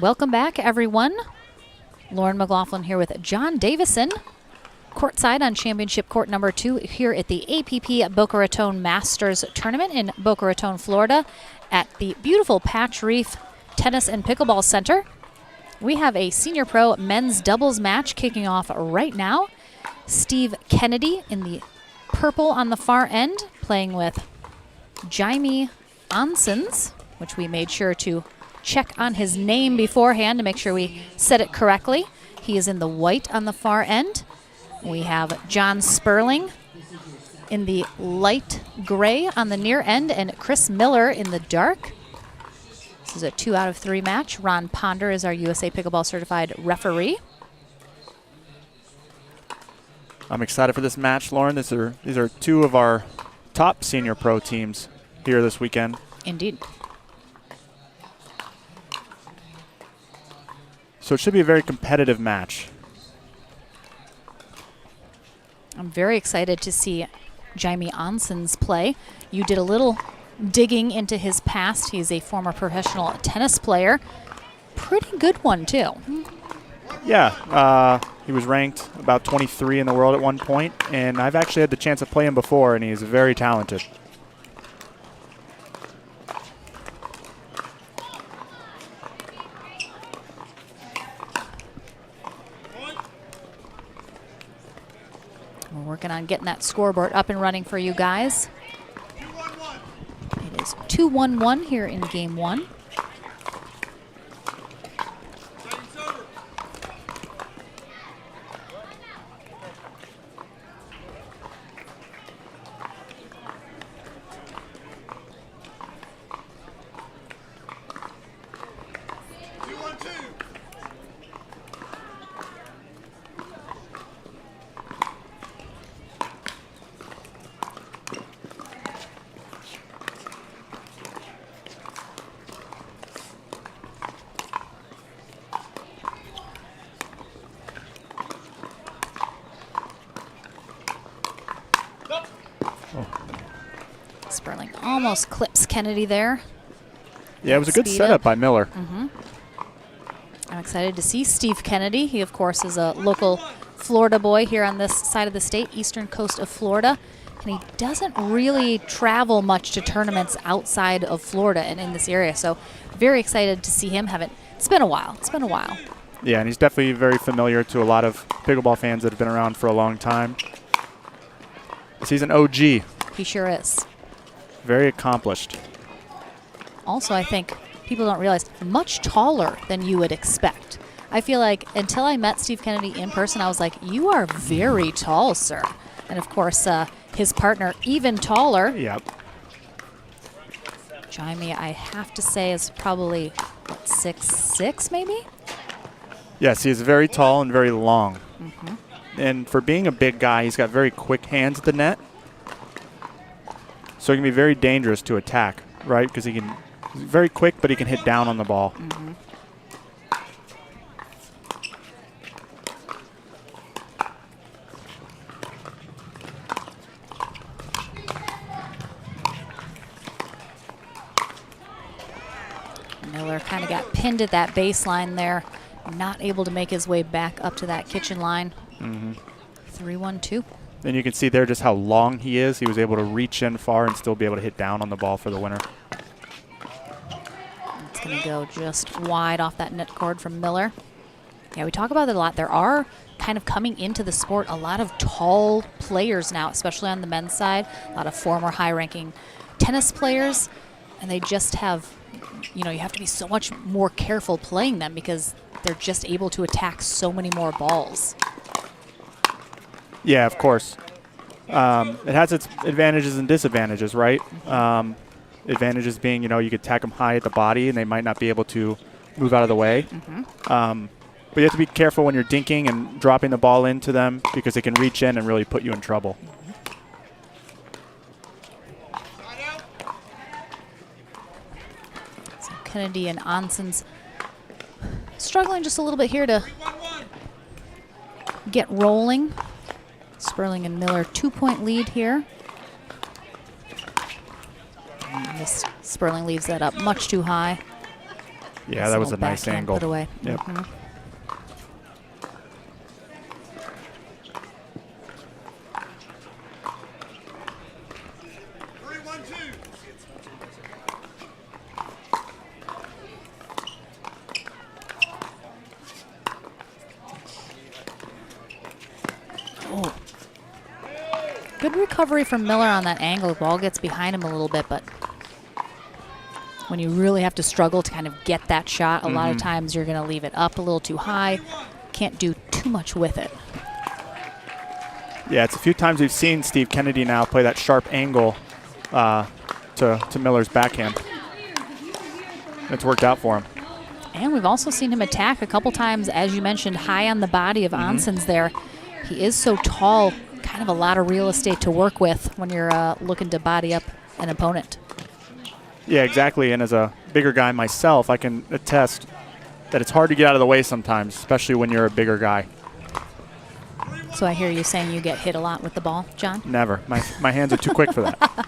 Welcome back, everyone. Lauren McLaughlin here with John Davison, courtside on championship court number 2 here at the APP Boca Raton Masters Tournament in Boca Raton, Florida at the beautiful Patch Reef Tennis and Pickleball Center. We have a senior pro men's doubles match kicking off right now. Steve Kennedy in the purple on the far end, playing with Jaime Ansons, which we made sure to check on his name beforehand to make sure we said it correctly. He is in the white on the far end. We have John Sperling in the light gray on the near end and Chris Miller in the dark. This is a 2 out of 3 match. Ron Ponder is our USA Pickleball certified referee. I'm excited for this match, Lauren. These are 2 of our top senior pro teams here this weekend. Indeed. So it should be a very competitive match. I'm very excited to see Jaime Ansons play. You did a little digging into his past. He's a former professional tennis player. Pretty good one, too. Yeah, he was ranked about 23 in the world at one point, and I've actually had the chance to play him before, and he's very talented. We're working on getting that scoreboard up and running for you guys. It is 2-1-1 here in game 1. Sperling almost clips Kennedy there. Yeah, it was a good setup by Miller. I'm excited to see Steve Kennedy. He, of course, is a local Florida boy here on this side of the state, eastern coast of Florida. And he doesn't really travel much to tournaments outside of Florida and in this area. So very excited to see him. It's been a while. It's been a while. Yeah, and he's definitely very familiar to a lot of pickleball fans that have been around for a long time. He's an OG. He sure is. Very accomplished. Also, I think people don't realize, much taller than you would expect. I feel like until I met Steve Kennedy in person, I was like, you are very tall, sir. And of course, his partner, even taller. Yep. Jaime, I have to say, is probably, what, 6'6", maybe? Yes, he is very tall and very long. And for being a big guy, he's got very quick hands at the net. So he can be very dangerous to attack, right? Because he's very quick, but he can hit down on the ball. Miller kind of got pinned at that baseline there, not able to make his way back up to that kitchen line. 3-1-2. And you can see there just how long he is. He was able to reach in far and still be able to hit down on the ball for the winner. It's going to go just wide off that net cord from Miller. Yeah, we talk about it a lot. There are kind of coming into the sport a lot of tall players now, especially on the men's side. A lot of former high-ranking tennis players. And they just have, you have to be so much more careful playing them because they're just able to attack so many more balls. Yeah, of course. It has its advantages and disadvantages, right? Advantages being, you could attack them high at the body and they might not be able to move out of the way. But you have to be careful when you're dinking and dropping the ball into them because they can reach in and really put you in trouble. So Kennedy and Ansons struggling just a little bit here to get rolling. Sperling and Miller 2-point lead here. And this Sperling leaves that up much too high. Yeah, that was a nice backhand angle. Put away. Yep. Oh. Good recovery from Miller on that angle. The ball gets behind him a little bit, but when you really have to struggle to kind of get that shot, a lot of times you're going to leave it up a little too high. Can't do too much with it. Yeah, it's a few times we've seen Steve Kennedy now play that sharp angle to Miller's backhand. It's worked out for him. And we've also seen him attack a couple times, as you mentioned, high on the body of Onson's there. He is so tall, kind of a lot of real estate to work with when you're looking to body up an opponent. Yeah, exactly. And as a bigger guy myself, I can attest that it's hard to get out of the way sometimes, especially when you're a bigger guy. So I hear you saying you get hit a lot with the ball, John? Never. My hands are too quick for that.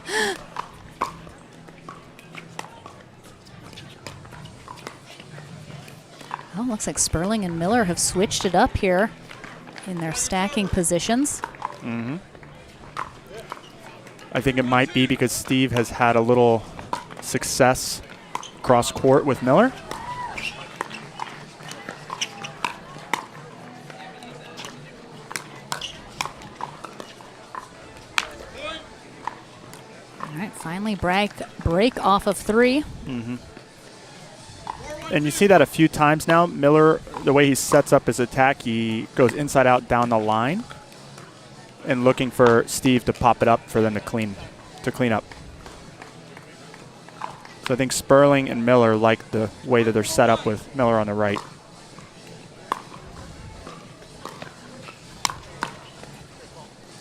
Well, looks like Sperling and Miller have switched it up here in their stacking positions. I think it might be because Steve has had a little success cross court with Miller. All right, finally break off of 3. And you see that a few times now. Miller, the way he sets up his attack, he goes inside out down the line and looking for Steve to pop it up for them to clean up. So I think Sperling and Miller like the way that they're set up with Miller on the right.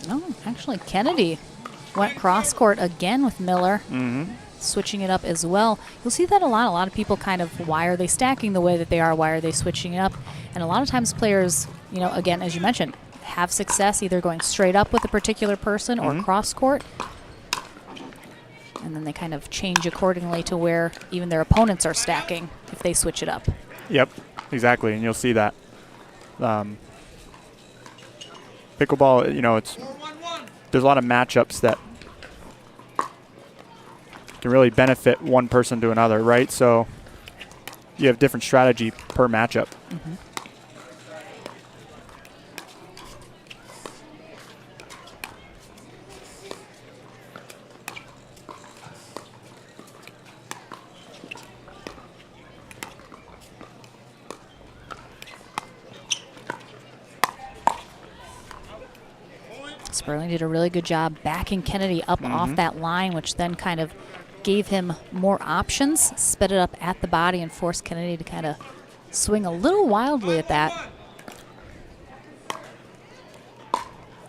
Oh, actually Kennedy went cross court again with Miller. Switching it up as well. You'll see that a lot. A lot of people kind of, why are they stacking the way that they are? Why are they switching it up? And a lot of times players, you know, again, as you mentioned, have success either going straight up with a particular person or cross court. And then they kind of change accordingly to where even their opponents are stacking if they switch it up. Yep, exactly. And you'll see that. Pickleball, you know, there's a lot of matchups that can really benefit one person to another, right? So you have different strategy per matchup. Sperling did a really good job backing Kennedy up off that line, which then kind of gave him more options, sped it up at the body, and forced Kennedy to kind of swing a little wildly at that.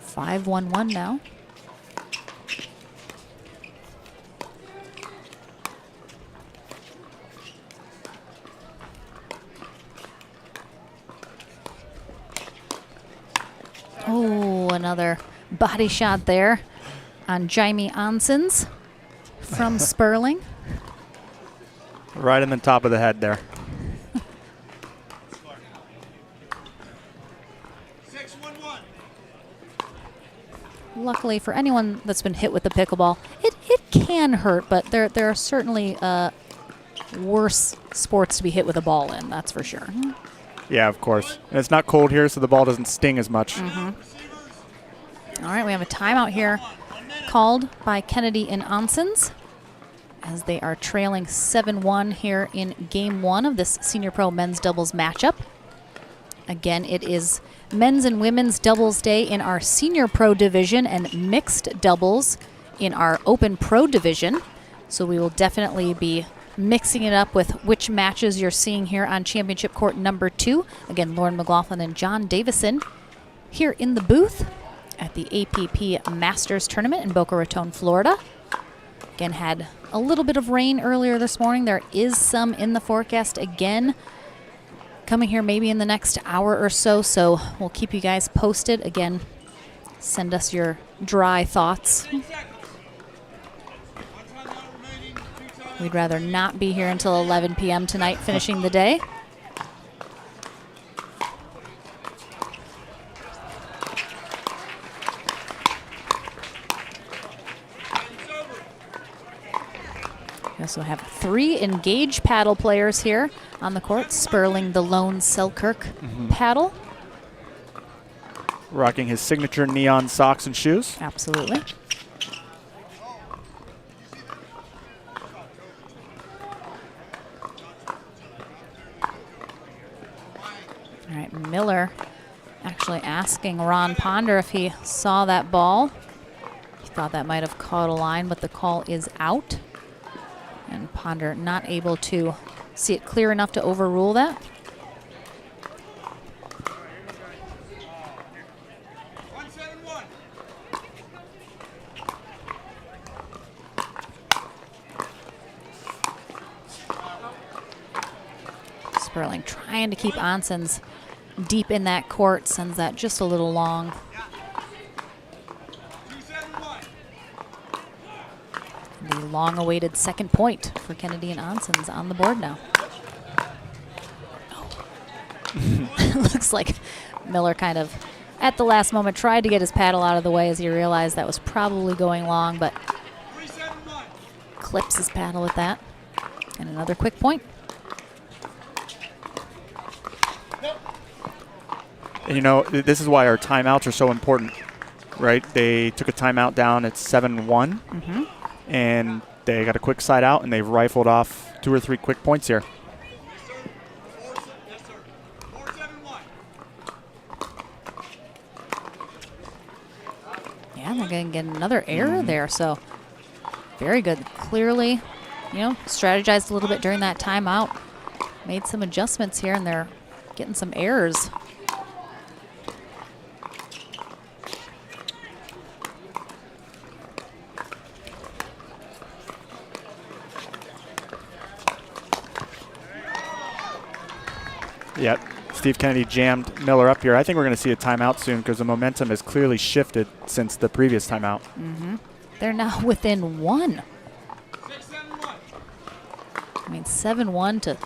5-1-1 now. Oh, another body shot there on Jaime Onsons from Sperling. Right in the top of the head there. Luckily for anyone that's been hit with the pickleball, it can hurt, but there are certainly worse sports to be hit with a ball in, that's for sure. Yeah, of course. And it's not cold here, so the ball doesn't sting as much. All right, we have a timeout here called by Kennedy and Onsons as they are trailing 7-1 here in Game 1 of this Senior Pro Men's Doubles matchup. Again, it is men's and women's doubles day in our Senior Pro division and mixed doubles in our Open Pro division. So we will definitely be mixing it up with which matches you're seeing here on Championship Court number 2. Again, Lauren McLaughlin and John Davison here in the booth at the APP Masters Tournament in Boca Raton, Florida. Again, had a little bit of rain earlier this morning. There is some in the forecast again coming here maybe in the next hour or so, so we'll keep you guys posted. Again, send us your dry thoughts. We'd rather not be here until 11 p.m. tonight, finishing the day. We also have 3 engaged paddle players here on the court. Sperling, the lone Selkirk paddle. Rocking his signature neon socks and shoes. Absolutely. All right, Miller actually asking Ron Ponder if he saw that ball. He thought that might have caught a line, but the call is out. And Ponder not able to see it clear enough to overrule that. Sperling trying to keep Onsens deep in that court, sends that just a little long. The long-awaited second point for Kennedy and Onsens on the board now. Looks like Miller kind of, at the last moment, tried to get his paddle out of the way as he realized that was probably going long, but clips his paddle with that. And another quick point. And you know, this is why our timeouts are so important, right? They took a timeout down at 7-1, and they got a quick side out, and they've rifled off 2 or 3 quick points here. Yeah, they're going to get another error there, so very good. Clearly, you know, strategized a little bit during that timeout, made some adjustments here, and they're getting some errors. Yeah, Steve Kennedy jammed Miller up here. I think we're going to see a timeout soon because the momentum has clearly shifted since the previous timeout. They're now within 1. I mean, 7-1 to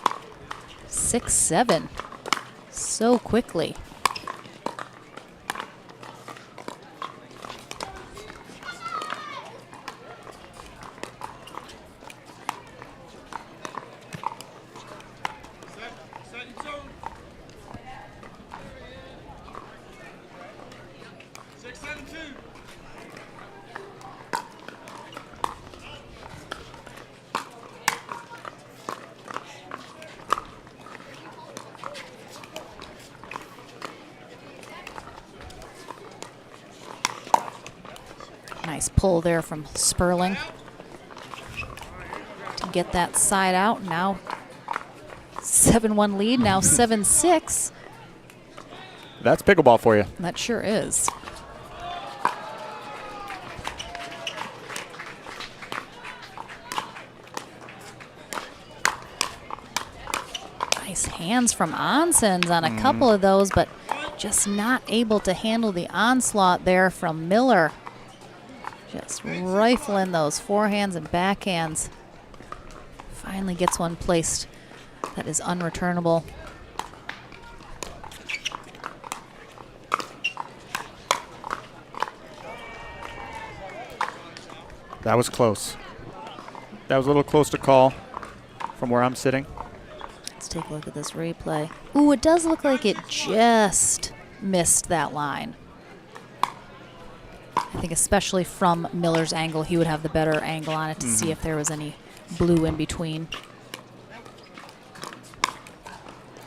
6-7 so quickly. Nice pull there from Sperling to get that side out. Now 7-1 lead, now 7-6. That's pickleball for you. That sure is. Nice hands from Onsens on a couple of those, but just not able to handle the onslaught there from Miller. Just rifling those forehands and backhands. Finally gets one placed that is unreturnable. That was close. That was a little close to call from where I'm sitting. Let's take a look at this replay. Ooh, it does look like it just missed that line. I think especially from Miller's angle, he would have the better angle on it to see if there was any blue in between.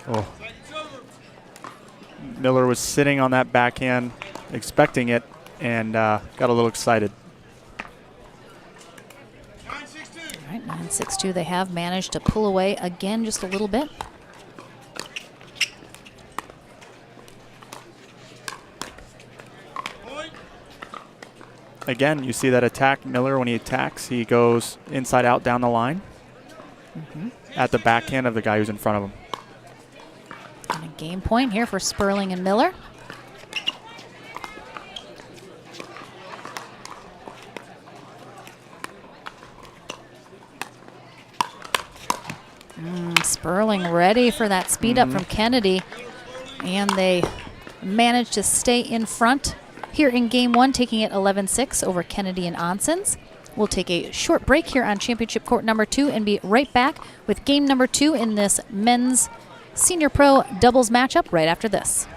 Oh. Miller was sitting on that backhand, expecting it, and got a little excited. All right, 9-6-2. They have managed to pull away again just a little bit. Again, you see that attack. Miller, when he attacks, he goes inside out down the line at the backhand of the guy who's in front of him. And a game point here for Sperling and Miller. Sperling ready for that speed up from Kennedy. And they managed to stay in front here in game one, taking it 11-6 over Kennedy and Onsens. We'll take a short break here on championship court number 2 and be right back with game number 2 in this men's senior pro doubles matchup right after this.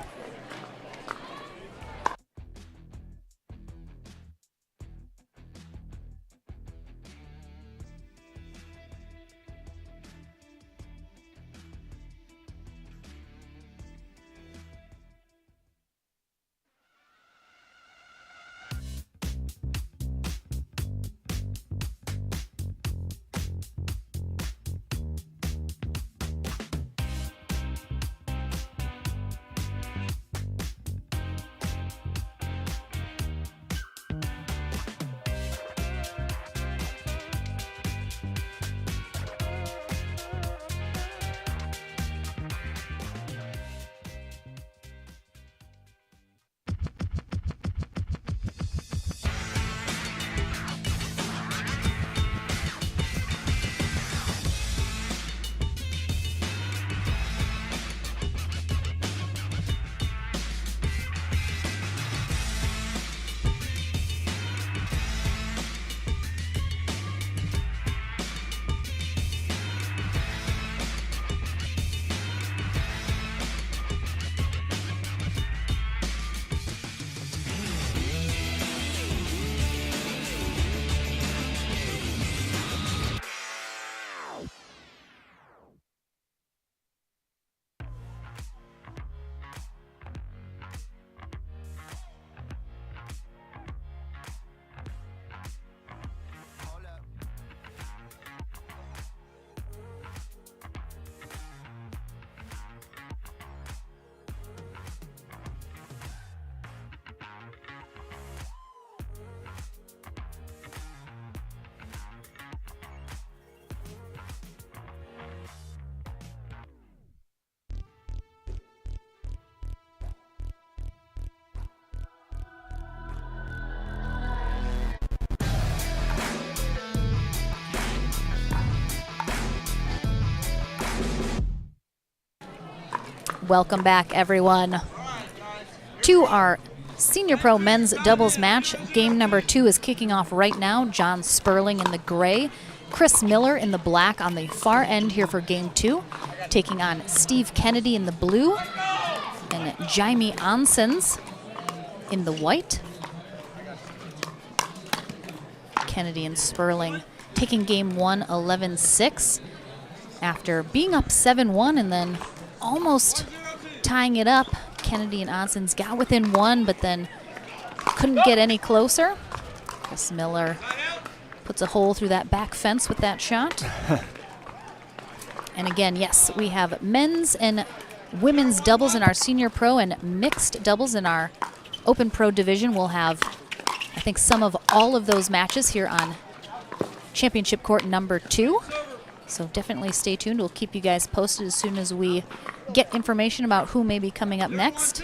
Welcome back, everyone, to our Senior Pro Men's Doubles match. Game number 2 is kicking off right now. John Sperling in the gray, Chris Miller in the black on the far end here for Game 2, taking on Steve Kennedy in the blue and Jaime Onsens in the white. Kennedy and Sperling taking Game 1 11-6 after being up 7-1 and then almost tying it up. Kennedy and Onsens got within 1, but then couldn't get any closer. Chris Miller puts a hole through that back fence with that shot. And again, yes, we have men's and women's doubles in our senior pro and mixed doubles in our open pro division. We'll have, I think, some of all of those matches here on championship court number 2. So definitely stay tuned. We'll keep you guys posted as soon as we get information about who may be coming up next.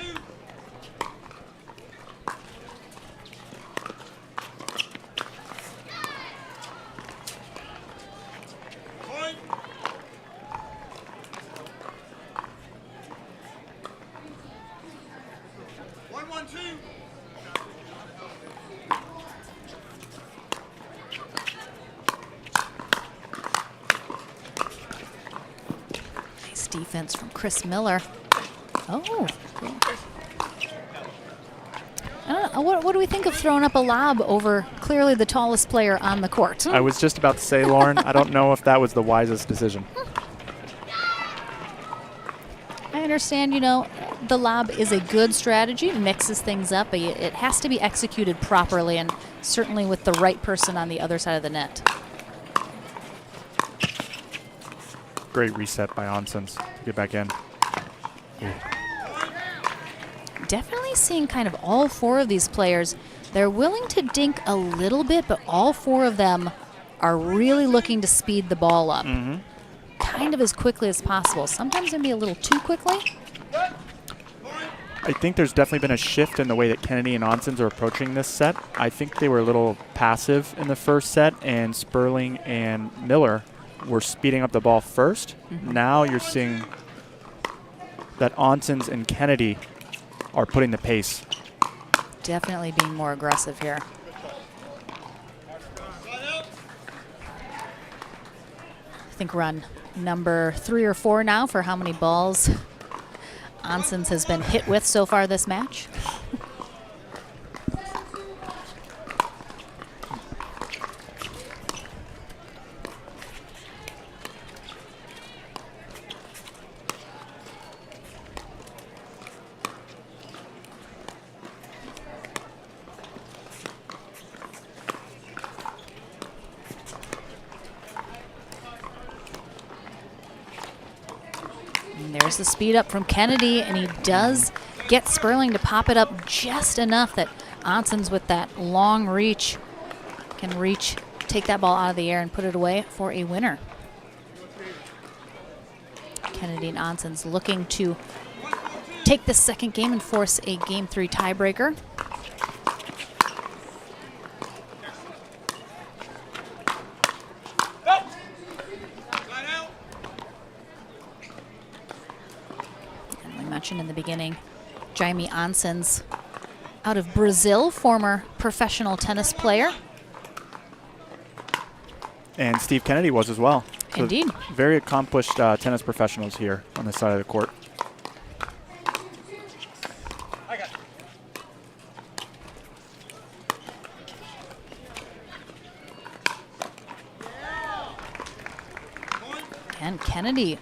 Defense from Chris Miller. Oh. I don't know, what do we think of throwing up a lob over clearly the tallest player on the court? I was just about to say, Lauren, I don't know if that was the wisest decision. I understand, you know, the lob is a good strategy, mixes things up, but it has to be executed properly and certainly with the right person on the other side of the net. Great reset by Onsens to get back in. Definitely seeing kind of all 4 of these players. They're willing to dink a little bit, but all 4 of them are really looking to speed the ball up. Kind of as quickly as possible. Sometimes maybe a little too quickly. I think there's definitely been a shift in the way that Kennedy and Onsens are approaching this set. I think they were a little passive in the first set, and Sperling and Miller were speeding up the ball first. Now you're seeing that Onsens and Kennedy are putting the pace. Definitely being more aggressive here. I think run number 3 or 4 now for how many balls Onsens has been hit with so far this match. There's the speed up from Kennedy, and he does get Sperling to pop it up just enough that Onsens, with that long reach, can take that ball out of the air and put it away for a winner. Kennedy and Onsens looking to take the second game and force a Game 3 tiebreaker. In the beginning, Jaime Onsens, out of Brazil, former professional tennis player. And Steve Kennedy was as well. So indeed. Very accomplished tennis professionals here on this side of the court. And Kennedy,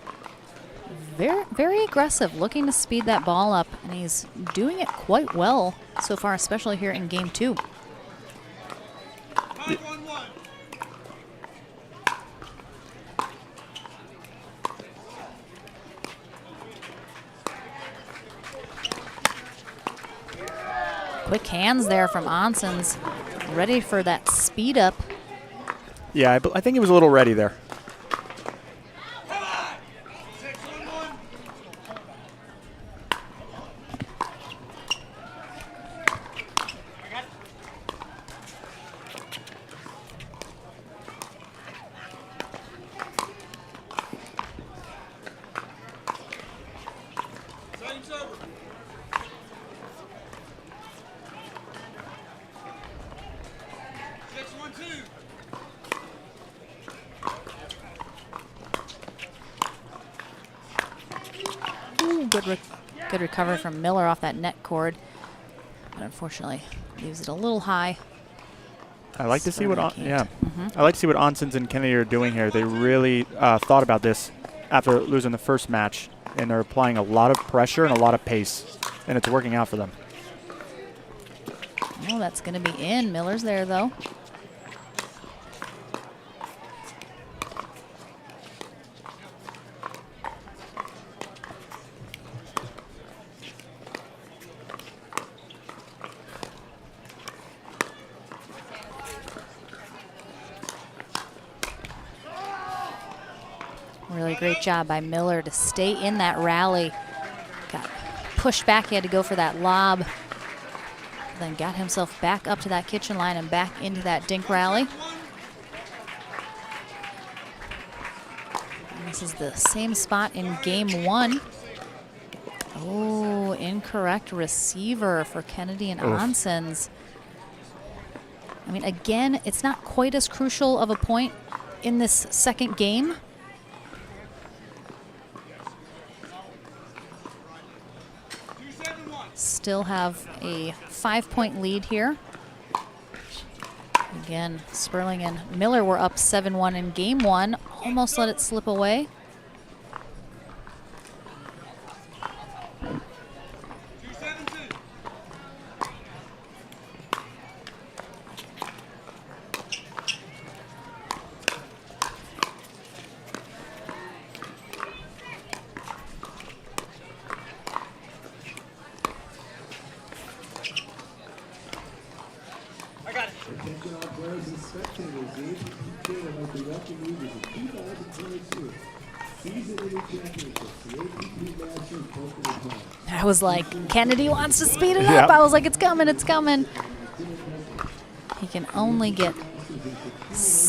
very aggressive, looking to speed that ball up, and he's doing it quite well so far, especially here in Game 2. Quick hands there from Onsens, ready for that speed up. Yeah, I think he was a little ready there. Good recovery from Miller off that net cord, but unfortunately leaves it a little high. I like to see what I like to see what Onsens and Kennedy are doing here. They really thought about this after losing the first match, and they're applying a lot of pressure and a lot of pace, and it's working out for them. Oh, that's going to be in. Miller's there though. Really great job by Miller to stay in that rally. Got pushed back, he had to go for that lob. Then got himself back up to that kitchen line and back into that dink rally. And this is the same spot in Game 1. Oh, incorrect receiver for Kennedy and Onsens. I mean, again, it's not quite as crucial of a point in this second game. Still have a 5-point lead here. Again, Sperling and Miller were up 7-1 in Game 1. Almost let it slip away. I was like, Kennedy wants to speed it up. I was like, it's coming, it's coming. He can only get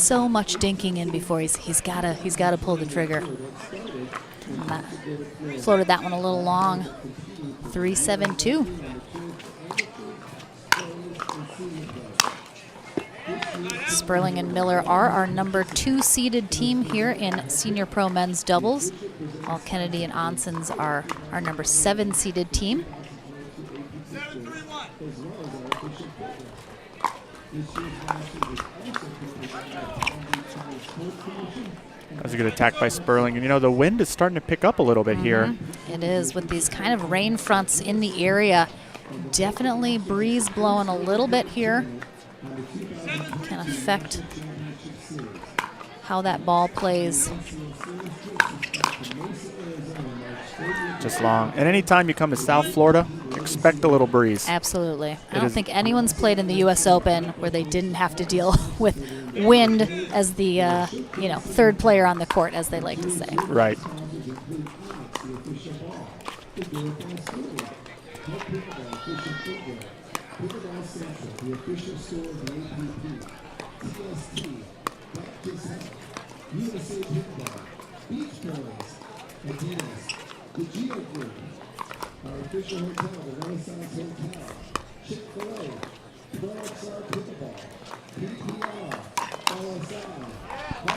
so much dinking in before he's gotta pull the trigger. Floated that one a little long. 3-7-2. Sperling and Miller are our number 2 seeded team here in Senior Pro Men's Doubles, while Kennedy and Onsens are our number 7 seeded team. That was a good attack by Sperling. And, you know, the wind is starting to pick up a little bit here. It is, with these kind of rain fronts in the area. Definitely breeze blowing a little bit here. Can affect how that ball plays. Just long. And anytime you come to South Florida, expect a little breeze. Absolutely. I don't think anyone's played in the U.S. Open where they didn't have to deal with wind as the third player on the court, as they like to say. Right.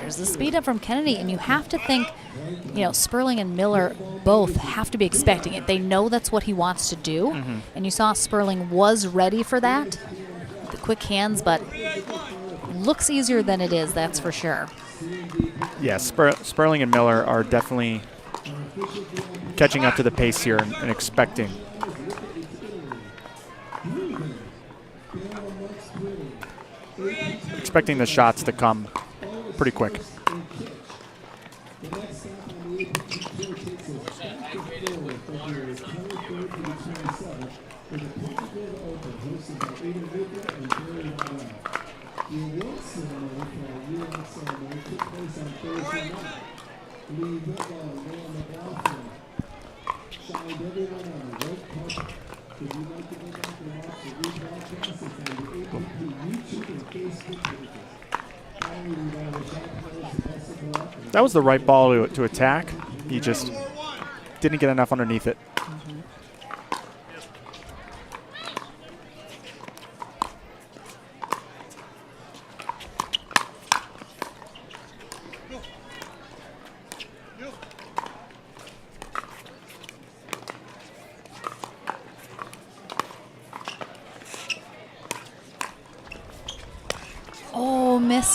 There's the speed up from Kennedy, and you have to think, Sperling and Miller both have to be expecting it. They know that's what he wants to do, and you saw Sperling was ready for that. The quick hands, but looks easier than it is, that's for sure. Yeah, Sperling and Miller are definitely catching up to the pace here and expecting. Expecting the shots to come pretty quick. That was the right ball to attack. He just didn't get enough underneath it.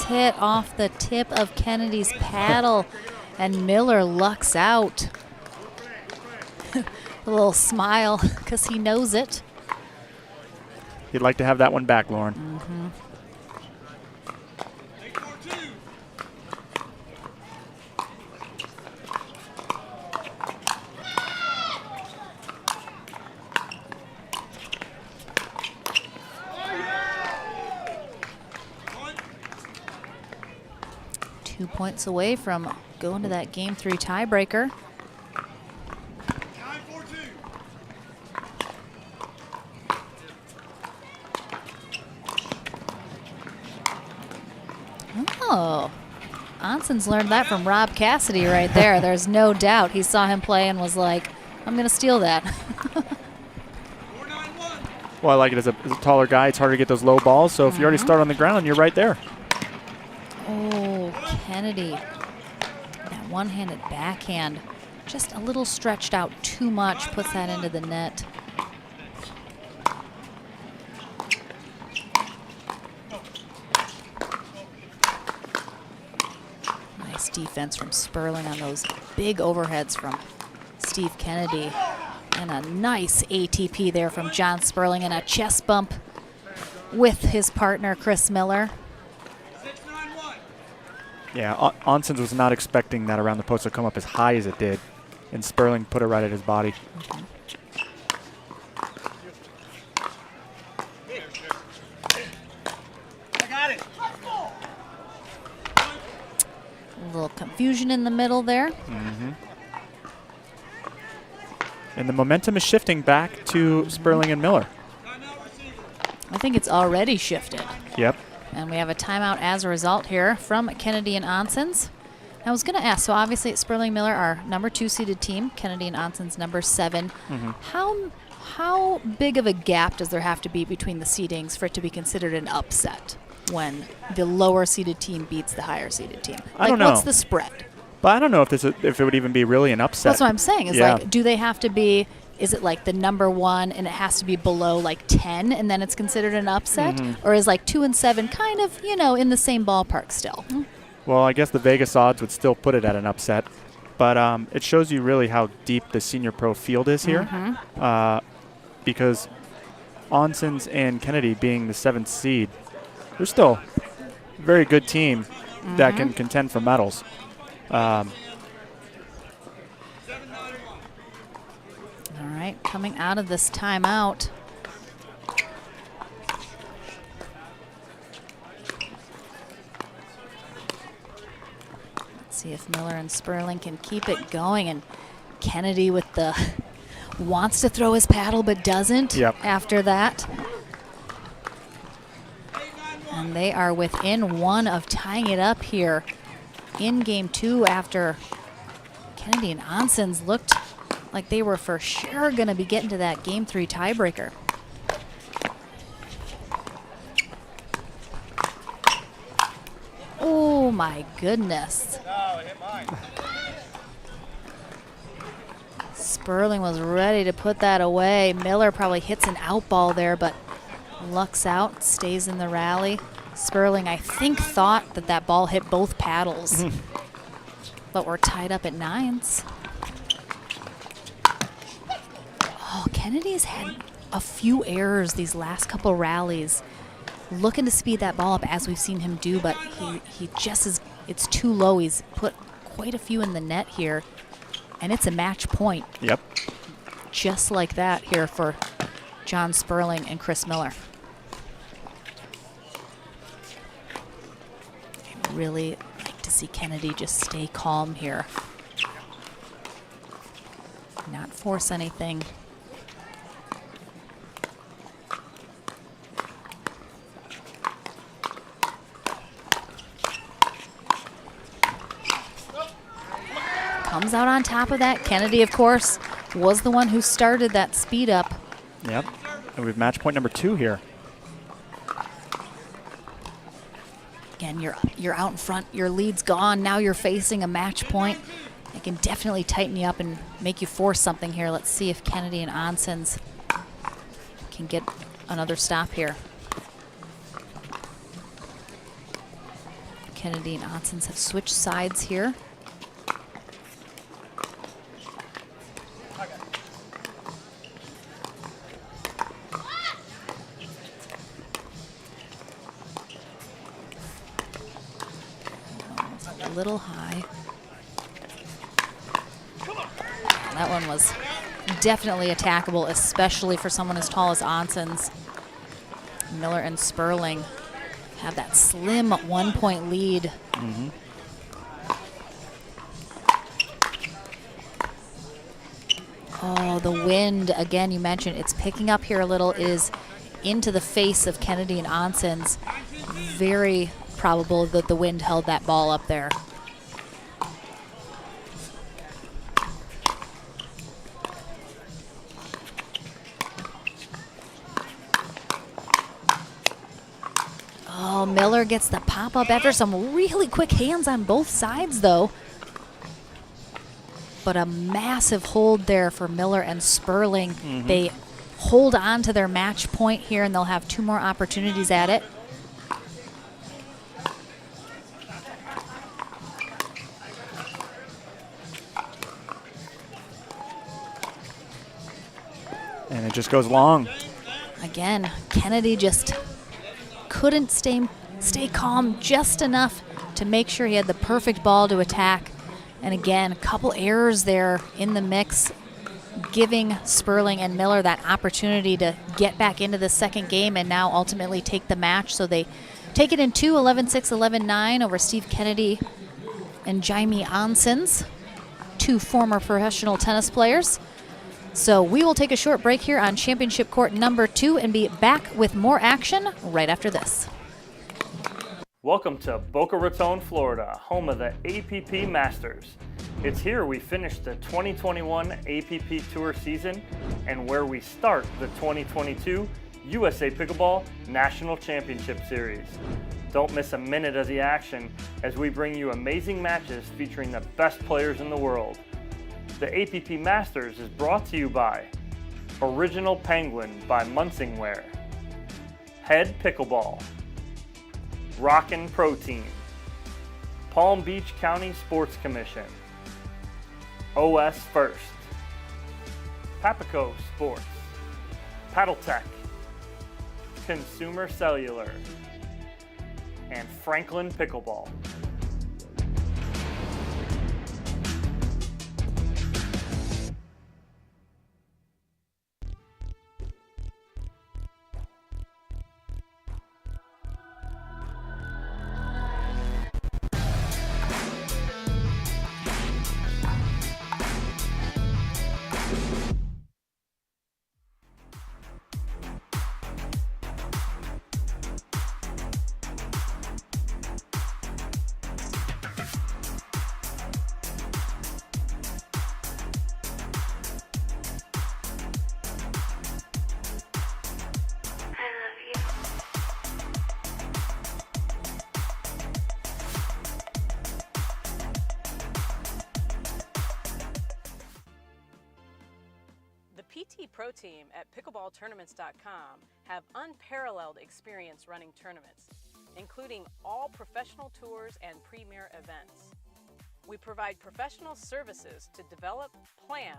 Hit off the tip of Kennedy's paddle, and Miller lucks out. A little smile because he knows it. He'd like to have that one back, Lauren. 2 points away from going to that Game 3 tiebreaker. Oh, Onsens learned that from Rob Cassidy right there. There's no doubt. He saw him play and was like, I'm going to steal that. Well, I like it as a taller guy. It's harder to get those low balls. So if you already start on the ground, you're right there. Oh, Kennedy. That one-handed backhand. Just a little stretched out too much. Puts that into the net. Nice defense from Sperling on those big overheads from Steve Kennedy. And a nice ATP there from John Sperling, and a chest bump with his partner, Chris Miller. Yeah, Onsens was not expecting that around the post to come up as high as it did, and Sperling put it right at his body. I got it. A little confusion in the middle there. And the momentum is shifting back to Sperling and Miller. I think it's already shifted. Yep. And we have a timeout as a result here from Kennedy and Onsens. I was going to ask, so obviously Sperling Miller, our number 2 seeded team, Kennedy and Onsens number 7. How big of a gap does there have to be between the seedings for it to be considered an upset when the lower seeded team beats the higher seeded team? I don't know. What's the spread? But I don't know if it would even be really an upset. That's what I'm saying. Is like, do they have to be? Is it like the number 1 and it has to be below like 10 and then it's considered an upset, or is like 2 and 7 kind of in the same ballpark still? Well, I guess the Vegas odds would still put it at an upset, but it shows you really how deep the senior pro field is here, because Onsens and Kennedy being the 7th seed, they're still a very good team that can contend for medals. All right, coming out of this timeout. Let's see if Miller and Sperling can keep it going, and Kennedy with the wants to throw his paddle but doesn't after that. And they are within 1 of tying it up here in game 2 after Kennedy and Onsens looked like they were for sure going to be getting to that game 3 tiebreaker. Oh my goodness. Sperling was ready to put that away. Miller probably hits an out ball there, but lucks out, stays in the rally. Sperling, I think, thought that ball hit both paddles, but we're tied up at 9s. Oh, Kennedy's had a few errors these last couple rallies, looking to speed that ball up as we've seen him do, but he just is, it's too low. He's put quite a few in the net here, and it's a match point. Yep. Just like that here for John Sperling and Chris Miller. I'd really like to see Kennedy just stay calm here. Not force anything. Comes out on top of that. Kennedy, of course, was the one who started that speed up. Yep. And we've match point number 2 here. Again, you're out in front. Your lead's gone. Now you're facing a match point. It can definitely tighten you up and make you force something here. Let's see if Kennedy and Onsens can get another stop here. Kennedy and Onsens have switched sides here. A little high. That one was definitely attackable, especially for someone as tall as Onsens. Miller and Sperling have that slim 1-point lead. Oh, the wind, again, you mentioned it's picking up here a little, is into the face of Kennedy and Onsens. Very probable that the wind held that ball up there. Oh, Miller gets the pop-up after some really quick hands on both sides, though. But a massive hold there for Miller and Sperling. They hold on to their match point here, and they'll have 2 more opportunities at it. And it just goes long. Again, Kennedy just couldn't stay calm just enough to make sure he had the perfect ball to attack. And again, a couple errors there in the mix, giving Sperling and Miller that opportunity to get back into the second game and now ultimately take the match. So they take it in 2, 11-6, 11-9 over Steve Kennedy and Jaime Onsens, 2 former professional tennis players. So we will take a short break here on Championship Court number 2 and be back with more action right after this. Welcome to Boca Raton, Florida, home of the APP Masters. It's here we finish the 2021 APP Tour season and where we start the 2022 USA Pickleball National Championship Series. Don't miss a minute of the action as we bring you amazing matches featuring the best players in the world. The APP Masters is brought to you by Original Penguin by Munsingware, Head Pickleball, Rockin' Protein, Palm Beach County Sports Commission, OS First, Papico Sports, Paddle Tech, Consumer Cellular, and Franklin Pickleball. The PT Pro Team at pickleballtournaments.com have unparalleled experience running tournaments, including all professional tours and premier events. We provide professional services to develop, plan,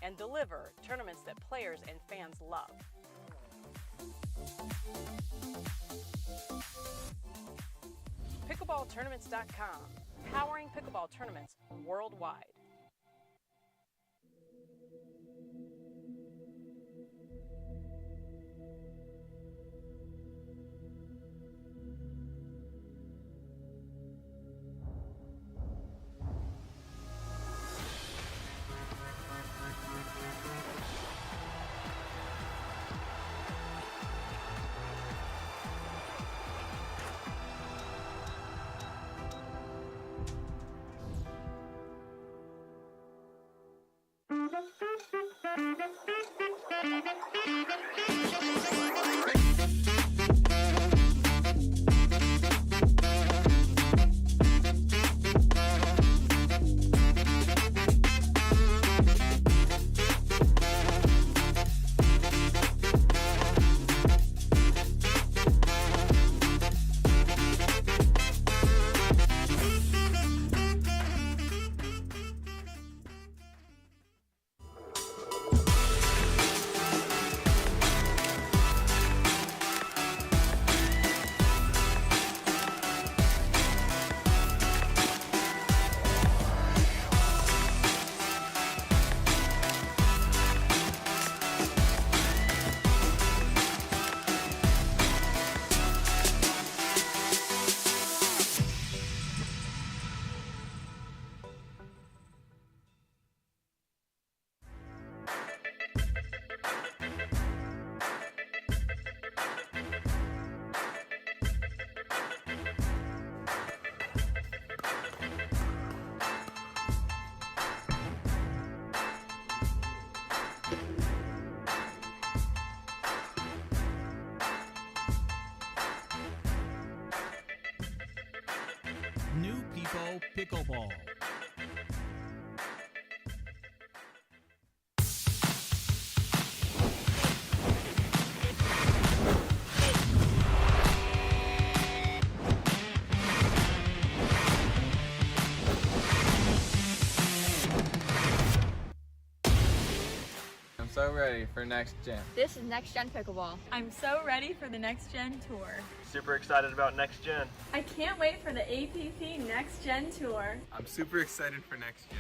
and deliver tournaments that players and fans love. Pickleballtournaments.com, powering pickleball tournaments worldwide. New People Pickleball. I'm so ready for next gen. This is Next Gen Pickleball. I'm so ready for the Next Gen Tour. Super excited about next gen. I can't wait for the APP Next Gen Tour. I'm super excited for next gen.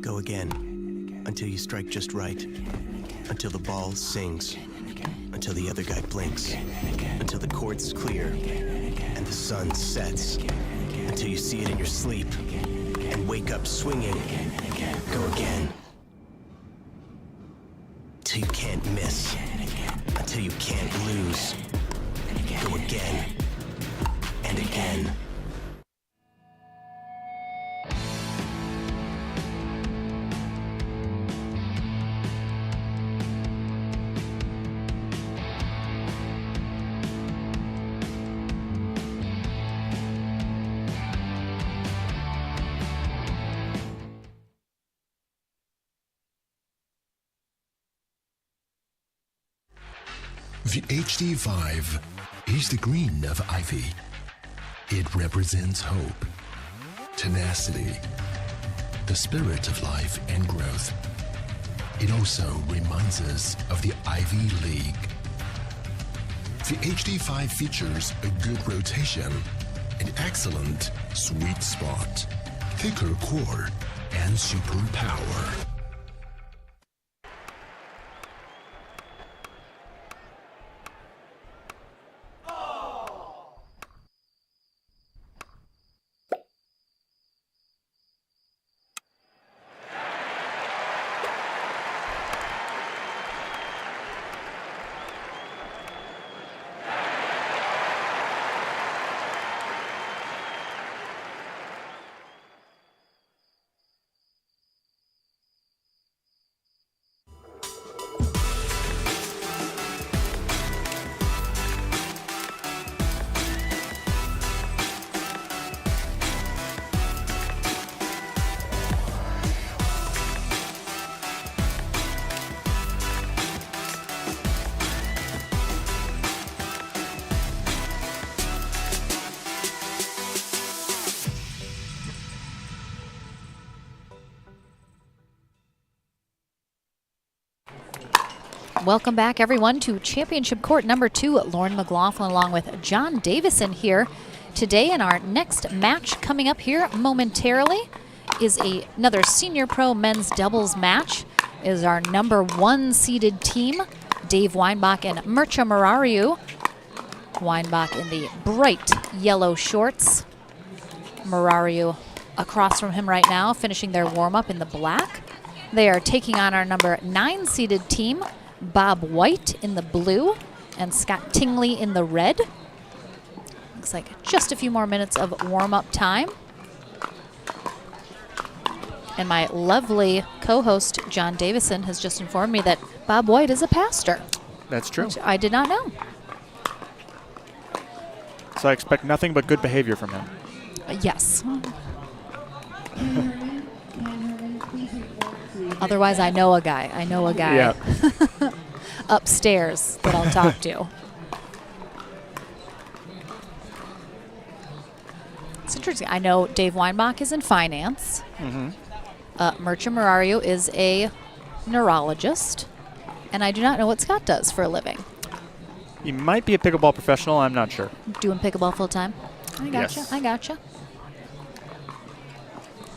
Go again, until you strike just right, until the ball sings, until the other guy blinks, until the court's clear, and the sun sets, until you see it in your sleep, and wake up swinging. Go again. until you can't miss, until you can't lose. Go again and again. The HD5 is the green of ivy. It represents hope, tenacity, the spirit of life and growth. It also reminds us of the Ivy League. The HD5 features a good rotation, an excellent sweet spot, thicker core, and super power. Welcome back, everyone, to Championship Court number 2. Lauren McLaughlin along with John Davison here today. And our next match coming up here momentarily is another Senior Pro men's doubles match. It is our number 1 seeded team, Dave Weinbach and Mircea Marariu. Weinbach in the bright yellow shorts. Marariu across from him right now, finishing their warm-up in the black. They are taking on our number 9 seeded team, Bob White in the blue and Scott Tingley in the red. Looks like just a few more minutes of warm-up time. And my lovely co-host, John Davison, has just informed me that Bob White is a pastor. That's true. Which I did not know. So I expect nothing but good behavior from him. Yes. Otherwise, I know a guy. Yeah. Upstairs that I'll talk to. It's interesting. I know Dave Weinbach is in finance. Mircea Marariu is a neurologist. And I do not know what Scott does for a living. He might be a pickleball professional. I'm not sure. Doing pickleball full time? I gotcha. Yes. I gotcha.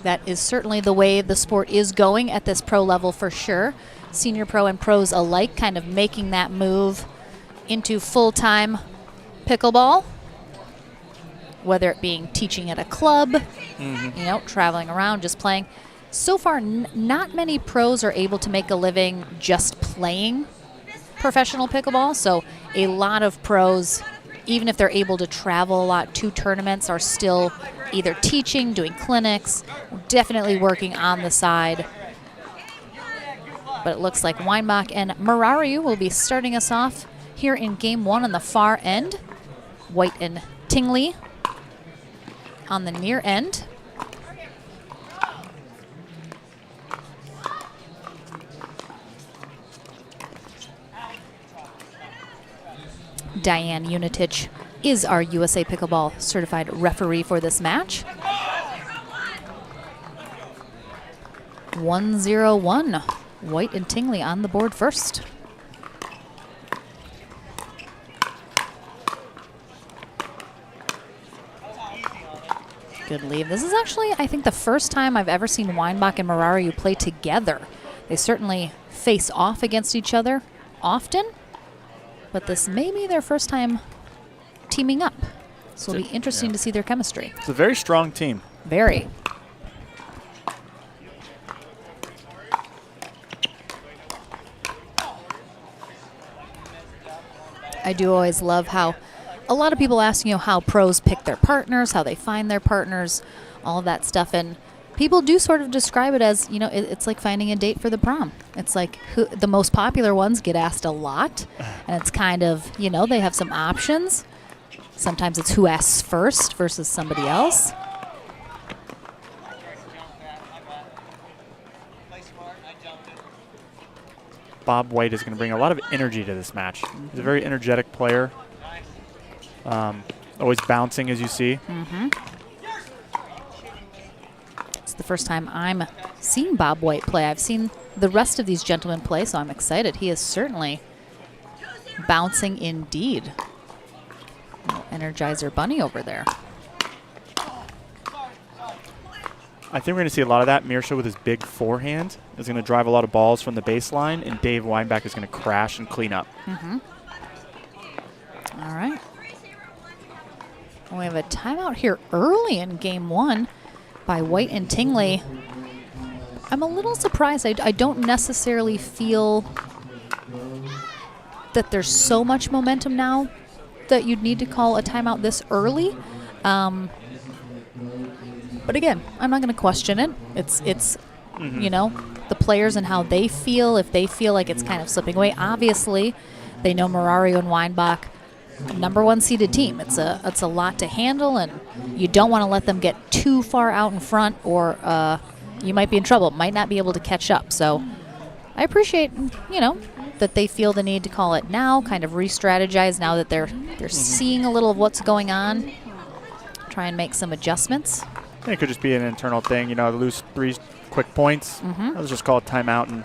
That is certainly the way the sport is going at this pro level for sure. Senior pro and pros alike kind of making that move into full-time pickleball, whether it being teaching at a club, you know, traveling around, just playing. So far, not many pros are able to make a living just playing professional pickleball. So a lot of pros, even if they're able to travel a lot to tournaments, are still either teaching, doing clinics, definitely working on the side. But it looks like Weinbach and Marariu will be starting us off here in game 1 on the far end. White and Tingley on the near end. Diane Unitich is our USA Pickleball certified referee for this match. 1-0-1. White and Tingley on the board first. Good lead. This is actually, I think, the first time I've ever seen Weinbach and Marariu play together. They certainly face off against each other often, but this may be their first time teaming up. So it'll be interesting to see their chemistry. It's a very strong team. Very. I do always love how a lot of people ask, how pros pick their partners, how they find their partners, all of that stuff. And people do sort of describe it as, it's like finding a date for the prom. It's like the most popular ones get asked a lot. And it's kind of, they have some options. Sometimes it's who asks first versus somebody else. Bob White is going to bring a lot of energy to this match. He's a very energetic player. Always bouncing, as you see. It's the first time I'm seeing Bob White play. I've seen the rest of these gentlemen play, so I'm excited. He is certainly bouncing indeed. Little Energizer Bunny over there. I think we're going to see a lot of that. Mirsha with his big forehand is going to drive a lot of balls from the baseline, and Dave Weinbach is going to crash and clean up. All right. We have a timeout here early in game one by White and Tingley. I'm a little surprised. I don't necessarily feel that there's so much momentum now that you'd need to call a timeout this early. But again, I'm not going to question it. It's the players and how they feel. If they feel like it's kind of slipping away, obviously they know Murario and Weinbach, #1 seeded team. It's a lot to handle, and you don't want to let them get too far out in front, or you might be in trouble. Might not be able to catch up. So I appreciate that they feel the need to call it now, kind of re-strategize now that they're seeing a little of what's going on. Try and make some adjustments. It could just be an internal thing, lose 3 quick points. Let's just call it timeout and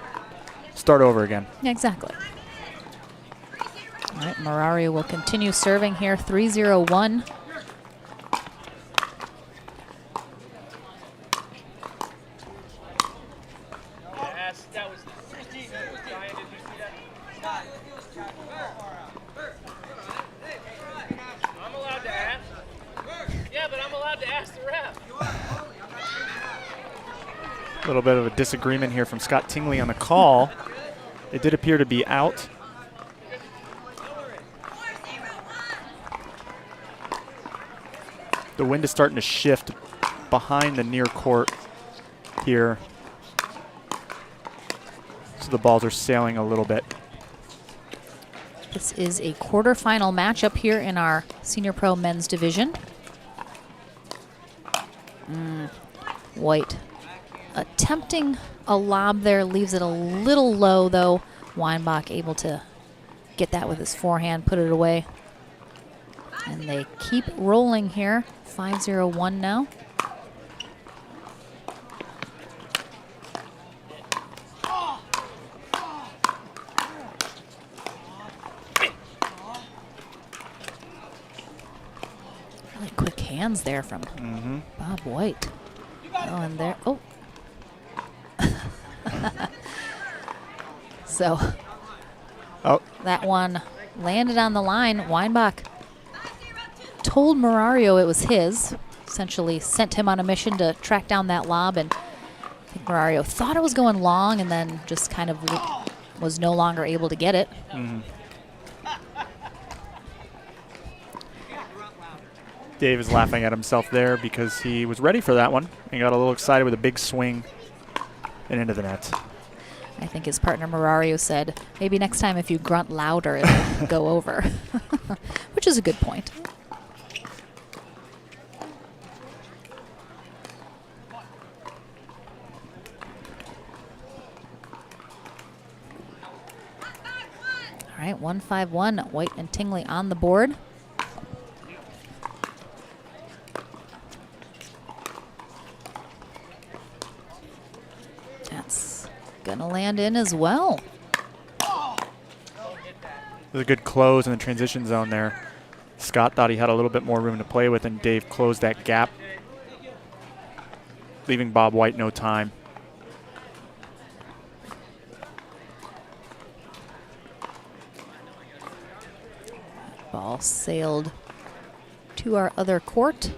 start over again. Yeah, exactly. All right, Murario will continue serving here, 3-0-1. I'm allowed to ask. Yeah, but I'm allowed to ask the ref. A little bit of a disagreement here from Scott Tingley on the call. It did appear to be out. The wind is starting to shift behind the near court here. So the balls are sailing a little bit. This is a quarterfinal matchup here in our Senior Pro Men's Division. White attempting a lob there, leaves it a little low though. Weinbach able to get that with his forehand, put it away. And they keep rolling here, 5-0-1 now. Really quick hands there from Bob White. Oh, and there, oh. So, that one landed on the line. Weinbach told Murario it was his, essentially sent him on a mission to track down that lob, and I think Murario thought it was going long and then just kind of was no longer able to get it. Dave is laughing at himself there because he was ready for that one and got a little excited with a big swing and into the net. I think his partner Murario said, maybe next time if you grunt louder, it'll go over, which is a good point. All right, 1-5-1, White and Tingley on the board. That's gonna land in as well. There's a good close in the transition zone there. Scott thought he had a little bit more room to play with, and Dave closed that gap, leaving Bob White no time. Ball sailed to our other court.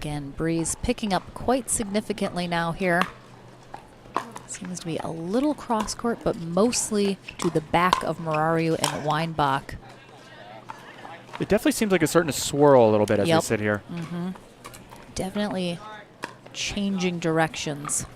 Again, breeze picking up quite significantly now here. Seems to be a little cross court, but mostly to the back of Murario and Weinbach. It definitely seems like it's starting to swirl a little bit as we sit here. Definitely changing directions.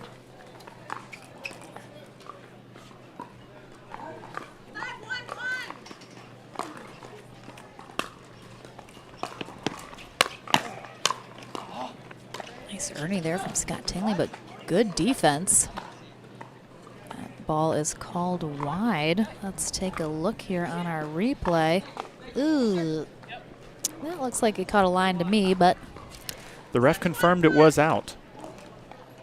Nice Ernie there from Scott Tingley, but good defense. That ball is called wide. Let's take a look here on our replay. Ooh, that looks like it caught a line to me, but The ref confirmed it was out.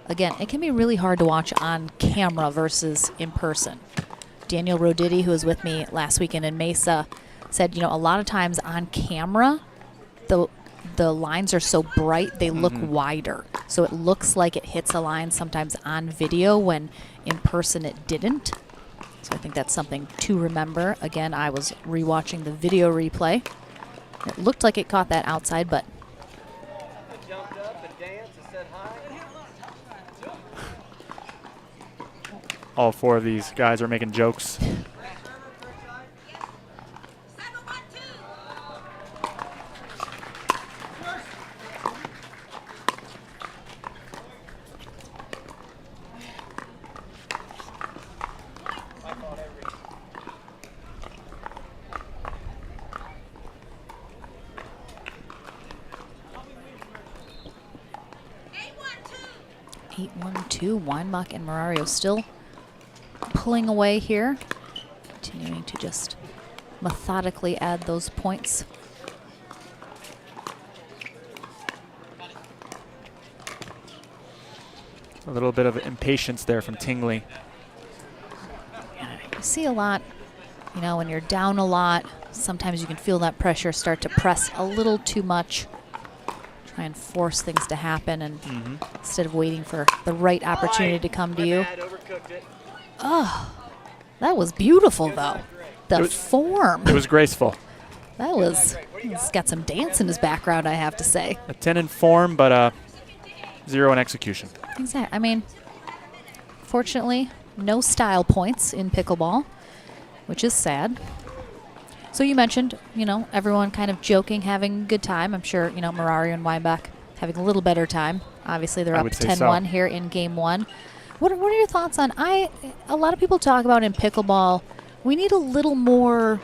again, it can be really hard to watch on camera versus in person. Daniel Roditi, who was with me last weekend in Mesa, said, you know, a lot of times on camera, the lines are so bright, they look wider. So it looks like it hits a line sometimes on video when in person it didn't. So I think that's something to remember. Again, I was rewatching the video replay. It looked like it caught that outside, but all four of these guys are making jokes. Eight, 1-2. Weinbach and Murario still pulling away here, continuing to just methodically add those points. A little bit of impatience there from Tingley. You see a lot, you know, when you're down a lot, sometimes you can feel that pressure start to press a little too much. Try and force things to happen, and instead of waiting for the right opportunity to come to you. Oh, that was beautiful, though. The form. It was graceful. That was, he's got some dance in his background, I have to say. A 10 in form, but 0 in execution. Exactly. I mean, fortunately, no style points in pickleball, which is sad. So you mentioned, you know, everyone kind of joking, having a good time. I'm sure, you know, Murario and Weinbach having a little better time. Obviously, they're up 10-1 here in game one. What are your thoughts on, a lot of people talk about in pickleball, we need a little more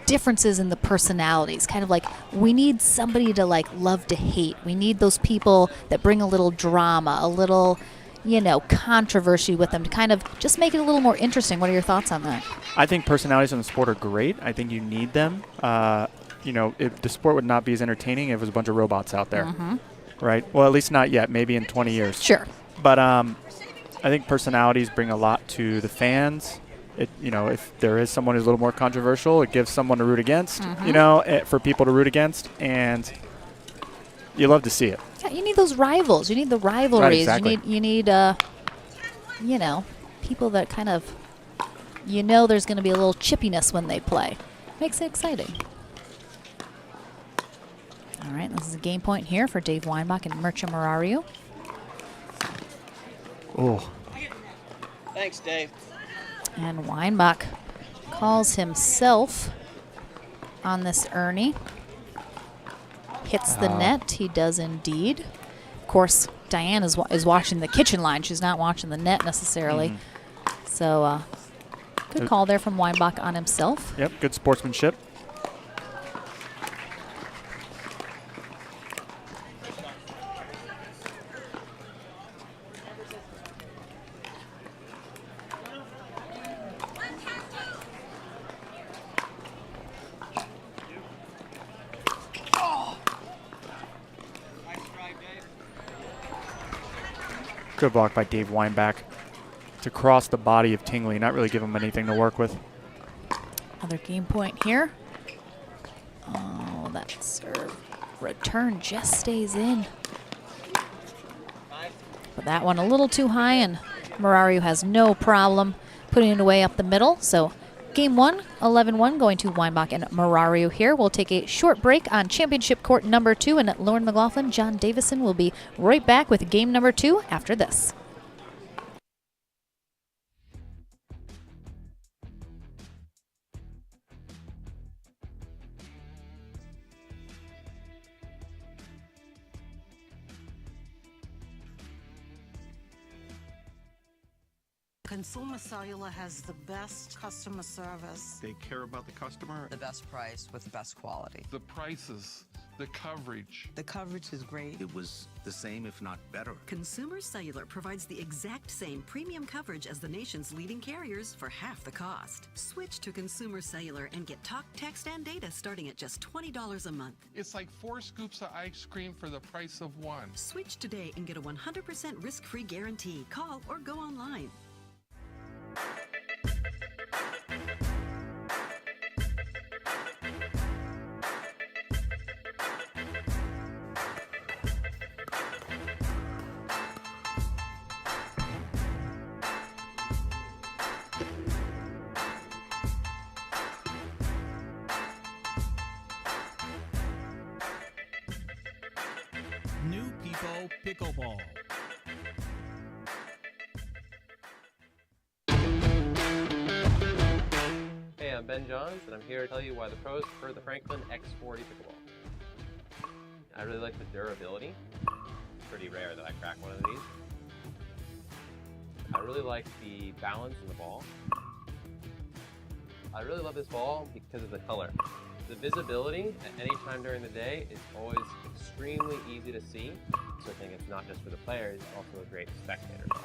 differences in the personalities. Kind of like, we need somebody to like love to hate. We need those people that bring a little drama, a little, you know, controversy with them to kind of just make it a little more interesting. What are your thoughts on that? I think personalities in the sport are great. I think you need them. You know, the sport would not be as entertaining if it was a bunch of robots out there, right? Well, at least not yet. Maybe in 20 years. Sure. But I think personalities bring a lot to the fans. You know, if there is someone who's a little more controversial, it gives someone to root against. You know, for people to root against, and you love to see it. Yeah, you need those rivals. You need the rivalries. Right, exactly. You need you know, people that kind of, you know, there's going to be a little chippiness when they play. Makes it exciting. All right, this is a game point here for Dave Weinbach and Mircea Murario. Oh. Thanks, Dave. And Weinbach calls himself on this Ernie. Hits the net. He does indeed. Of course, Diane is watching the kitchen line. She's not watching the net necessarily. So good call there from Weinbach on himself. Yep, good sportsmanship. Good block by Dave Weinbach to cross the body of Tingley, not really give him anything to work with. Another game point here. Oh, that serve return just stays in. But that one a little too high, and Murario has no problem putting it away up the middle. So Game 1, 11-1, going to Weinbach and Marario here. We'll take a short break on championship court number 2, and Lauren McLaughlin, John Davison will be right back with game number 2 after this. Consumer Cellular has the best customer service. They care about the customer. The best price with the best quality. The prices, the coverage. The coverage is great. It was the same, if not better. Consumer Cellular provides the exact same premium coverage as the nation's leading carriers for half the cost. Switch to Consumer Cellular and get talk, text, and data starting at just $20 a month. It's like 4 scoops of ice cream for the price of 1. Switch today and get a 100% risk-free guarantee. Call or go online. New People Pickleball. Hey, I'm Ben Johns, and I'm here to tell you why the pros prefer the Franklin X40 Pickleball. I really like the durability. It's pretty rare that I crack one of these. I really like the balance in the ball. I really love this ball because of the color. The visibility at any time during the day is always extremely easy to see, so I think it's not just for the players, it's also a great spectator ball.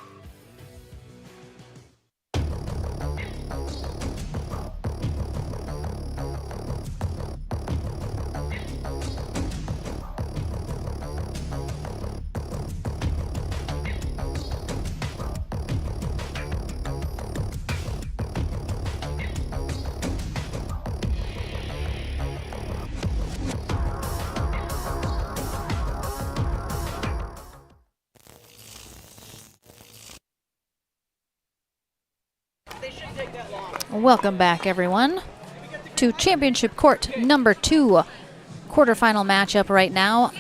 Welcome back, everyone, to championship court number 2. Quarterfinal matchup right now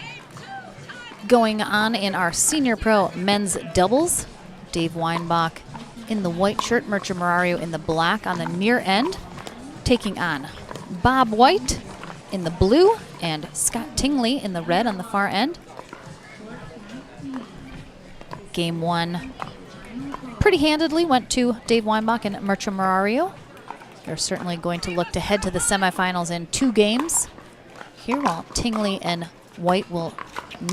going on in our senior pro men's doubles. Dave Weinbach in the white shirt, Mircea Marario in the black on the near end, taking on Bob White in the blue and Scott Tingley in the red on the far end. Game 1 pretty handedly went to Dave Weinbach and Mircea Marario. They're certainly going to look to head to the semifinals in 2 games here, while Tingley and White will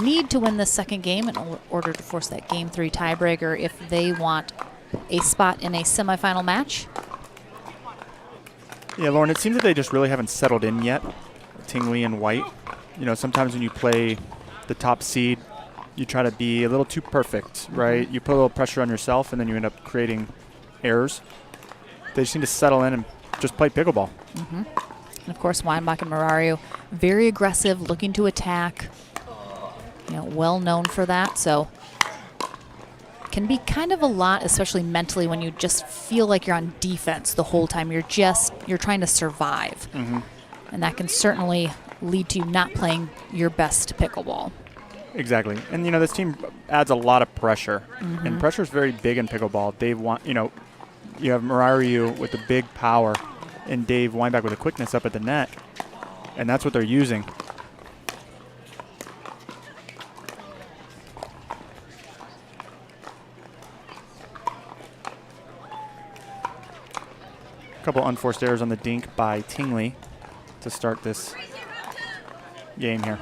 need to win the second game in order to force that game 3 tiebreaker if they want a spot in a semifinal match. Yeah, Lauren, it seems that they just really haven't settled in yet, Tingley and White. You know, sometimes when you play the top seed, you try to be a little too perfect, right? You put a little pressure on yourself, and then you end up creating errors. They just need to settle in and just play pickleball. And of course, Weinbach and Marario, very aggressive, looking to attack. You know, well known for that. So can be kind of a lot, especially mentally, when you just feel like you're on defense the whole time. You're trying to survive, and that can certainly lead to you not playing your best pickleball. Exactly. And, you know, this team adds a lot of pressure. And pressure is very big in pickleball. You have Marario with the big power and Dave Weinbach with the quickness up at the net. And that's what they're using. A couple unforced errors on the dink by Tingley to start this game here.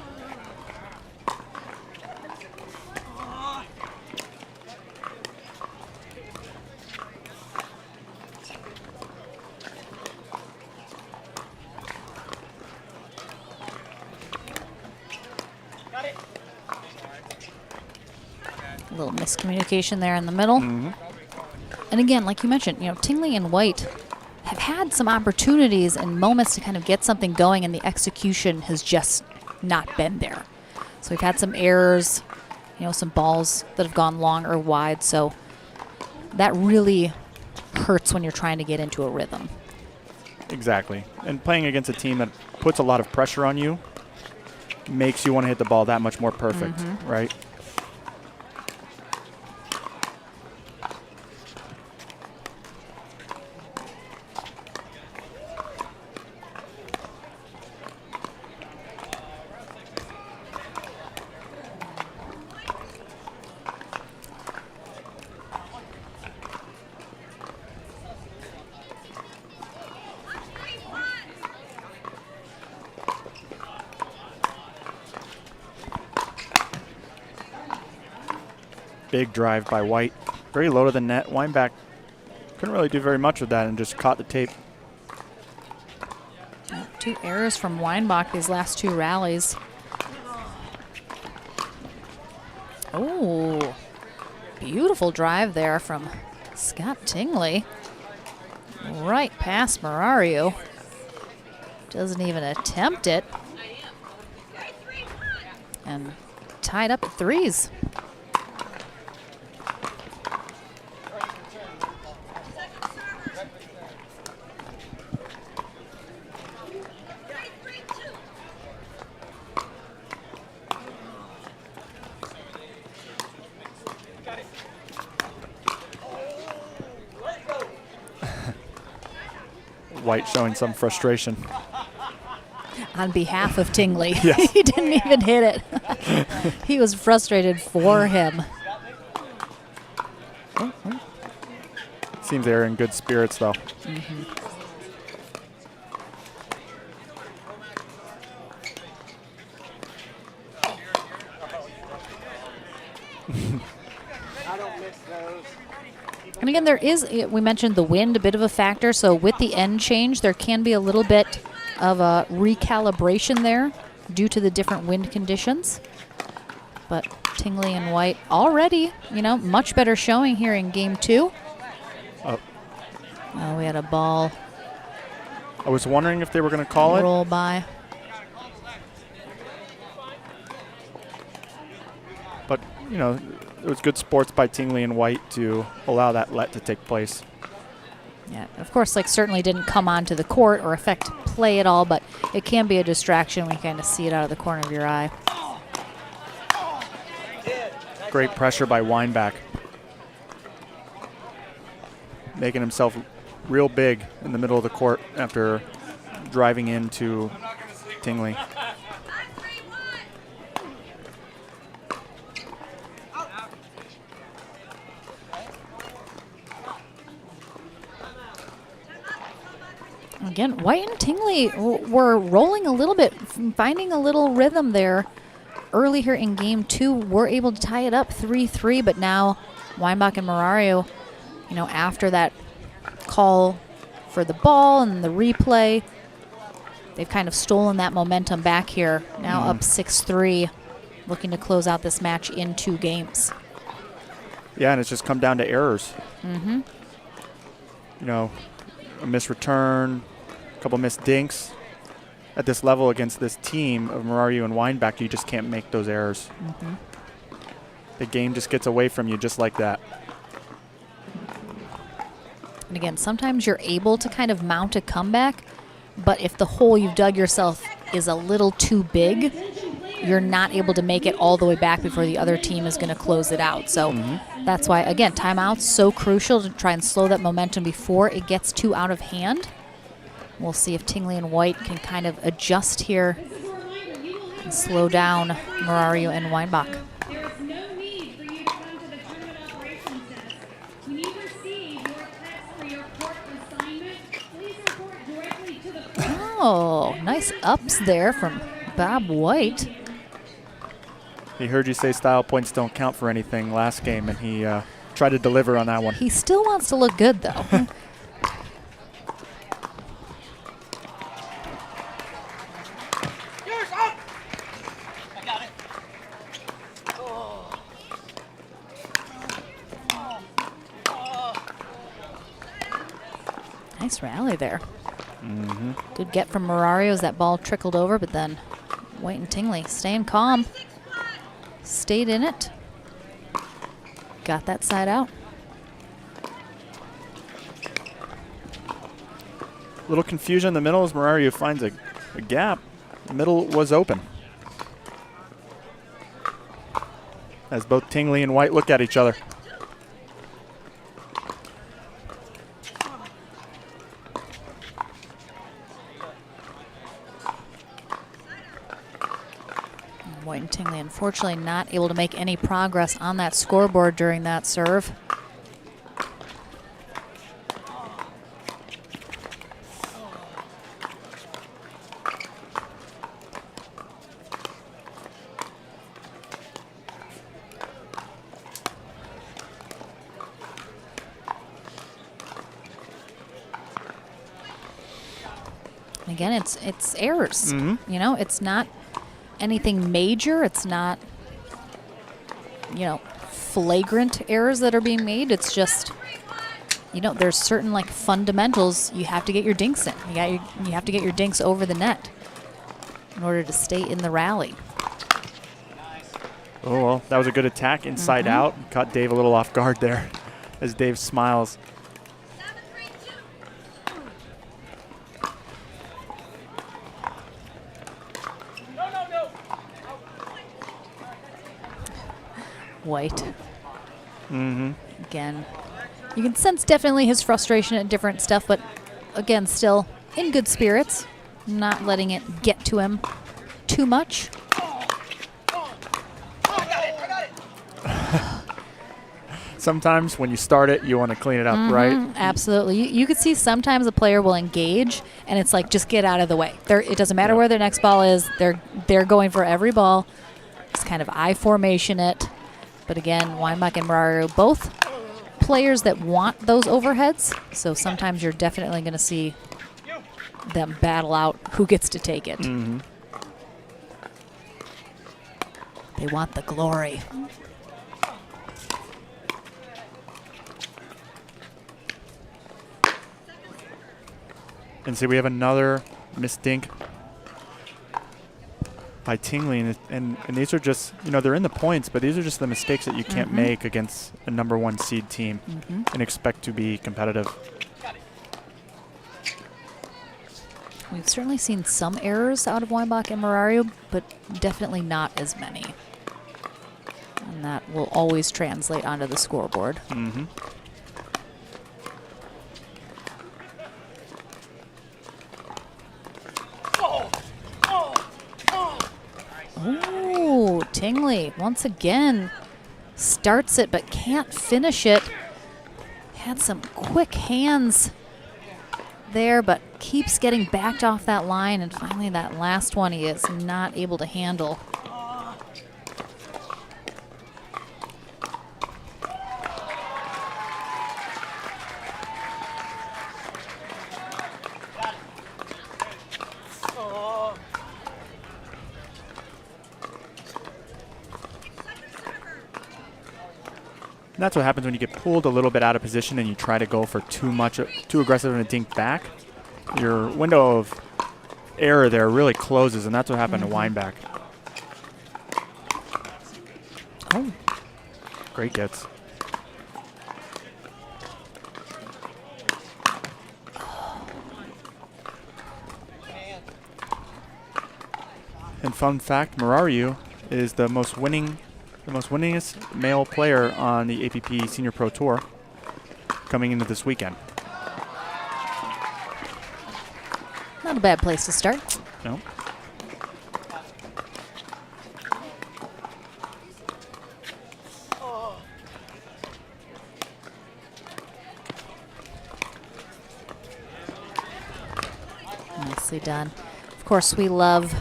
A little miscommunication there in the middle. And again, like you mentioned, you know, Tingley and White have had some opportunities and moments to kind of get something going, and the execution has just not been there. So we've had some errors, you know, some balls that have gone long or wide. So that really hurts when you're trying to get into a rhythm. Exactly. And playing against a team that puts a lot of pressure on you makes you want to hit the ball that much more perfect, right? Big drive by White. Very low to the net. Weinbach couldn't really do very much with that and just caught the tape. 2 errors from Weinbach these last 2 rallies. Oh, beautiful drive there from Scott Tingley. Right past Marario. Doesn't even attempt it. And tied up at 3s. White showing some frustration. On behalf of Tingley. Yes. He didn't even hit it. He was frustrated for him. Seems they're in good spirits, though. I don't miss those. And again, there is, we mentioned the wind, a bit of a factor. So with the end change, there can be a little bit of a recalibration there due to the different wind conditions. But Tingley and White already, you know, much better showing here in game 2. Oh, we had a ball. I was wondering if they were going to call it. Roll by. But, you know, it was good sports by Tingley and White to allow that let to take place. Yeah, of course, like certainly didn't come onto the court or affect play at all, but it can be a distraction when you kind of see it out of the corner of your eye. Great pressure by Weinbach. Making himself real big in the middle of the court after driving into Tingley. Again, White and Tingley were rolling a little bit, finding a little rhythm there earlier in game 2. Were able to tie it up 3-3, but now Weinbach and Marario, you know, after that call for the ball and the replay, they've kind of stolen that momentum back here. Now up 6-3, looking to close out this match in 2 games. Yeah, and it's just come down to errors. Mm-hmm. You know, a missed return, a couple missed dinks. At this level against this team of Marario and Weinbach, you just can't make those errors. Mm-hmm. The game just gets away from you just like that. And again, sometimes you're able to kind of mount a comeback, but if the hole you've dug yourself is a little too big, you're not able to make it all the way back before the other team is going to close it out. So that's why, again, timeout's so crucial to try and slow that momentum before it gets too out of hand. We'll see if Tingley and White can kind of adjust here and slow down Marario and Weinbach. There is no need for you to come to the tournament operations desk. When you receive your text for your court assignment, please report directly to the Oh, nice ups there from Bob White. He heard you say style points don't count for anything last game, and he tried to deliver on that one. He still wants to look good, though. Nice rally there. Good get from Marario as that ball trickled over, but then White and Tingley staying calm. Stayed in it. Got that side out. little confusion in the middle as Marario finds a gap. The middle was open. As both Tingley and White look at each other. White and Tingley unfortunately not able to make any progress on that scoreboard during that serve. Again, it's errors. You know, it's not anything major. It's not, you know, flagrant errors that are being made. It's just, you know, there's certain like fundamentals you have to get your dinks in. You have to get your dinks over the net in order to stay in the rally. Oh, well, that was a good attack inside out. Caught Dave a little off guard there as Dave smiles. White. Again, you can sense definitely his frustration at different stuff, but again, still in good spirits, not letting it get to him too much. Sometimes when you start it, you want to clean it up, right? Absolutely. You could see sometimes a player will engage, and it's like, just get out of the way. It doesn't matter where their next ball is. They're going for every ball. It's kind of I formation it. But again, Weinbach and Marario, both players that want those overheads. So sometimes you're definitely going to see them battle out who gets to take it. They want the glory. And see, we have another missed dink by Tingley, and these are just, you know, they're in the points, but these are just the mistakes that you can't make against a #1 seed team and expect to be competitive. We've certainly seen some errors out of Weinbach and Marario, but definitely not as many. And that will always translate onto the scoreboard. Oh, Tingley once again starts it but can't finish it. Had some quick hands there, but keeps getting backed off that line, and finally that last one he is not able to handle. And that's what happens when you get pulled a little bit out of position and you try to go for too aggressive in a dink back. Your window of error there really closes, and that's what happened to Weinbach. Oh, great gets. And fun fact, Marario is the most winningest male player on the APP Senior Pro Tour coming into this weekend. not a bad place to start. No. Nicely done. Of course, we love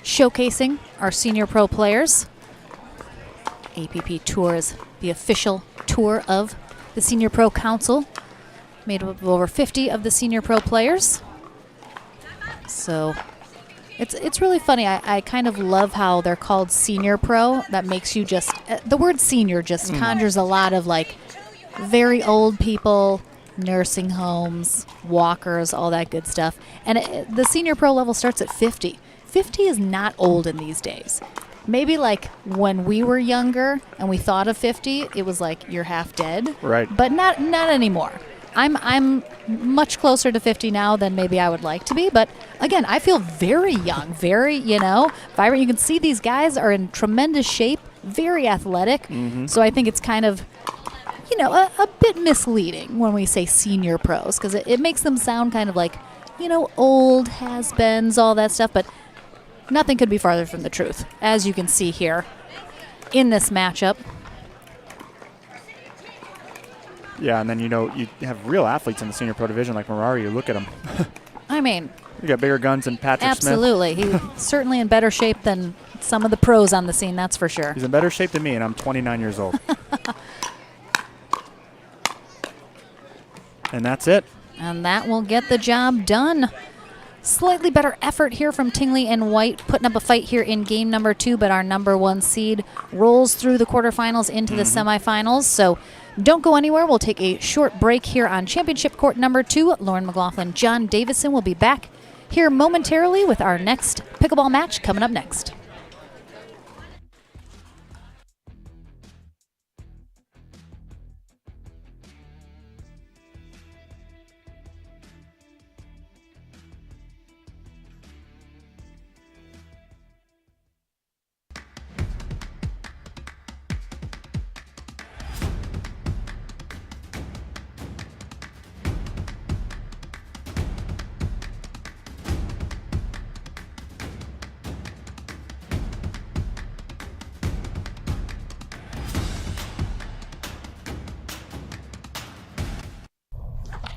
showcasing our senior pro players. APP Tour is the official tour of the Senior Pro Council, made up of over 50 of the senior pro players. So it's really funny. I kind of love how they're called senior pro. That makes you just, the word senior just conjures a lot of like very old people, nursing homes, walkers, all that good stuff. And the senior pro level starts at 50. 50 is not old in these days. Maybe like when we were younger and we thought of 50, it was like you're half dead. Right. But not anymore. I'm much closer to 50 now than maybe I would like to be, but again, I feel very young, very, vibrant. You can see these guys are in tremendous shape, very athletic. So I think it's kind of, a bit misleading when we say senior pros, because it makes them sound kind of like, old has-beens, all that stuff, but nothing could be farther from the truth, as you can see here in this matchup. Yeah, and then, you have real athletes in the senior pro division like Mirari. You look at him. I mean, you got bigger guns than Patrick absolutely. Smith. He's certainly in better shape than some of the pros on the scene, that's for sure. He's in better shape than me, and I'm 29 years old. And that's it. And that will get the job done. Slightly better effort here from Tingley and White, putting up a fight here in game number 2, but our number 1 seed rolls through the quarterfinals into the semifinals. So don't go anywhere. We'll take a short break here on championship court number 2. Lauren McLaughlin, John Davison will be back here momentarily with our next pickleball match coming up next.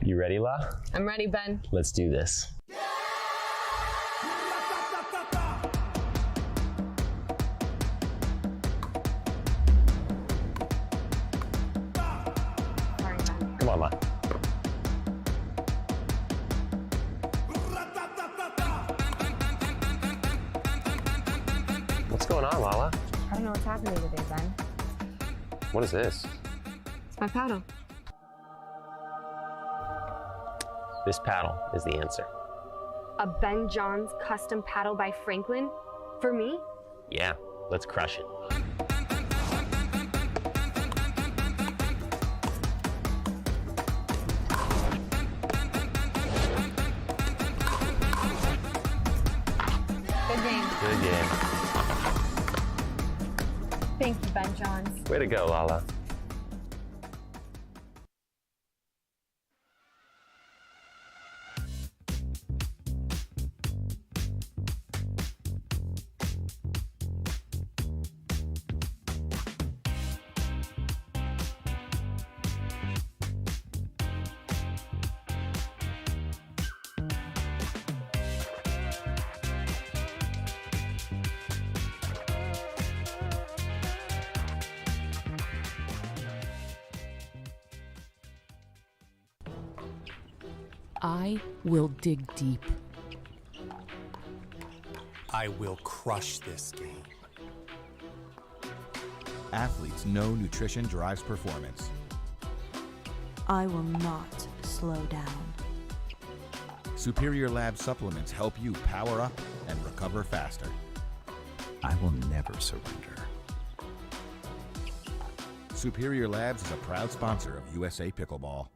You ready, La? I'm ready, Ben. Let's do this. Sorry, Ben. Come on, La. What's going on, Lala? I don't know what's happening today, Ben. What is this? It's my paddle. This paddle is the answer. A Ben Johns custom paddle by Franklin? For me? Yeah, let's crush it. Good game. Good game. Thank you, Ben Johns. Way to go, Lala. I will dig deep. I will crush this game. Athletes know nutrition drives performance. I will not slow down. Superior Lab supplements help you power up and recover faster. I will never surrender. Superior Labs is a proud sponsor of USA Pickleball.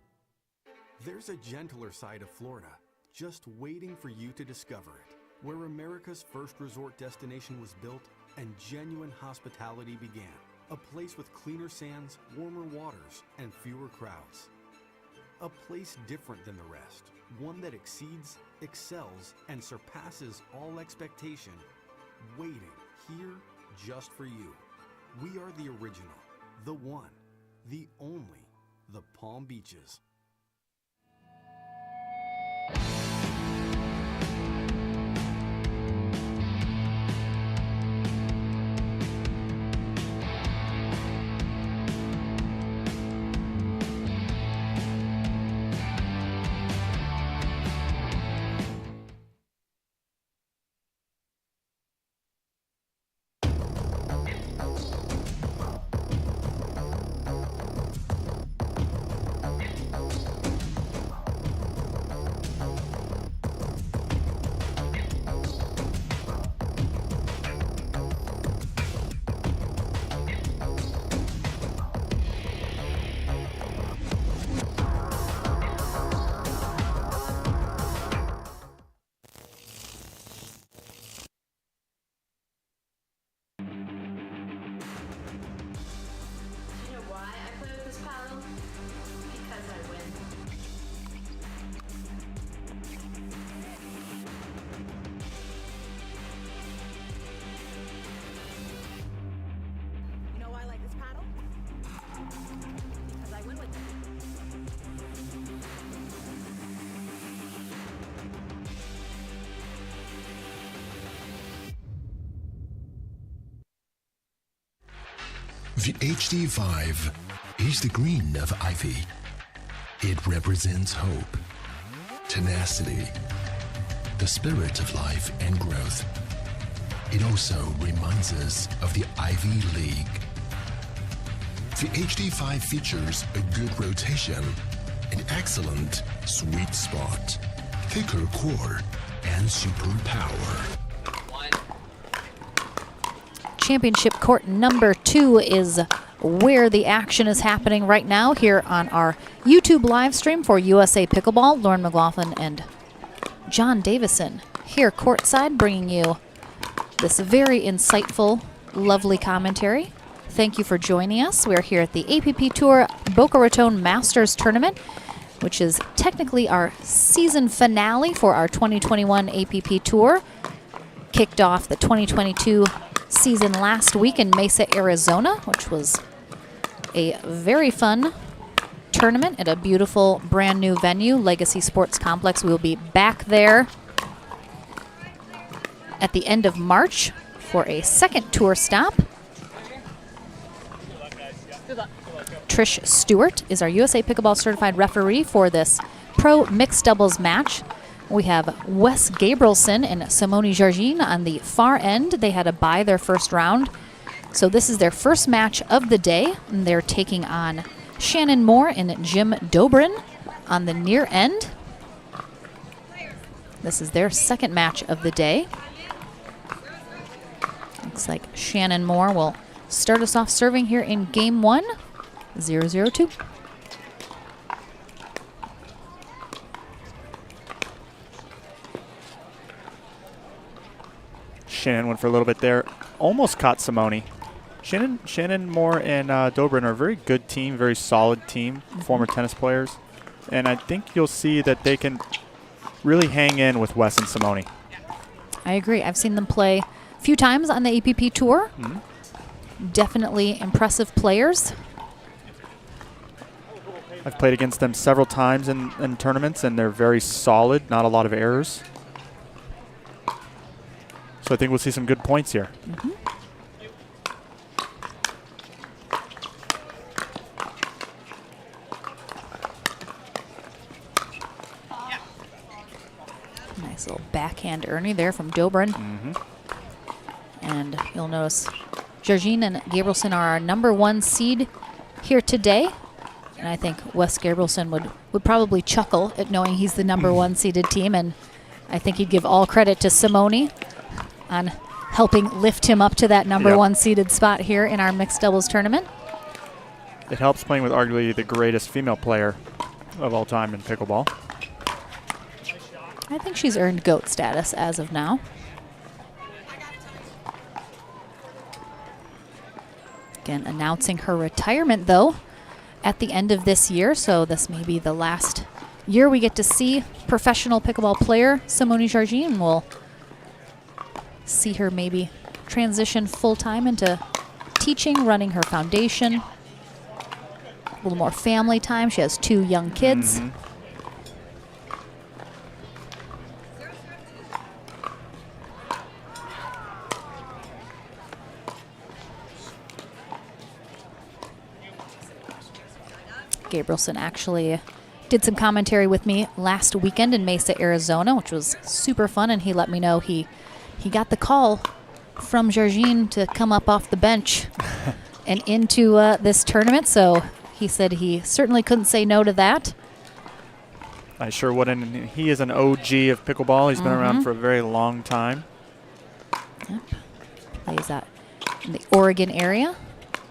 There's a gentler side of Florida, just waiting for you to discover it, where America's first resort destination was built and genuine hospitality began. A place with cleaner sands, warmer waters, and fewer crowds. A place different than the rest, one that exceeds, excels, and surpasses all expectation, waiting here just for you. We are the original, the one, the only, the Palm Beaches. The HD5 is the green of ivy. It represents hope, tenacity, the spirit of life and growth. It also reminds us of the Ivy League. The HD5 features a good rotation, an excellent sweet spot, thicker core, and super power. Championship court number 2 is where the action is happening right now here on our YouTube live stream for USA Pickleball. Lauren McLaughlin and John Davison here courtside, bringing you this very insightful, lovely commentary. Thank you for joining us. We're here at the APP Tour Boca Raton Masters Tournament, which is technically our season finale for our 2021 APP Tour. Kicked off the 2022 season last week in Mesa, Arizona, which was a very fun tournament at a beautiful brand new venue, Legacy Sports Complex. We'll be back there at the end of March for a second tour stop. Trish Stewart is our USA Pickleball certified referee for this pro mixed doubles match. We have Wes Gabrielson and Simone Jargin on the far end. They had to bye their first round. So this is their first match of the day. And they're taking on Shannon Moore and Jim Dobrin on the near end. This is their second match of the day. Looks like Shannon Moore will start us off serving here in game 1, 0-0-2. Shannon went for a little bit there. Almost caught Simone. Shannon Moore and Dobrin are a very good team, very solid team, former tennis players. And I think you'll see that they can really hang in with Wes and Simone. I agree. I've seen them play a few times on the APP Tour. Definitely impressive players. I've played against them several times in tournaments, and they're very solid, not a lot of errors. So I think we'll see some good points here. Nice little backhand Ernie there from Dobrin. And you'll notice Jargin and Gabrielson are our #1 seed here today. And I think Wes Gabrielson would probably chuckle at knowing he's the #1 seeded team. And I think he'd give all credit to Simone on helping lift him up to that #1 seeded spot here in our mixed doubles tournament. It helps playing with arguably the greatest female player of all time in pickleball. I think she's earned GOAT status as of now. Again, announcing her retirement, though, at the end of this year, so this may be the last year we get to see professional pickleball player Simone Jargin. We'll see her maybe transition full-time into teaching, running her foundation. A little more family time. She has 2 young kids. Gabrielson actually did some commentary with me last weekend in Mesa, Arizona, which was super fun, and he let me know he got the call from Jargin to come up off the bench and into this tournament, so he said he certainly couldn't say no to that. I sure wouldn't. He is an OG of pickleball. He's been around for a very long time. Yep. Plays out in the Oregon area,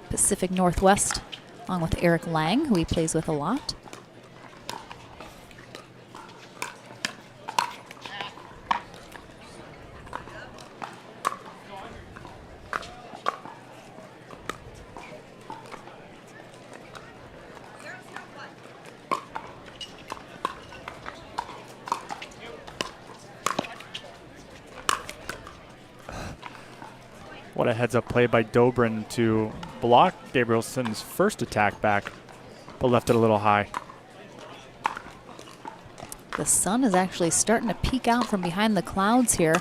Pacific Northwest, along with Eric Lang, who he plays with a lot. What a heads-up play by Dobrin to block Gabrielson's first attack back, but left it a little high. The sun is actually starting to peek out from behind the clouds here.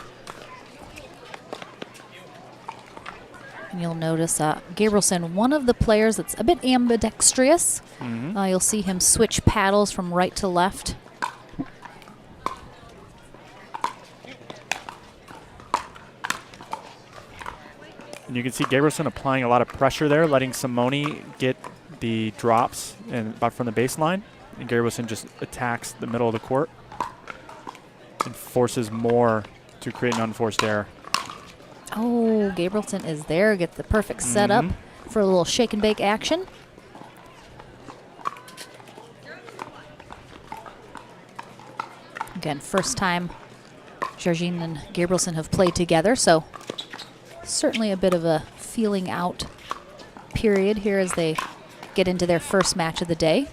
And you'll notice Gabrielson, one of the players that's a bit ambidextrous. You'll see him switch paddles from right to left. And you can see Gabrielson applying a lot of pressure there, letting Simone get the drops and about from the baseline. And Gabrielson just attacks the middle of the court and forces more to create an unforced error. Oh, Gabrielson is there, gets the perfect setup for a little shake and bake action. Again, first time Georgine and Gabrielson have played together, so certainly a bit of a feeling out period here as they get into their first match of the day.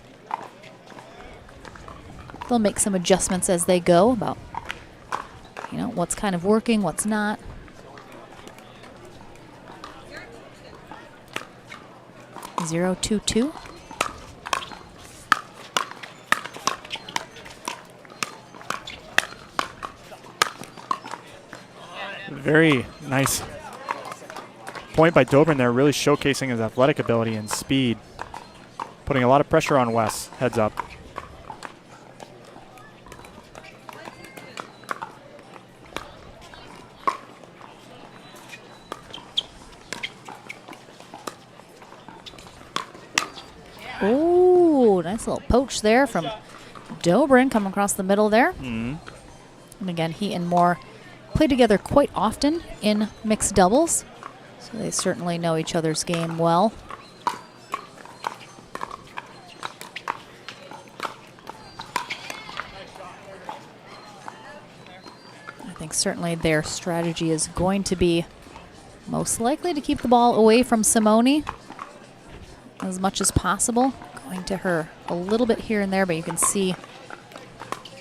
They'll make some adjustments as they go about, you know, what's kind of working, what's not. Zero, 2-2. Very nice point by Dobrin there, really showcasing his athletic ability and speed. Putting a lot of pressure on Wes, heads up. Oh, nice little poach there from Dobrin coming across the middle there. And again, he and Moore play together quite often in mixed doubles, so they certainly know each other's game well. I think certainly their strategy is going to be most likely to keep the ball away from Simone as much as possible. Going to her a little bit here and there, but you can see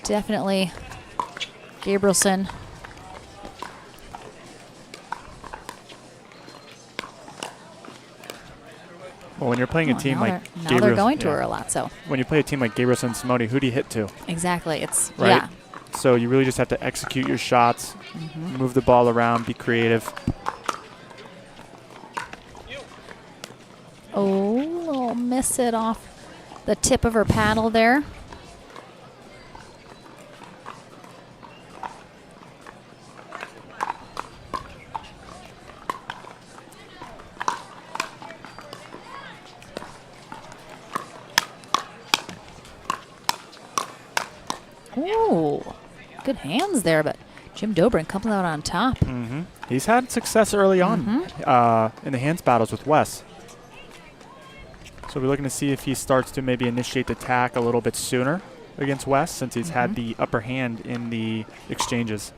definitely Gabrielson Well, when you're playing a team like Gabrielson, now they're going to her a lot. So when you play a team like Gabrielson and Simone, who do you hit to? Exactly, it's right. Yeah. So you really just have to execute your shots, move the ball around, be creative. Oh, miss it off the tip of her paddle there. Ooh, good hands there, but Jim Dobrin comes out on top. He's had success early on in the hands battles with Wes. So we're looking to see if he starts to maybe initiate the attack a little bit sooner against Wes, since he's had the upper hand in the exchanges.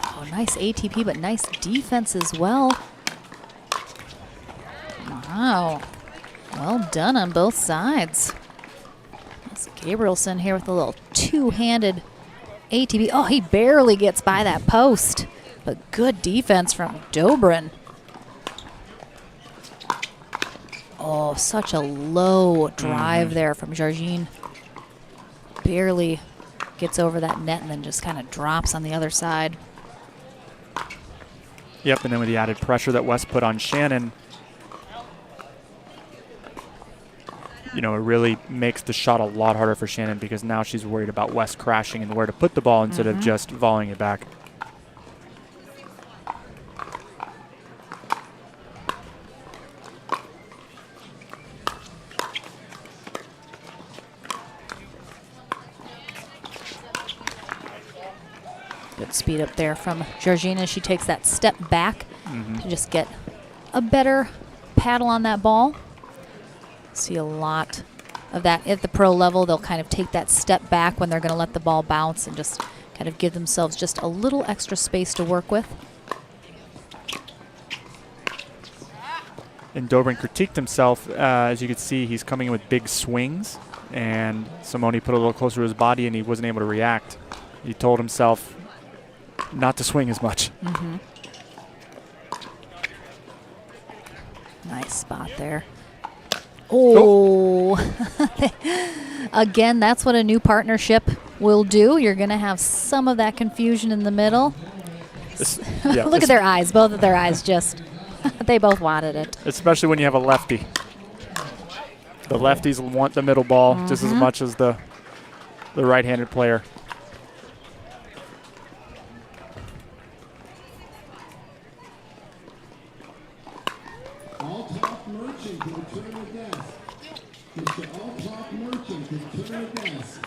Oh, nice ATP, but nice defense as well. Wow. Well done on both sides. That's Gabrielson here with a little two-handed ATP. Oh, he barely gets by that post, but good defense from Dobrin. Oh, such a low drive there from Georgine. Barely gets over that net and then just kind of drops on the other side. Yep, and then with the added pressure that Wes put on Shannon, you know, it really makes the shot a lot harder for Shannon, because now she's worried about Wes crashing and where to put the ball instead of just volleying it back. Good speed up there from Georgina. She takes that step back to just get a better paddle on that ball. See a lot of that at the pro level. They'll kind of take that step back when they're going to let the ball bounce and just kind of give themselves just a little extra space to work with. And Dobrin critiqued himself. As you can see, he's coming in with big swings, and Simone put a little closer to his body and he wasn't able to react. He told himself not to swing as much. Nice spot there. Oh, again, that's what a new partnership will do. You're going to have some of that confusion in the middle. Look at their eyes. Both of their eyes just, they both wanted it. Especially when you have a lefty. The lefties want the middle ball just as much as the right-handed player. All top merchant can return the desk. Mr. All top merchant can return the desk.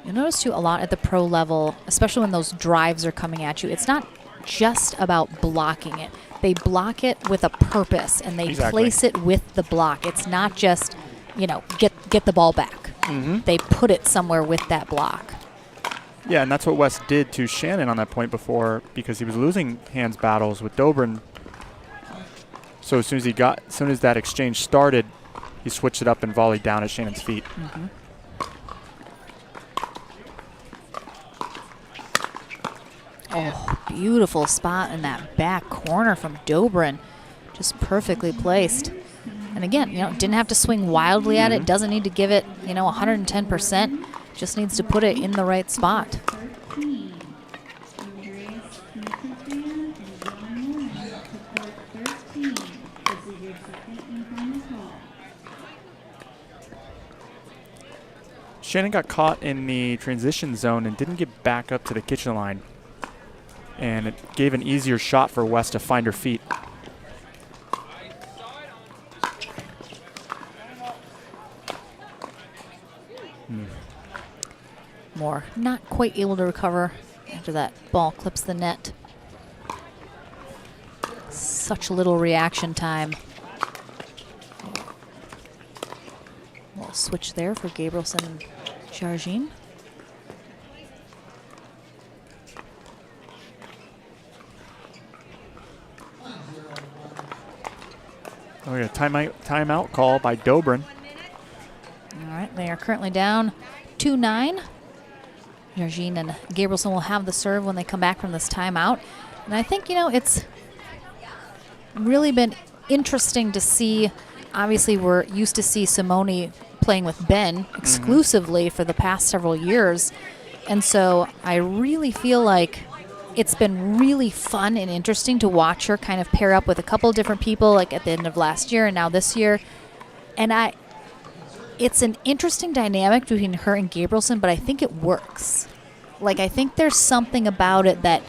You'll notice too a lot at the pro level, especially when those drives are coming at you, it's not just about blocking it. They block it with a purpose, and they place it with the block. It's not just, you know, get the ball back. They put it somewhere with that block. Yeah, and that's what Wes did to Shannon on that point before, because he was losing hands battles with Dobrin. So as soon as that exchange started, he switched it up and volleyed down at Shannon's feet. Oh, beautiful spot in that back corner from Dobrin. Just perfectly placed. And again, you know, didn't have to swing wildly at it. Doesn't need to give it, you know, 110%. Just needs to put it in the right spot. Shannon got caught in the transition zone and didn't get back up to the kitchen line. And it gave an easier shot for Wes to find her feet. Moore not quite able to recover after that ball clips the net. Such little reaction time. We'll switch there for Gabrielson and Jargin. Oh, yeah, timeout call by Dobrin. All right, they are currently down 2-9. Jargin and Gabrielson will have the serve when they come back from this timeout. And I think, you know, it's really been interesting to see. Obviously, we're used to see Simone playing with Ben exclusively for the past several years. And so I really feel like it's been really fun and interesting to watch her kind of pair up with a couple of different people, like at the end of last year and now this year. And it's an interesting dynamic between her and Gabrielson, but I think it works. Like, I think there's something about it that,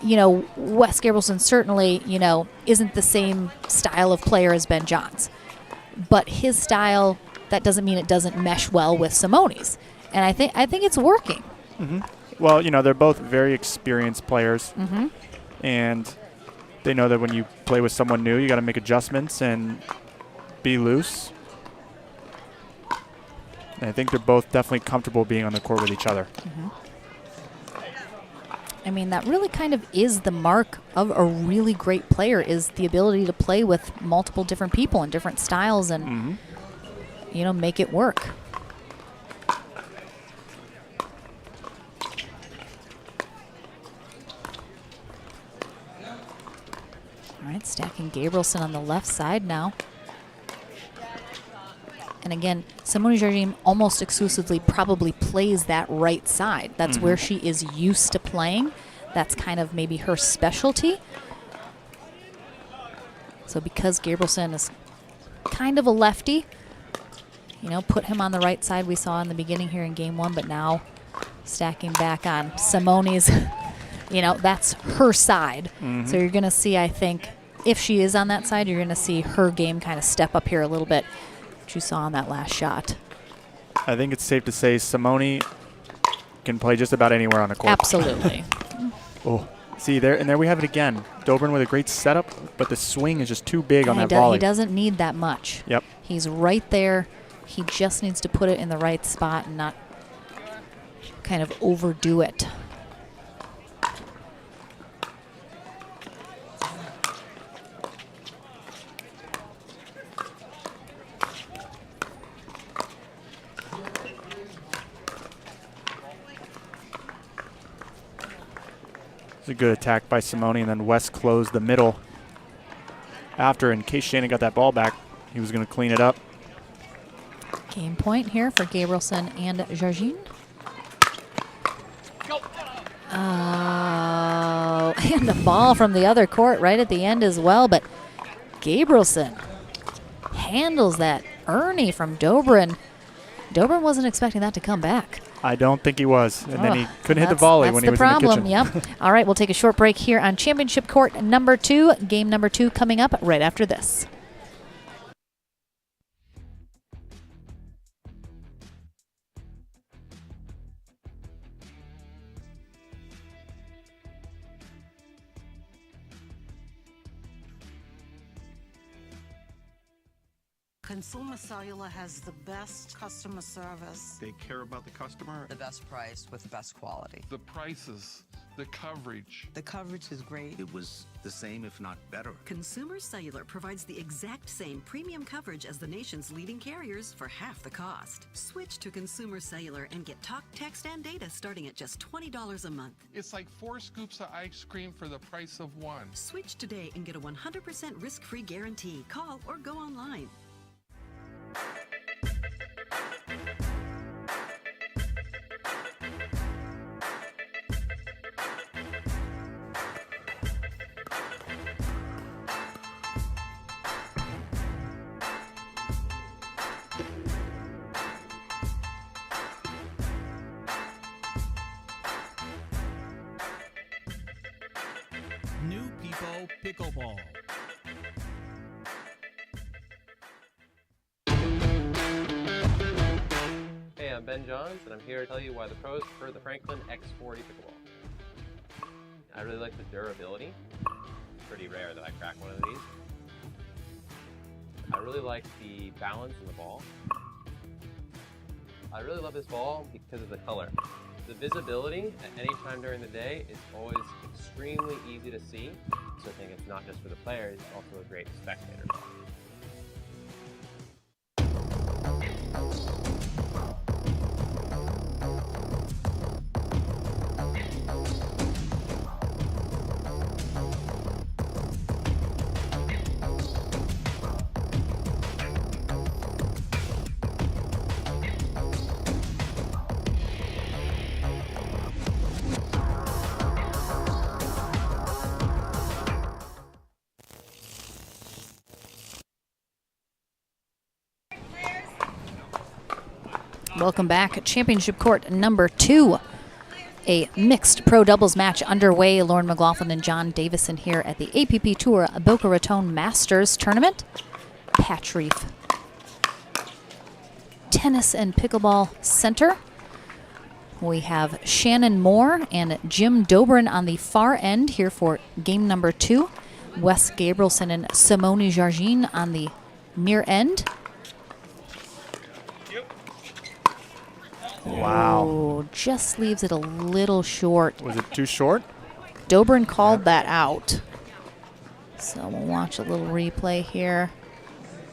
you know, Wes Gabrielson certainly, you know, isn't the same style of player as Ben Johns. But his style, that doesn't mean it doesn't mesh well with Simone's. And I think it's working. Well, you know, they're both very experienced players. And they know that when you play with someone new, you got to make adjustments and be loose. And I think they're both definitely comfortable being on the court with each other. I mean, that really kind of is the mark of a really great player, is the ability to play with multiple different people and different styles and, you know, make it work. All right, stacking Gabrielson on the left side now. And again, Simone Jargin almost exclusively probably plays that right side. That's where she is used to playing. That's kind of maybe her specialty. So because Gabrielson is kind of a lefty, you know, put him on the right side we saw in the beginning here in game one, but now stacking back on Simone's, you know, that's her side. So you're going to see, I think, if she is on that side, you're going to see her game kind of step up here a little bit. You saw on that last shot. I think it's safe to say Simone can play just about anywhere on the court. Absolutely. Oh, see there, and there we have it again. Dobrin with a great setup, but the swing is just too big on that volley. He doesn't need that much. Yep. He's right there. He just needs to put it in the right spot and not kind of overdo it. It's a good attack by Simone, and then Wes closed the middle after, in case Shannon got that ball back. He was going to clean it up. Game point here for Gabrielson and Jargin. Oh, and a ball from the other court right at the end as well, but Gabrielson handles that Ernie from Dobrin. Dobrin wasn't expecting that to come back. I don't think he was. And then he couldn't hit the volley when he was in the kitchen. Yep. All right, we'll take a short break here on Championship Court number 2. Game number 2 coming up right after this. Consumer Cellular has the best customer service. They care about the customer. The best price with the best quality. The prices, the coverage. The coverage is great. It was the same, if not better. Consumer Cellular provides the exact same premium coverage as the nation's leading carriers for half the cost. Switch to Consumer Cellular and get talk, text, and data starting at just $20 a month. It's like 4 scoops of ice cream for the price of 1. Switch today and get a 100% risk-free guarantee. Call or go online. New People Pickleball. Hey, I'm Ben Johns, and I'm here to tell you why the pros prefer the Franklin X40 Pickleball. I really like the durability. It's pretty rare that I crack one of these. I really like the balance in the ball. I really love this ball because of the color. The visibility at any time during the day is always extremely easy to see, so I think it's not just for the players, it's also a great spectator ball. Welcome back. Championship Court number 2. A mixed pro doubles match underway. Lauren McLaughlin and John Davison here at the APP Tour Boca Raton Masters Tournament. Patch Reef Tennis and Pickleball Center. We have Shannon Moore and Jim Dobrin on the far end here for game number 2. Wes Gabrielson and Simone Jargin on the near end. Wow. Oh, just leaves it a little short. Was it too short? Dobrin called that out. So we'll watch a little replay here.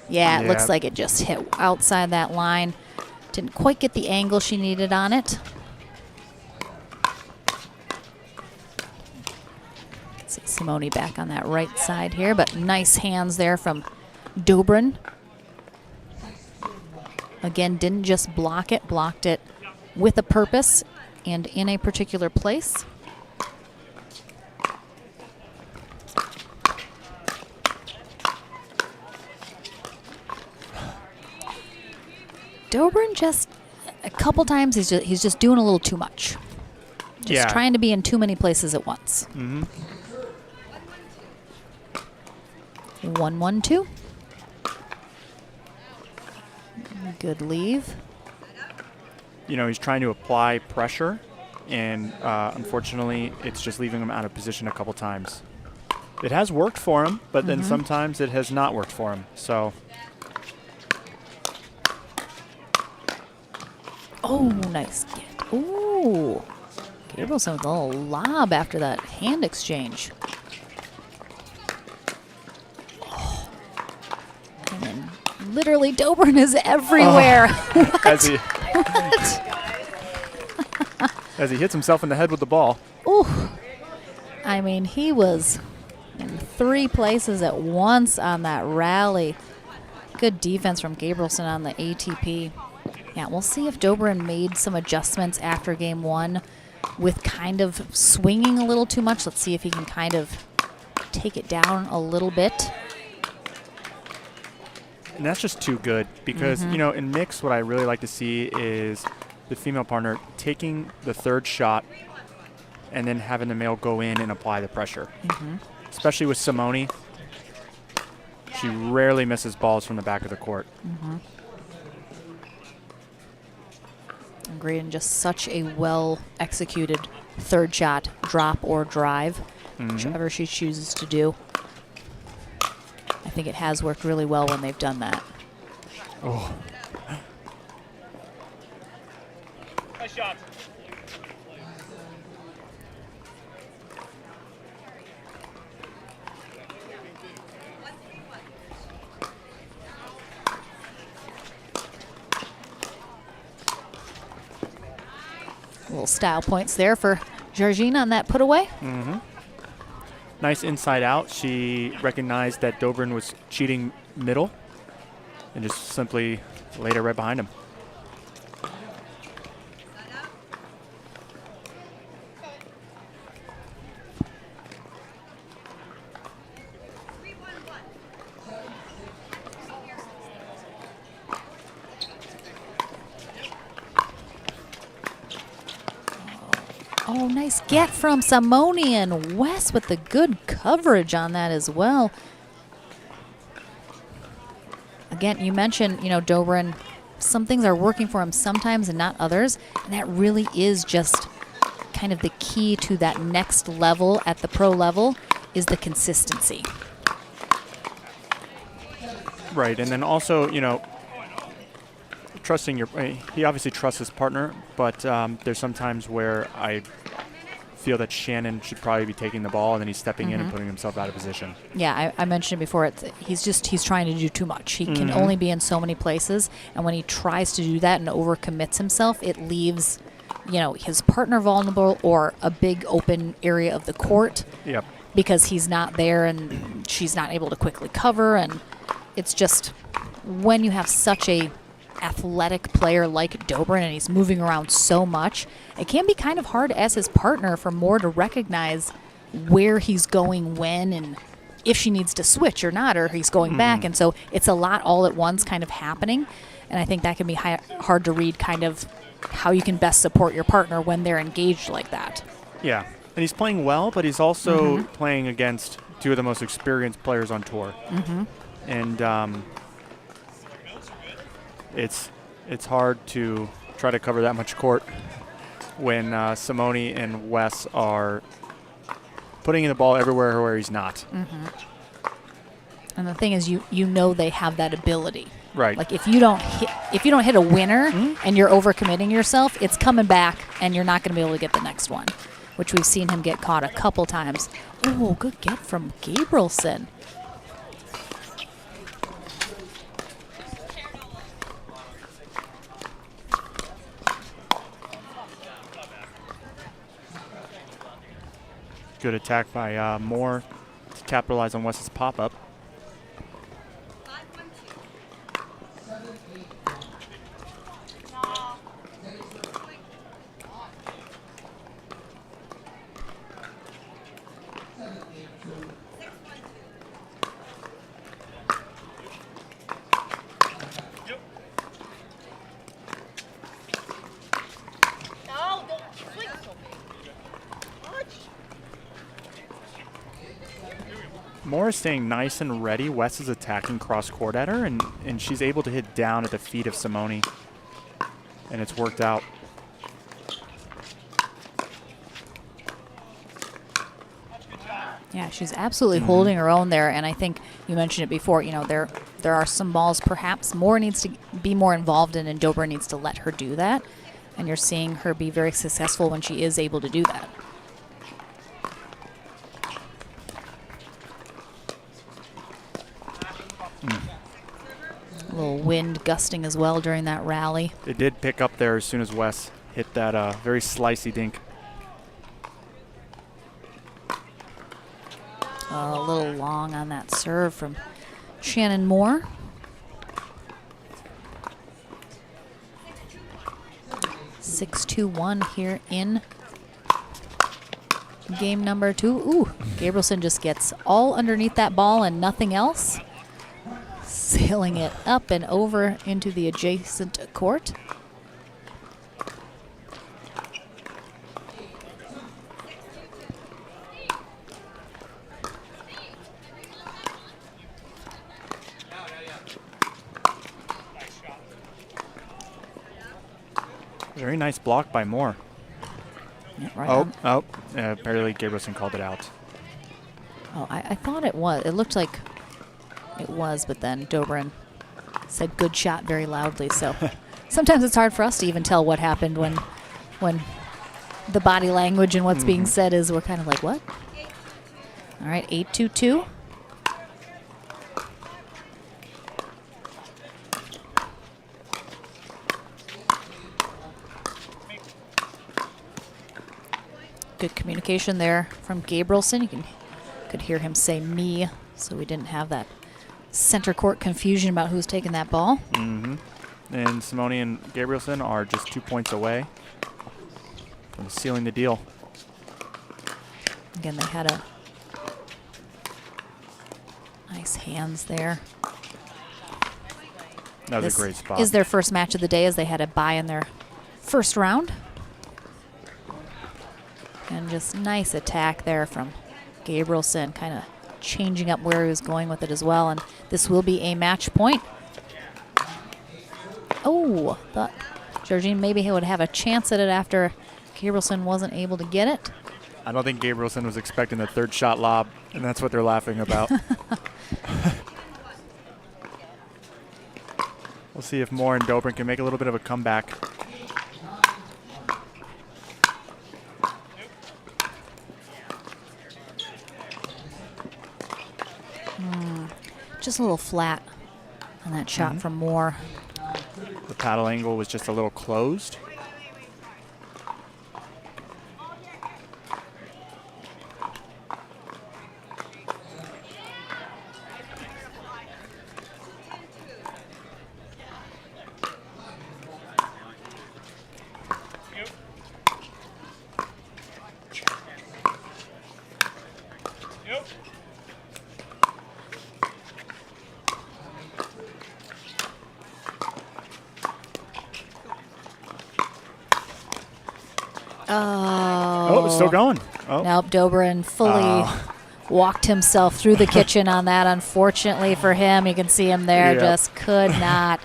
Yeah, it looks like it just hit outside that line. Didn't quite get the angle she needed on it. See Simone back on that right side here, but nice hands there from Dobrin. Again, didn't just block it, blocked it with a purpose and in a particular place. Dobrin just a couple times he's just doing a little too much. Just trying to be in too many places at once. 1-1-2. Good leave. You know, he's trying to apply pressure, and unfortunately, it's just leaving him out of position a couple times. It has worked for him, but then sometimes it has not worked for him. So. Oh, nice get. Ooh. Gabrielson with a little lob after that hand exchange. Oh. And then literally Dobrin is everywhere. As he hits himself in the head with the ball. Ooh. I mean, he was in 3 places at once on that rally. Good defense from Gabrielson on the ATP. Yeah, we'll see if Dobrin made some adjustments after game one with kind of swinging a little too much. Let's see if he can kind of take it down a little bit. And that's just too good because, you know, in mix, what I really like to see is the female partner taking the third shot and then having the male go in and apply the pressure. Especially with Simone. She rarely misses balls from the back of the court. Agreed, and just such a well-executed third shot, drop or drive, whichever she chooses to do. I think it has worked really well when they've done that. Oh. Nice shot. Little style points there for Georgina on that put away. Nice inside out. She recognized that Dobrin was cheating middle and just simply laid it right behind him. Oh, nice get from Simone, and Wes with the good coverage on that as well. Again, you mentioned, you know, Dobrin, some things are working for him sometimes and not others, and that really is just kind of the key to that next level at the pro level is the consistency. Right, and then also, you know, trusting your, he obviously trusts his partner, but there's some times where I feel that Shannon should probably be taking the ball and then he's stepping in and putting himself out of position. Yeah, I mentioned it before. He's trying to do too much. He can only be in so many places, and when he tries to do that and overcommits himself, it leaves, you know, his partner vulnerable or a big open area of the court. Yep. Because he's not there and she's not able to quickly cover, and it's just when you have such a athletic player like Dobrin and he's moving around so much, it can be kind of hard as his partner for more to recognize where he's going when and if she needs to switch or not, or he's going back. And so it's a lot all at once kind of happening, and I think that can be hard to read kind of how you can best support your partner when they're engaged like that. Yeah, and he's playing well, but he's also playing against two of the most experienced players on tour. And it's hard to try to cover that much court when Simone and Wes are putting in the ball everywhere where he's not. And the thing is, you know they have that ability. Right. Like if you don't hit a winner and you're overcommitting yourself, it's coming back and you're not going to be able to get the next one, which we've seen him get caught a couple times. Oh, good get from Gabrielson. Good attack by Moore to capitalize on Wes's pop-up. Moore is staying nice and ready. Wes is attacking cross-court at her, and she's able to hit down at the feet of Simone. And it's worked out. Yeah, she's absolutely holding her own there, and I think you mentioned it before, you know, there are some balls perhaps Moore needs to be more involved in, and Dobrin needs to let her do that. And you're seeing her be very successful when she is able to do that. A little wind gusting as well during that rally. It did pick up there as soon as Wes hit that very slicey dink. A little long on that serve from Shannon Moore. 6-2-1 here in game number 2. Ooh, Gabrielson just gets all underneath that ball and nothing else. Sailing it up and over into the adjacent court. Very nice block by Moore. Yeah, right apparently Gabrielson called it out. Oh, I thought it was. It looked like it was, but then Dobrin said good shot very loudly. So sometimes it's hard for us to even tell what happened when the body language and what's being said is we're kind of like, what? All right, 8-2-2. Good communication there from Gabrielson. You could hear him say me, so we didn't have that center court confusion about who's taking that ball. And Simone and Gabrielson are just 2 points away from sealing the deal. Again, they had a nice hands there. That was a great spot. Is their first match of the day as they had a bye in their first round. And just nice attack there from Gabrielson, kind of changing up where he was going with it as well. And this will be a match point. Oh, thought Georgine maybe he would have a chance at it after Gabrielson wasn't able to get it. I don't think Gabrielson was expecting the third shot lob, and that's what they're laughing about. We'll see if Moore and Dobrin can make a little bit of a comeback. Just a little flat on that shot from Moore. The paddle angle was just a little closed. Oh, it's still going. Oh. Nope, Dobrin fully walked himself through the kitchen on that. Unfortunately for him, you can see him there, just could not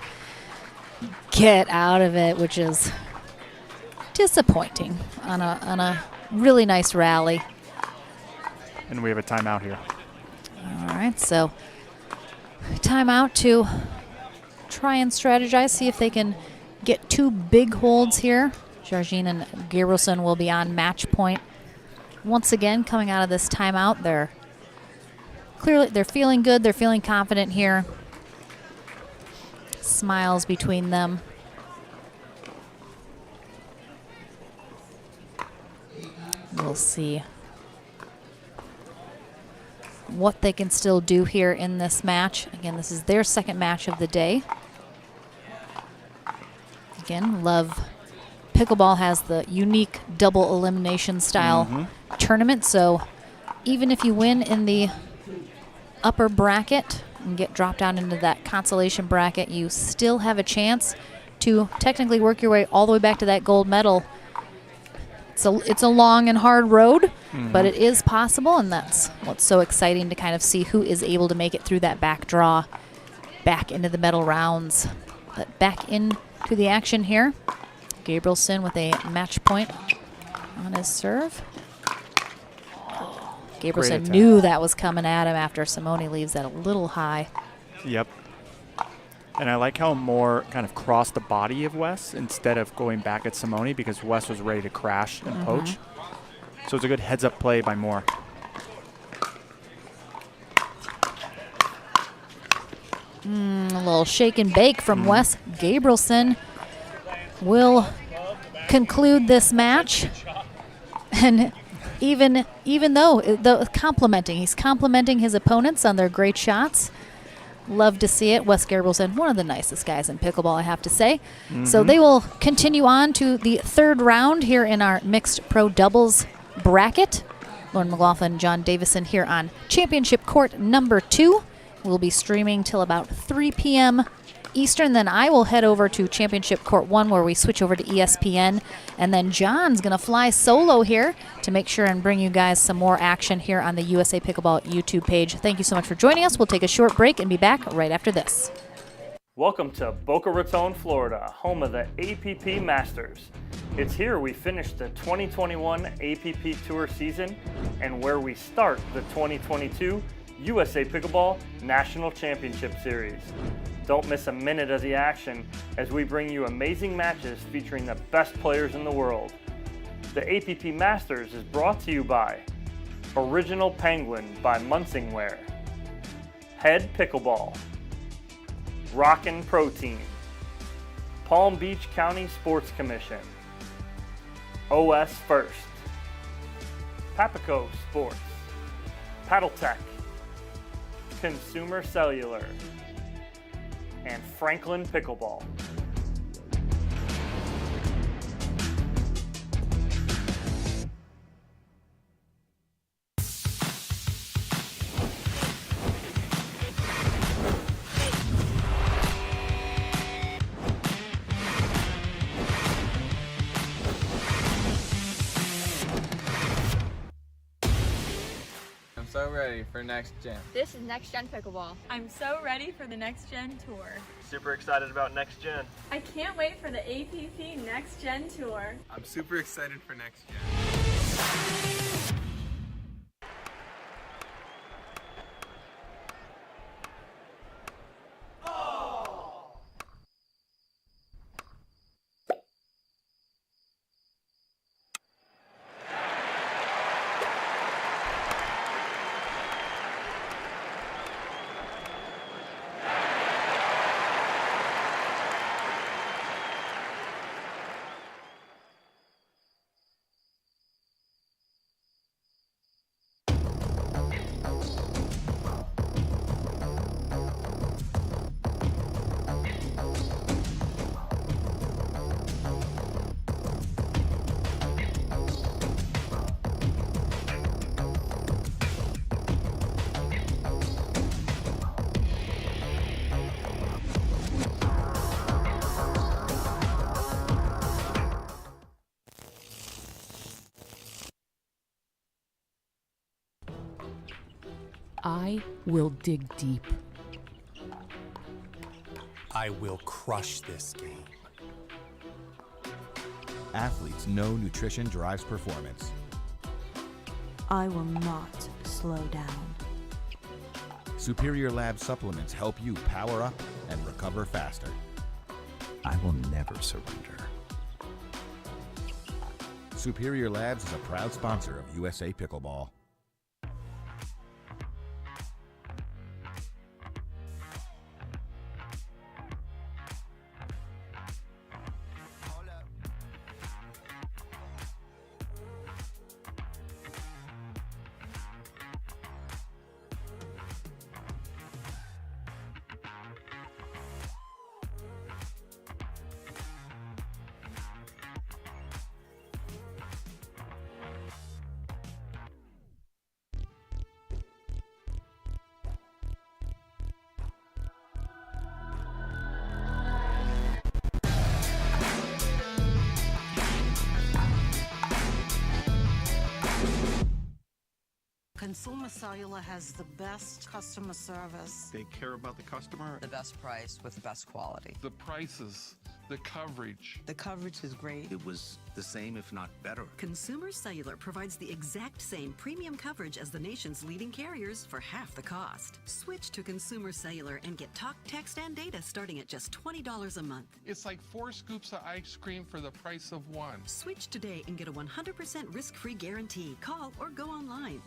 get out of it, which is disappointing on a really nice rally. And we have a timeout here. All right, so timeout to try and strategize, see if they can get 2 big holds here. Georgine and Gabrielson will be on match point. Once again, coming out of this timeout, they're feeling good. They're feeling confident here. Smiles between them. We'll see what they can still do here in this match. Again, this is their second match of the day. Again, Pickleball has the unique double elimination style tournament, so even if you win in the upper bracket and get dropped down into that consolation bracket, you still have a chance to technically work your way all the way back to that gold medal. It's a long and hard road, but it is possible, and that's what's so exciting to kind of see who is able to make it through that back draw, back into the medal rounds. But back into the action here. Gabrielson with a match point on his serve. Gabrielson knew that was coming at him after Simone leaves that a little high. Yep. And I like how Moore kind of crossed the body of Wes instead of going back at Simone, because Wes was ready to crash and poach. So it's a good heads-up play by Moore. A little shake and bake from Wes. Gabrielson will conclude this match, and even though he's complimenting his opponents on their great shots, Love to see it. Wes Gabrielson, one of the nicest guys in pickleball, I have to say. So they will continue on to the third round here in our mixed pro doubles bracket. Lauren McLaughlin, John Davison here on championship court number 2. We'll be streaming till about 3 p.m. Eastern. Then I will head over to championship court 1 where we switch over to ESPN. And then John's going to fly solo here to make sure and bring you guys some more action here on the USA Pickleball YouTube page. Thank you so much for joining us. We'll take a short break and be back right after this. Welcome to Boca Raton, Florida, home of the APP Masters. It's here we finish the 2021 APP Tour season and where we start the 2022 USA Pickleball National Championship Series. Don't miss a minute of the action as we bring you amazing matches featuring the best players in the world. The APP Masters is brought to you by Original Penguin by Munsingware, Head Pickleball, Rockin' Protein, Palm Beach County Sports Commission, OS First, Papico Sports, Paddle Tech, Consumer Cellular, and Franklin Pickleball. So ready for next gen. This is Next Gen Pickleball. I'm so ready for the Next Gen Tour. Super excited about Next Gen. I can't wait for the APP Next Gen Tour. I'm super excited for next gen. I will dig deep. I will crush this game. Athletes know nutrition drives performance. I will not slow down. Superior Lab supplements help you power up and recover faster. I will never surrender. Superior Labs is a proud sponsor of USA Pickleball. Consumer Cellular has the best customer service. They care about the customer. The best price with the best quality. The prices, the coverage. The coverage is great. It was the same, if not better. Consumer Cellular provides the exact same premium coverage as the nation's leading carriers for half the cost. Switch to Consumer Cellular and get talk, text, and data starting at just $20 a month. It's like 4 scoops of ice cream for the price of 1. Switch today and get a 100% risk-free guarantee. Call or go online.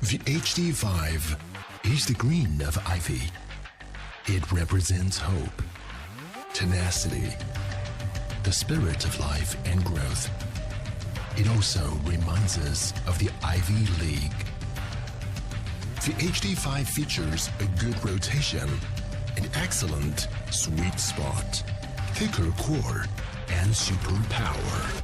The HD5 is the green of ivy. It represents hope, tenacity, the spirit of life and growth. It also reminds us of the Ivy League. The HD5 features a good rotation, an excellent sweet spot, thicker core, and super power.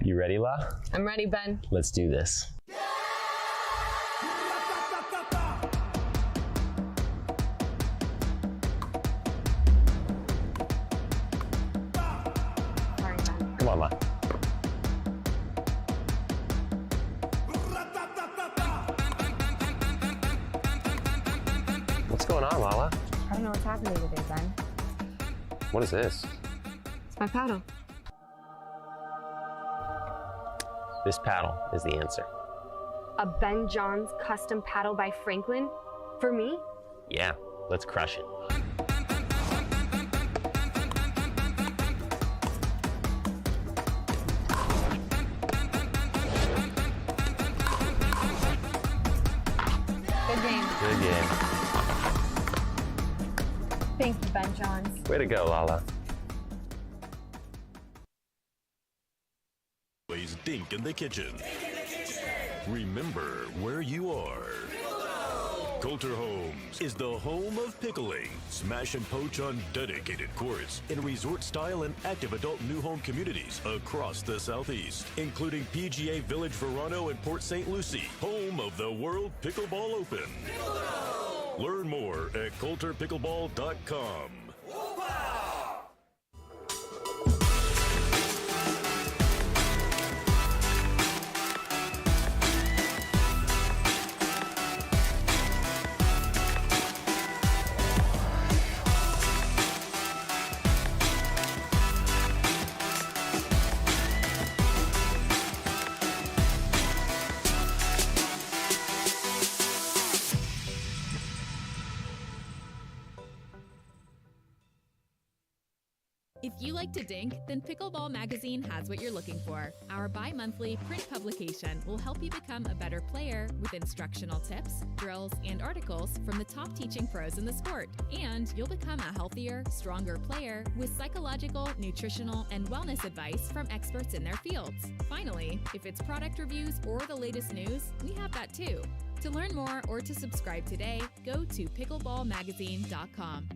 You ready, La? I'm ready, Ben. Let's do this. Come on, La. What's going on, Lala? I don't know what's happening today, Ben. What is this? It's my paddle. This paddle is the answer. A Ben Johns custom paddle by Franklin? For me? Yeah, let's crush it. Good game. Good game. Thank you, Ben Johns. Way to go, Lala. Always dink in the kitchen. Remember where you are. Coulter Homes is the home of pickling. Smash and poach on dedicated courts in resort style and active adult new home communities across the Southeast, including PGA Village Verano and Port St. Lucie, home of the World Pickleball Open. Learn more at coulterpickleball.com. If you like to dink, then Pickleball Magazine has what you're looking for. Our bi-monthly print publication will help you become a better player with instructional tips, drills, and articles from the top teaching pros in the sport. And you'll become a healthier, stronger player with psychological, nutritional, and wellness advice from experts in their fields. Finally, if it's product reviews or the latest news, we have that too. To learn more or to subscribe today, go to pickleballmagazine.com.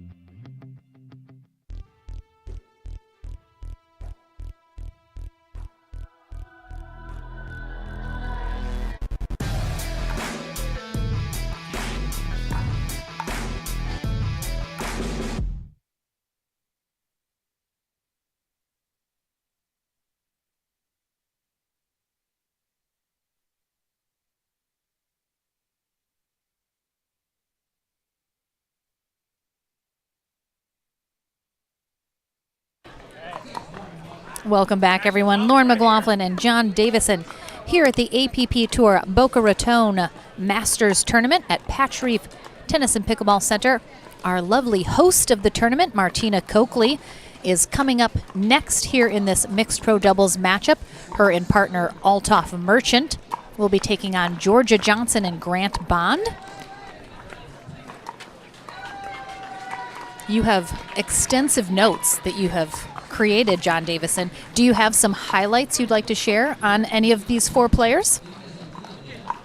Welcome back, everyone. Lauren McLaughlin and John Davison here at the APP Tour Boca Raton Masters Tournament at Patch Reef Tennis and Pickleball Center. Our lovely host of the tournament, Martina Coakley, is coming up next here in this mixed pro doubles matchup. Her and partner Althoff Merchant will be taking on Georgia Johnson and Grant Bond. You have extensive notes that you have created, John Davison. Do you have some highlights you'd like to share on any of these four players?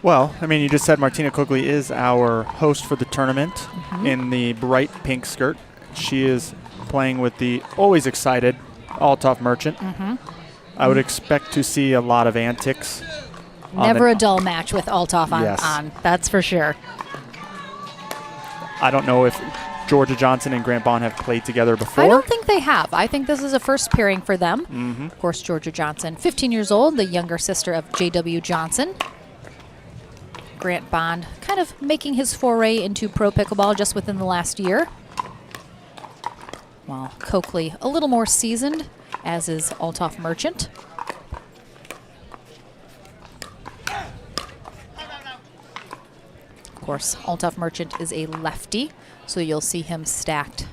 Well, I mean, you just said Martina Coakley is our host for the tournament in the bright pink skirt. She is playing with the always excited Althoff Merchant. I would expect to see a lot of antics. Never a dull match with Althoff on, that's for sure. I don't know if Georgia Johnson and Grant Bond have played together before. I don't think they have. I think this is a first pairing for them. Of course, Georgia Johnson, 15 years old, the younger sister of J.W. Johnson. Grant Bond kind of making his foray into pro pickleball just within the last year. While Coakley a little more seasoned, as is Althoff Merchant. Of course, Althoff Merchant is a lefty, so you'll see him stacked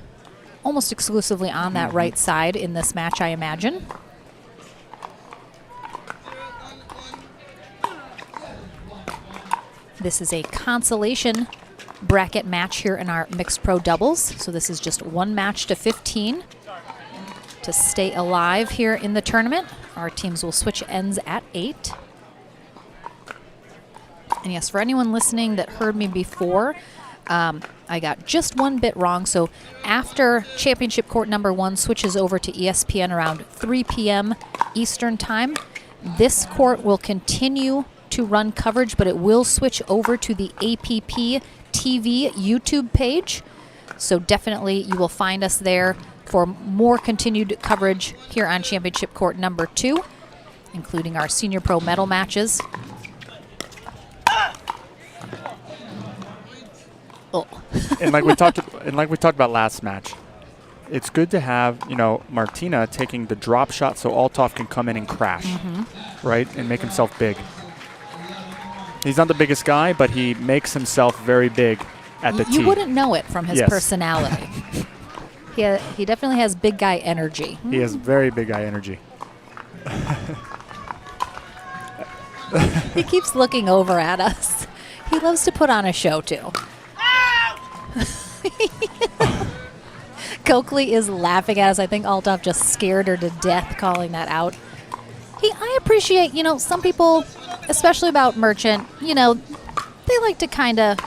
almost exclusively on that right side in this match, I imagine. This is a consolation bracket match here in our mixed pro doubles. So this is just one match to 15 to stay alive here in the tournament. Our teams will switch ends at 8. And yes, for anyone listening that heard me before, I got just one bit wrong. So after championship court number 1 switches over to ESPN around 3 p.m. Eastern time, this court will continue to run coverage, but it will switch over to the APP TV YouTube page. So definitely you will find us there for more continued coverage here on championship court number 2, including our senior pro medal matches. Oh. and like we talked about last match, it's good to have, you know, Martina taking the drop shot so Althoff can come in and crash, right, and make himself big. He's not the biggest guy, but he makes himself very big at the tee. You wouldn't know it from his personality. He definitely has big guy energy. He has very big guy energy. He keeps looking over at us. He loves to put on a show, too. Coakley is laughing at us. I think Althoff just scared her to death calling that out. I appreciate, you know, some people, especially about Merchant, you know, they like to kind of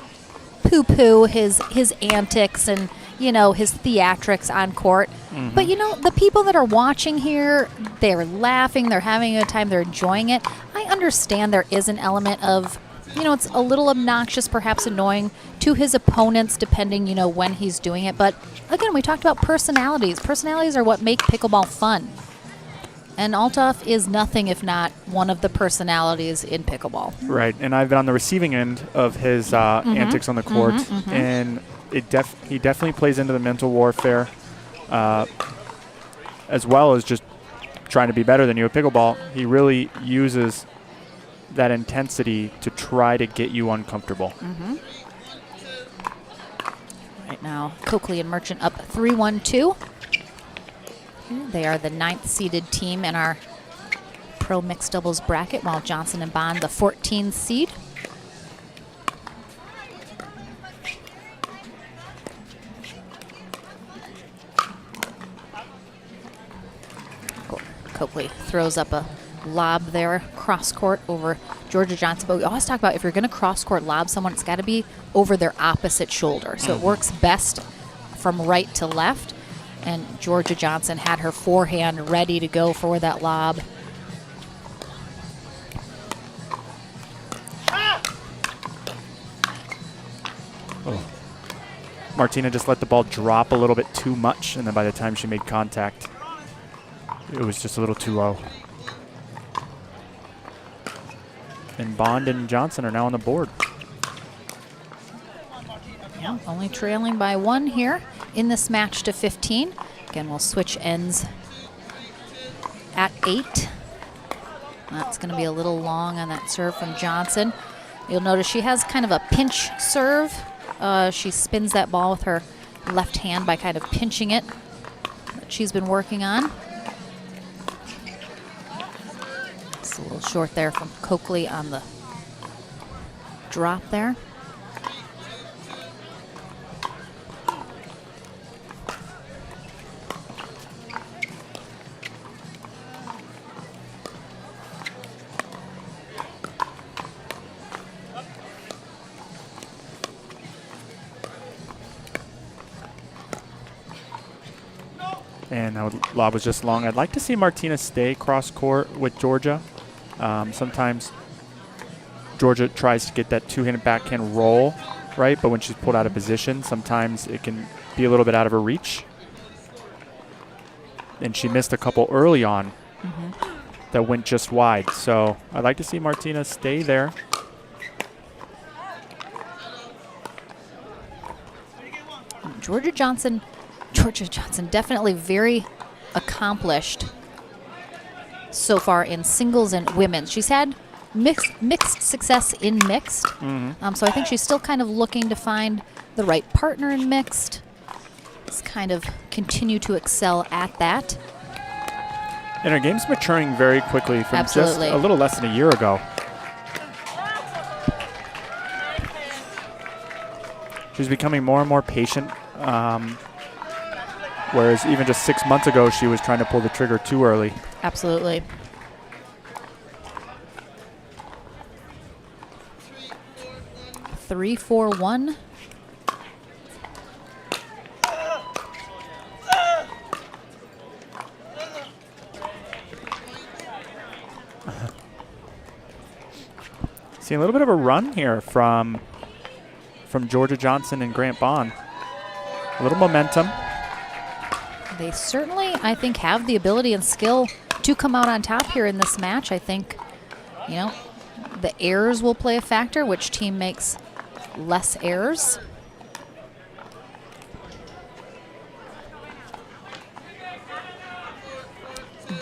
poo-poo his antics and, you know, his theatrics on court. But, you know, the people that are watching here, they're laughing, they're having a good time, they're enjoying it. I understand there is an element of, you know, it's a little obnoxious, perhaps annoying to his opponents, depending, you know, when he's doing it. But, again, we talked about personalities. Personalities are what make pickleball fun. And Althoff is nothing if not one of the personalities in pickleball. Right, and I've been on the receiving end of his antics on the court, and he definitely plays into the mental warfare, as well as just trying to be better than you at pickleball. He really uses that intensity to try to get you uncomfortable. Right now, Coakley and Merchant up 3-1-2. They are the 9th seeded team in our pro mixed doubles bracket, while Johnson and Bond the 14th seed. Coakley throws up a lob there, cross court over Georgia Johnson. But we always talk about if you're going to cross court lob someone, it's got to be over their opposite shoulder. So it works best from right to left. And Georgia Johnson had her forehand ready to go for that lob. Oh. Martina just let the ball drop a little bit too much, and then by the time she made contact, it was just a little too low. And Bond and Johnson are now on the board. Yeah, only trailing by 1 here in this match to 15. Again, we'll switch ends at 8. That's going to be a little long on that serve from Johnson. You'll notice she has kind of a pinch serve. She spins that ball with her left hand by kind of pinching it that she's been working on. It's a little short there from Coakley on the drop there. And that lob was just long. I'd like to see Martina stay cross court with Georgia. Sometimes Georgia tries to get that two-handed backhand roll, right? But when she's pulled out of position, sometimes it can be a little bit out of her reach. And she missed a couple early on that went just wide. So I'd like to see Martina stay there. Georgia Johnson definitely very accomplished so far in singles and women's. She's had mixed success in mixed. So I think she's still kind of looking to find the right partner in mixed. Let's kind of continue to excel at that. And her game's maturing very quickly from Absolutely. just a little less than a year ago. She's becoming more and more patient. Whereas even just 6 months ago, she was trying to pull the trigger too early. Absolutely. Three, 4, 1. See a little bit of a run here from Georgia Johnson and Grant Bond. A little momentum. They certainly, I think, have the ability and skill to come out on top here in this match. I think, you know, the errors will play a factor. Which team makes less errors?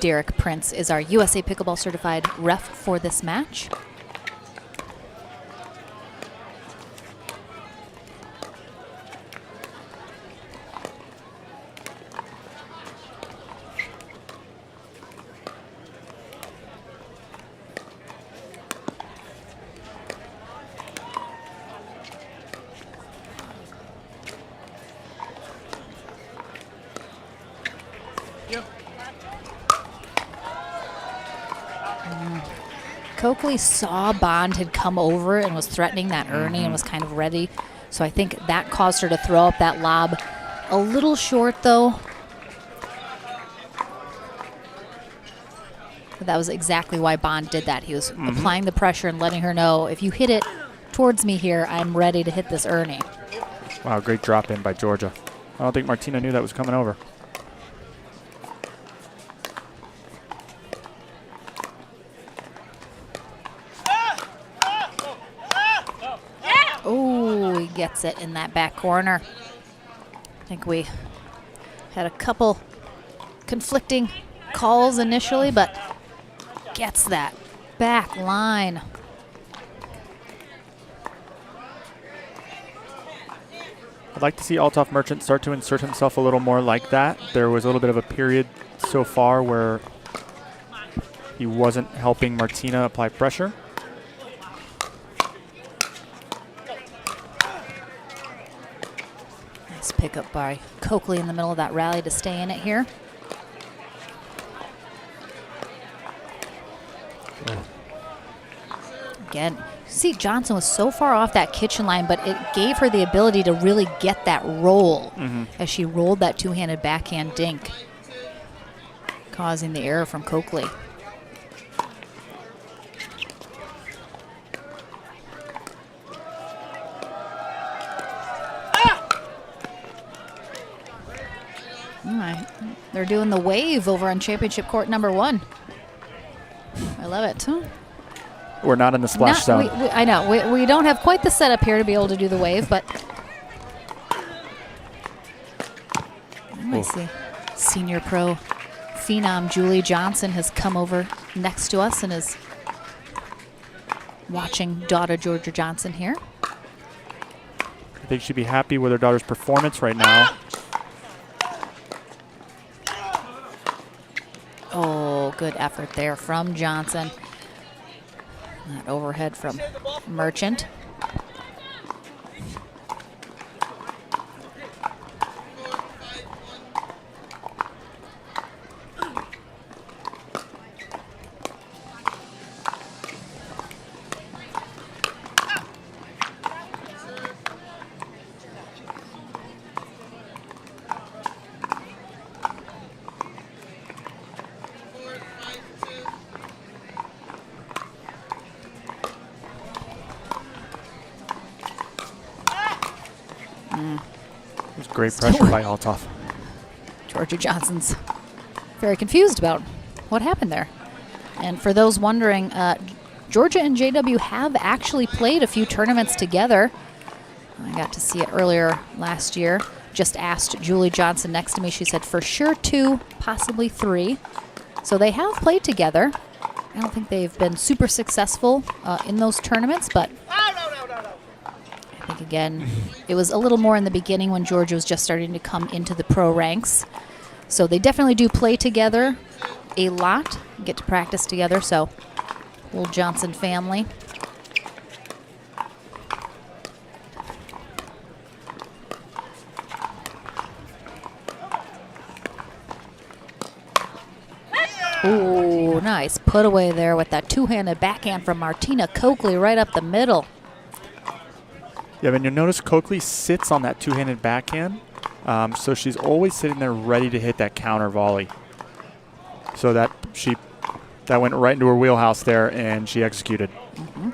Derek Prince is our USA Pickleball certified ref for this match. Coakley saw Bond had come over and was threatening that Ernie and was kind of ready. So I think that caused her to throw up that lob. A little short, though. But that was exactly why Bond did that. He was applying the pressure and letting her know, if you hit it towards me here, I'm ready to hit this Ernie. Wow, great drop in by Georgia. I don't think Martina knew that was coming over. Oh, he gets it in that back corner. I think we had a couple conflicting calls initially, but gets that back line. I'd like to see Althoff Merchant start to insert himself a little more like that. There was a little bit of a period so far where he wasn't helping Martina apply pressure. Nice pickup by Coakley in the middle of that rally to stay in it here. Again, see, Johnson was so far off that kitchen line, but it gave her the ability to really get that roll as she rolled that two-handed backhand dink, causing the error from Coakley. All right, they're doing the wave over on championship court number 1. I love it. We're not in the splash zone. I know. We don't have quite the setup here to be able to do the wave, but I see senior pro phenom Julie Johnson has come over next to us and is watching daughter Georgia Johnson here. I think she'd be happy with her daughter's performance right now. Oh, good effort there from Johnson. That overhead from Merchant. Great pressure by Althoff. Georgia Johnson's very confused about what happened there. And for those wondering, Georgia and JW have actually played a few tournaments together. I got to see it earlier last year. Just asked Julie Johnson next to me. She said for sure 2, possibly 3. So they have played together. I don't think they've been super successful in those tournaments, but I think, again, it was a little more in the beginning when Georgia was just starting to come into the pro ranks. So they definitely do play together a lot, get to practice together, so little Johnson family. Ooh, nice put away there with that two-handed backhand from Martina Coakley right up the middle. Yeah, and you'll notice Coakley sits on that two-handed backhand, so she's always sitting there ready to hit that counter volley. So that went right into her wheelhouse there, and she executed. Mm-hmm.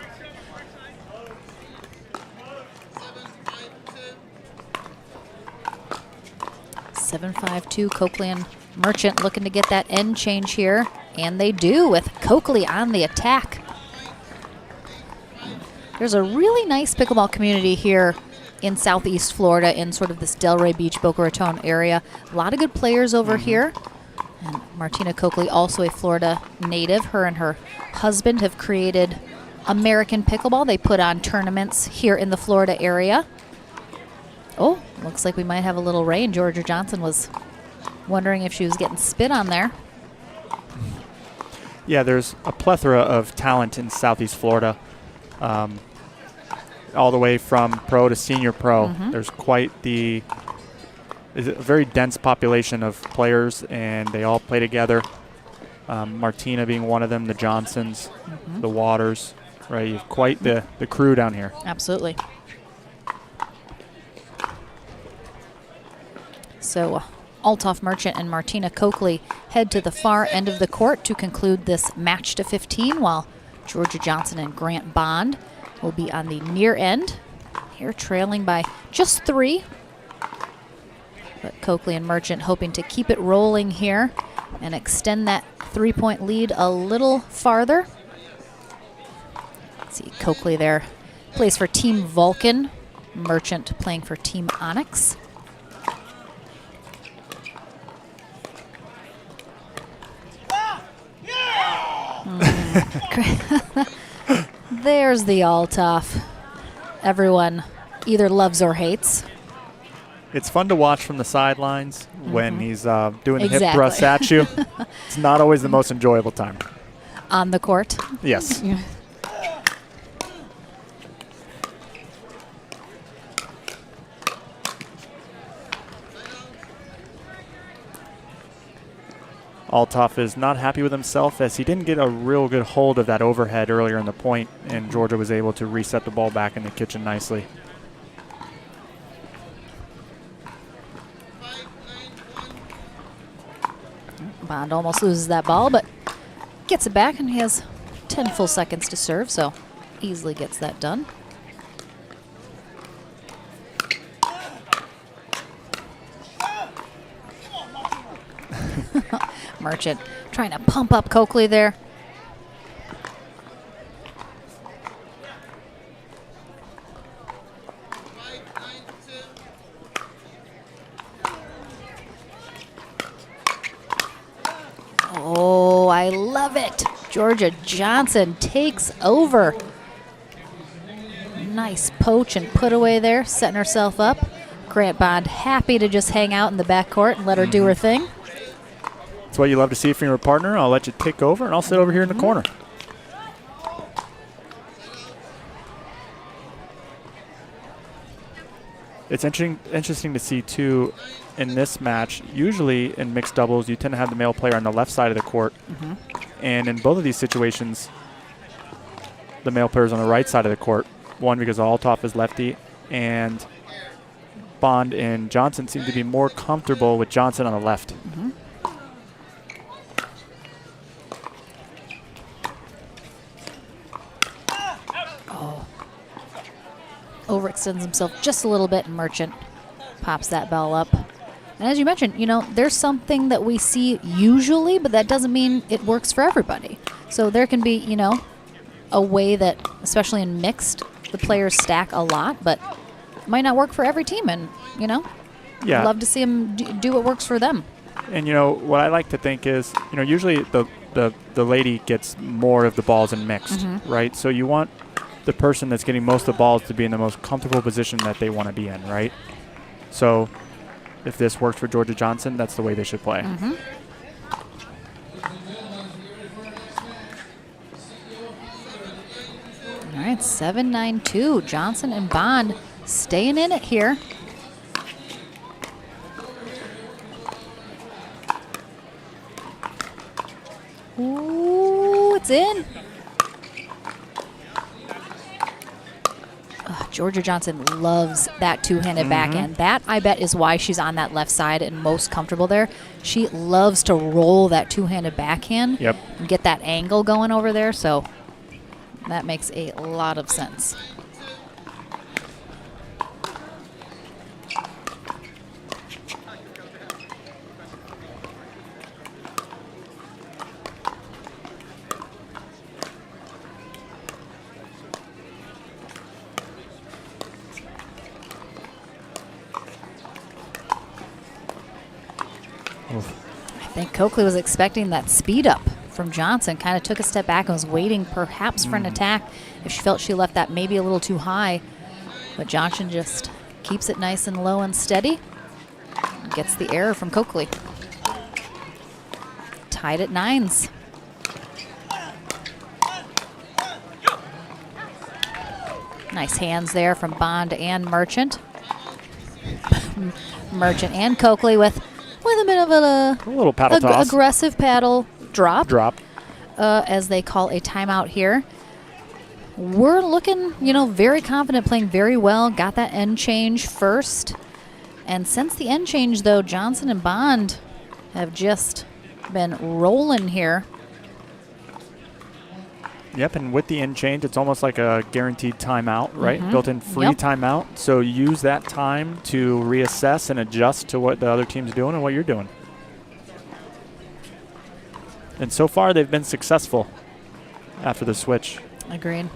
Seven, 5-2, Coakley and Merchant looking to get that end change here, and they do with Coakley on the attack. There's a really nice pickleball community here in Southeast Florida in sort of this Delray Beach, Boca Raton area. A lot of good players over here. And Martina Coakley, also a Florida native. Her and her husband have created American Pickleball. They put on tournaments here in the Florida area. Oh, looks like we might have a little rain. Georgia Johnson was wondering if she was getting spit on there. Yeah, there's a plethora of talent in Southeast Florida, all the way from pro to senior pro. Mm-hmm. There's quite a very dense population of players, and they all play together. Martina being one of them, the Johnsons, the Waters, right? You have quite the crew down here. Absolutely. So Althoff, Merchant, and Martina Coakley head to the far end of the court to conclude this match to 15, while Georgia Johnson and Grant Bond will be on the near end, here trailing by just 3. But Coakley and Merchant hoping to keep it rolling here and extend that 3-point lead a little farther. Let's see, Coakley there plays for Team Vulcan, Merchant playing for Team Onyx. There's the Althoff. Everyone either loves or hates. It's fun to watch from the sidelines when he's doing the hip Exactly. thrusts at you. It's not always the most enjoyable time. On the court. Yes. Althoff is not happy with himself as he didn't get a real good hold of that overhead earlier in the point, and Georgia was able to reset the ball back in the kitchen nicely. Bond almost loses that ball, but gets it back, and he has 10 full seconds to serve, so easily gets that done. Merchant trying to pump up Coakley there. Oh, I love it. Georgia Johnson takes over. Nice poach and put away there, setting herself up. Grant Bond happy to just hang out in the backcourt and let her do her thing. That's what you love to see from your partner. I'll let you take over, and I'll sit over here in the corner. It's interesting to see, too, in this match. Usually in mixed doubles, you tend to have the male player on the left side of the court. And in both of these situations, the male player is on the right side of the court. One, because Althoff is lefty, and Bond and Johnson seem to be more comfortable with Johnson on the left. Overextends himself just a little bit, and Merchant Pops that bell up. And as you mentioned, there's something that we see usually, but that doesn't mean it works for everybody. So there can be, a way that, especially in mixed, the players stack a lot, but it might not work for every team. And, Yeah. love to see them do what works for them. And, what I like to think is, usually the lady gets more of the balls in mixed, right? So you want the person that's getting most of the balls to be in the most comfortable position that they want to be in, right? So if this works for Georgia Johnson, that's the way they should play. All right, 7-9-2. Johnson and Bond staying in it here. Ooh, it's in. Georgia Johnson loves that two-handed backhand. That, I bet, is why she's on that left side and most comfortable there. She loves to roll that two-handed backhand and get that angle going over there, so that makes a lot of sense. I think Coakley was expecting that speed up from Johnson, kind of took a step back and was waiting perhaps for an attack if she felt she left that maybe a little too high. But Johnson just keeps it nice and low and steady. Gets the error from Coakley. Tied at 9s. Nice hands there from Bond and Merchant. Merchant and Coakley with a bit of a little paddle toss. Aggressive paddle drop. As they call a timeout here. We're looking, very confident, playing very well. Got that end change first. And since the end change, though, Johnson and Bond have just been rolling here. Yep, and with the end change, it's almost like a guaranteed timeout, right? Built-in free timeout. So use that time to reassess and adjust to what the other team's doing and what you're doing. And so far, they've been successful after the switch. Agreed.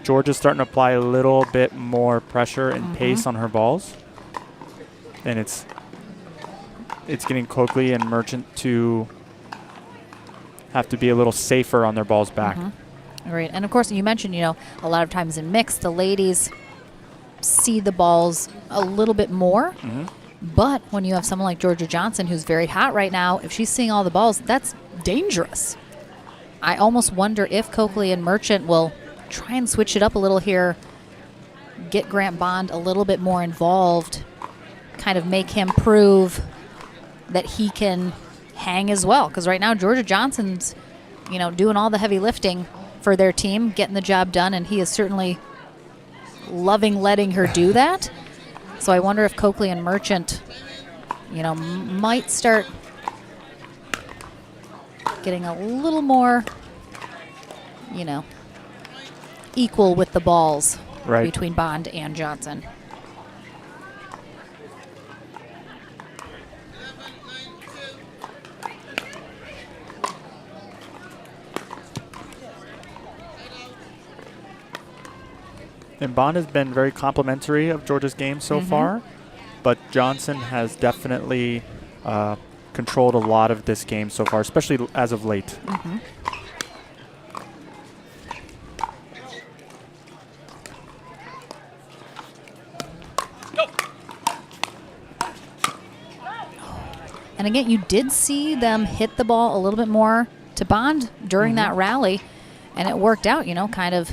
Georgia's starting to apply a little bit more pressure and pace on her balls. And it's getting Coakley and Merchant to have to be a little safer on their balls back. Right, and of course you mentioned, a lot of times in mixed, the ladies see the balls a little bit more. But when you have someone like Georgia Johnson, who's very hot right now, if she's seeing all the balls, that's dangerous. I almost wonder if Coakley and Merchant will try and switch it up a little here, get Grant Bond a little bit more involved, kind of make him prove that he can hang as well. Because right now Georgia Johnson's, doing all the heavy lifting for their team, getting the job done, and he is certainly loving letting her do that. So I wonder if Coakley and Merchant, might start getting a little more, equal with the balls between Bond and Johnson. And Bond has been very complimentary of Georgia's game so far, but Johnson has definitely controlled a lot of this game so far, especially as of late. And again, you did see them hit the ball a little bit more to Bond during that rally, and it worked out, kind of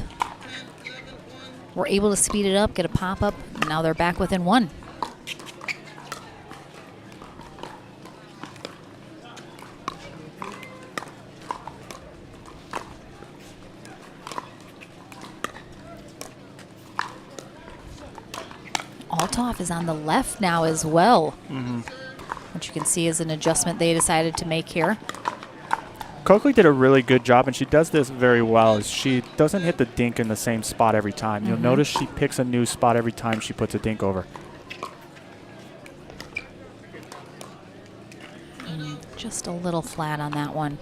were able to speed it up, get a pop-up, and now they're back within 1. Althoff is on the left now as well, which you can see is an adjustment they decided to make here. Coakley did a really good job, and she does this very well. Is she doesn't hit the dink in the same spot every time. You'll notice she picks a new spot every time she puts a dink over. Just a little flat on that one.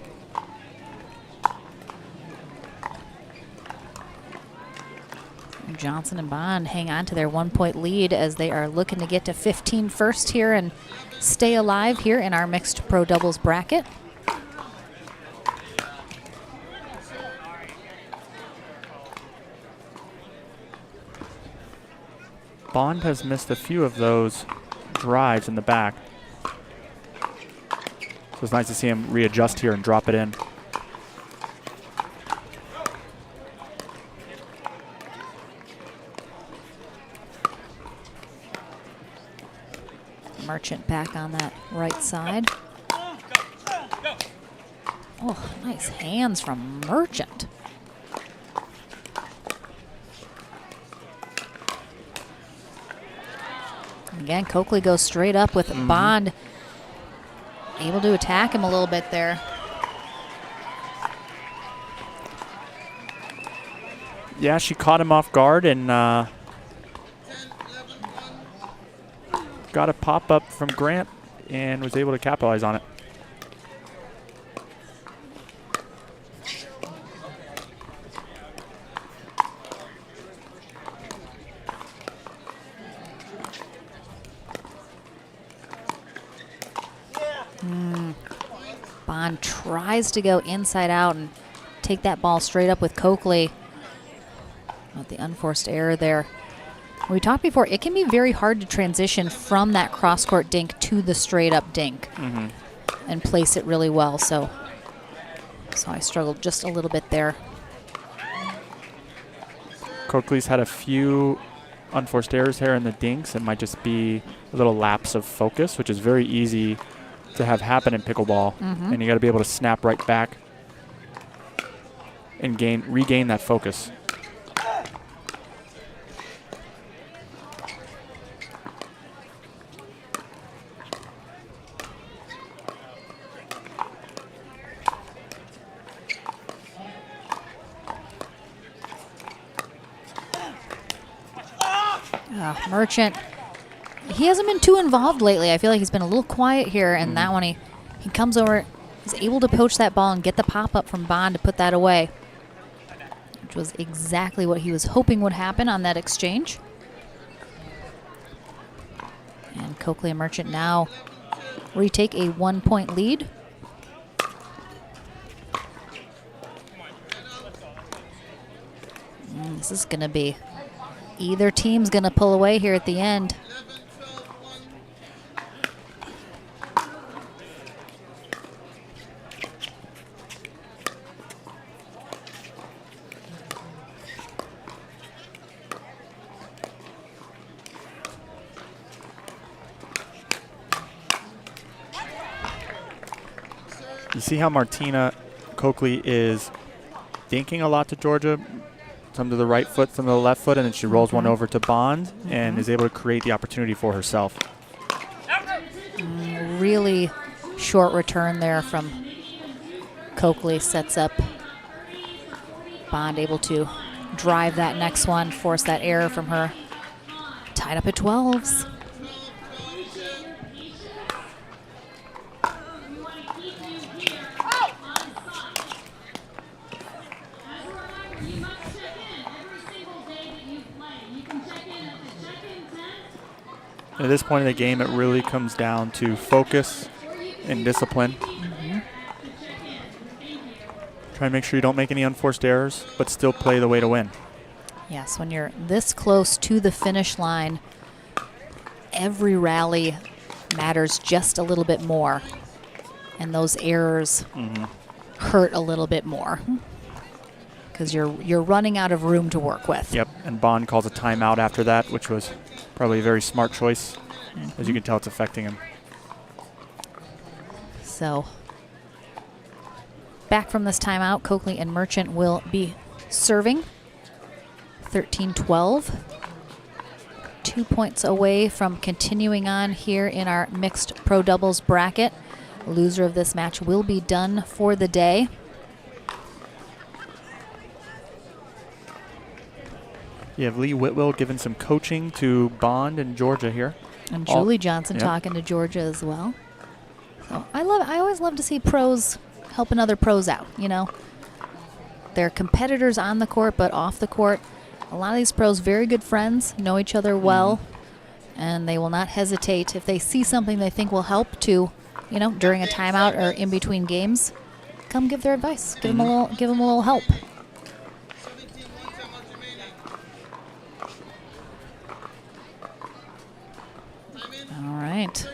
Johnson and Bond hang on to their 1-point lead as they are looking to get to 15 first here and stay alive here in our mixed pro doubles bracket. Bond has missed a few of those drives in the back. So it's nice to see him readjust here and drop it in. Merchant back on that right side. Oh, nice hands from Merchant. Again, Coakley goes straight up with Bond, able to attack him a little bit there. Yeah, she caught him off guard and got a pop-up from Grant and was able to capitalize on it. Bond tries to go inside out and take that ball straight up with Coakley. But the unforced error there. We talked before, it can be very hard to transition from that cross-court dink to the straight-up dink and place it really well. So I struggled just a little bit there. Coakley's had a few unforced errors here in the dinks. It might just be a little lapse of focus, which is very easy to have happen in pickleball. And you got to be able to snap right back and regain that focus. Merchant, he hasn't been too involved lately. I feel like he's been a little quiet here, and that one he comes over, he's able to poach that ball and get the pop-up from Bond to put that away, which was exactly what he was hoping would happen on that exchange. And Coakley and Merchant now retake a 1-point lead. This is going to be, either team's going to pull away here at the end. You see how Martina Coakley is dinking a lot to Georgia, some to the right foot, some to the left foot, and then she rolls one over to Bond and is able to create the opportunity for herself. Really short return there from Coakley, sets up Bond, able to drive that next one, force that error from her. Tied up at 12s. At this point in the game, it really comes down to focus and discipline. Try and make sure you don't make any unforced errors, but still play the way to win. Yes, when you're this close to the finish line, every rally matters just a little bit more. And those errors hurt a little bit more because you're running out of room to work with. Yep, and Bond calls a timeout after that, which was probably a very smart choice. As you can tell, it's affecting him. So back from this timeout, Coakley and Merchant will be serving. 13-12. 2 points away from continuing on here in our mixed pro doubles bracket. Loser of this match will be done for the day. You have Lee Whitwell giving some coaching to Bond and Georgia here. And Julie Johnson talking to Georgia as well. So I always love to see pros helping other pros out, you know. They're competitors on the court, but off the court, a lot of these pros, very good friends, know each other well, and they will not hesitate if they see something they think will help to, you know, during a timeout or in between games, come give their advice, give them a little help. All right.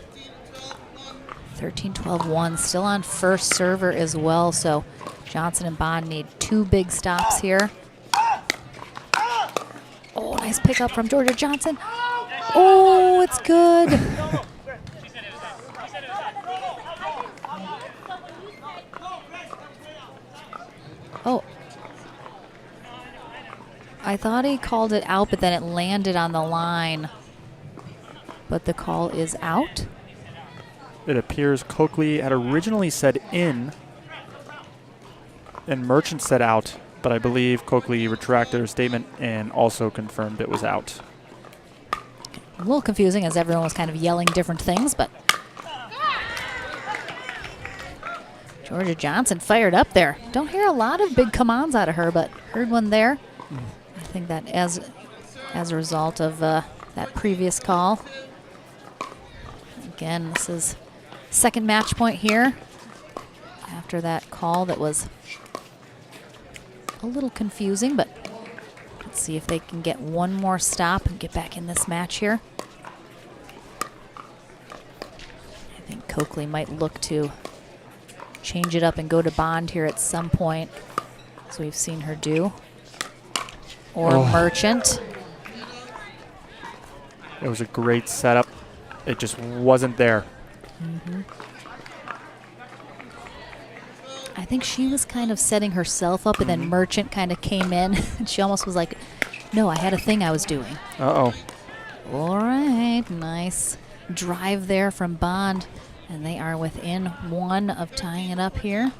13-12-1, still on first server as well, so Johnson and Bond need 2 big stops here. Oh, nice pickup from Georgia Johnson. Oh, it's good. Oh. I thought he called it out, but then it landed on the line. But the call is out. It appears Coakley had originally said in, and Merchant said out, but I believe Coakley retracted her statement and also confirmed it was out. A little confusing as everyone was kind of yelling different things, but Georgia Johnson fired up there. Don't hear a lot of big come-ons out of her, but heard one there. I think that as a result of that previous call. Again, this is second match point here after that call that was a little confusing, but let's see if they can get one more stop and get back in this match here. I think Coakley might look to change it up and go to Bond here at some point, as we've seen her do. Or Merchant. It was a great setup. It just wasn't there. I think she was kind of setting herself up, and then Merchant kind of came in. And she almost was like, no, I had a thing I was doing. Uh-oh. All right, nice drive there from Bond. And they are within 1 of tying it up here.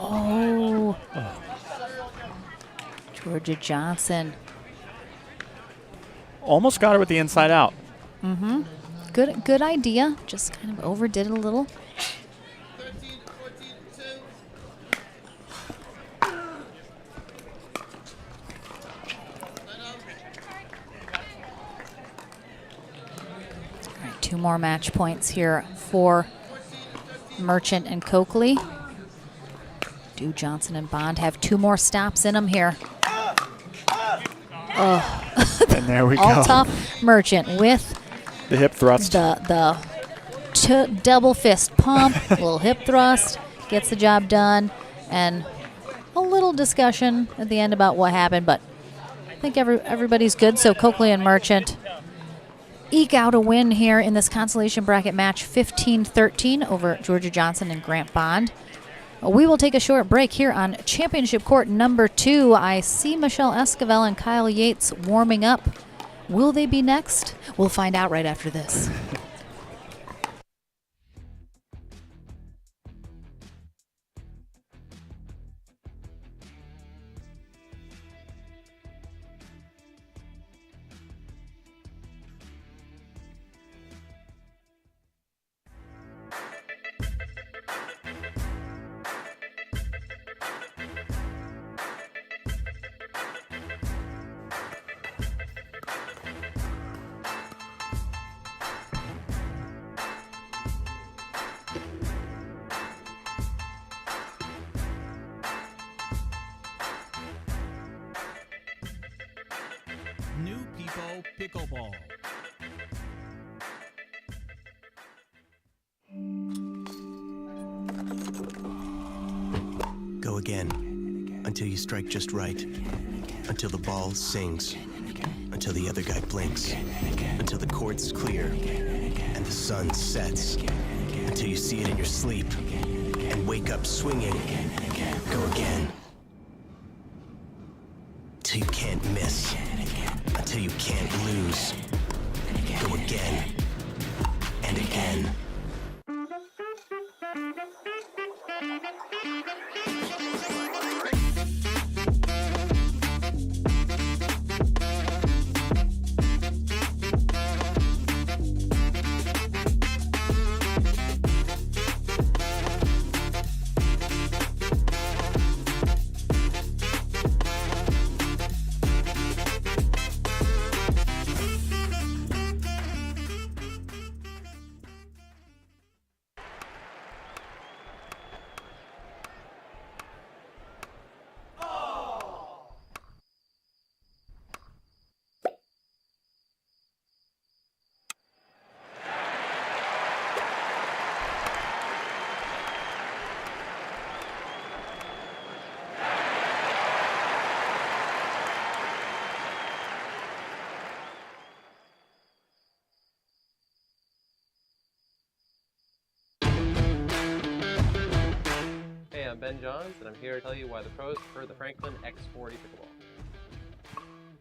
Oh. Georgia Johnson. Almost got her with the inside out. Good idea. Just kind of overdid it a little. All right, 2 more match points here for Merchant and Coakley. Do Johnson and Bond have 2 more stops in them here? Oh. And there we go. All tough Merchant with the hip thrust. The double fist pump, little hip thrust, gets the job done, and a little discussion at the end about what happened, but I think everybody's good. So Coakley and Merchant eke out a win here in this consolation bracket match, 15-13 over Georgia Johnson and Grant Bond. We will take a short break here on Championship Court number 2. I see Michelle Esquivel and Kyle Yates warming up. Will they be next? We'll find out right after this. New People Pickleball. Go again, until you strike just right, until the ball sings, until the other guy blinks, until the court's clear, and the sun sets, until you see it in your sleep, and wake up swinging. Go again. Till you can't miss, until you can't lose. Go again, and again. Ben Johns, and I'm here to tell you why the pros prefer the Franklin X40 Pickleball.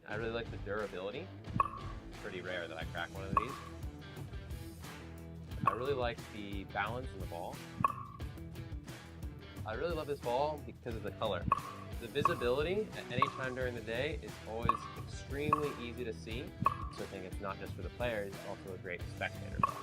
I really like the durability. It's pretty rare that I crack one of these. I really like the balance in the ball. I really love this ball because of the color. The visibility at any time during the day is always extremely easy to see, so I think it's not just for the players, it's also a great spectator ball.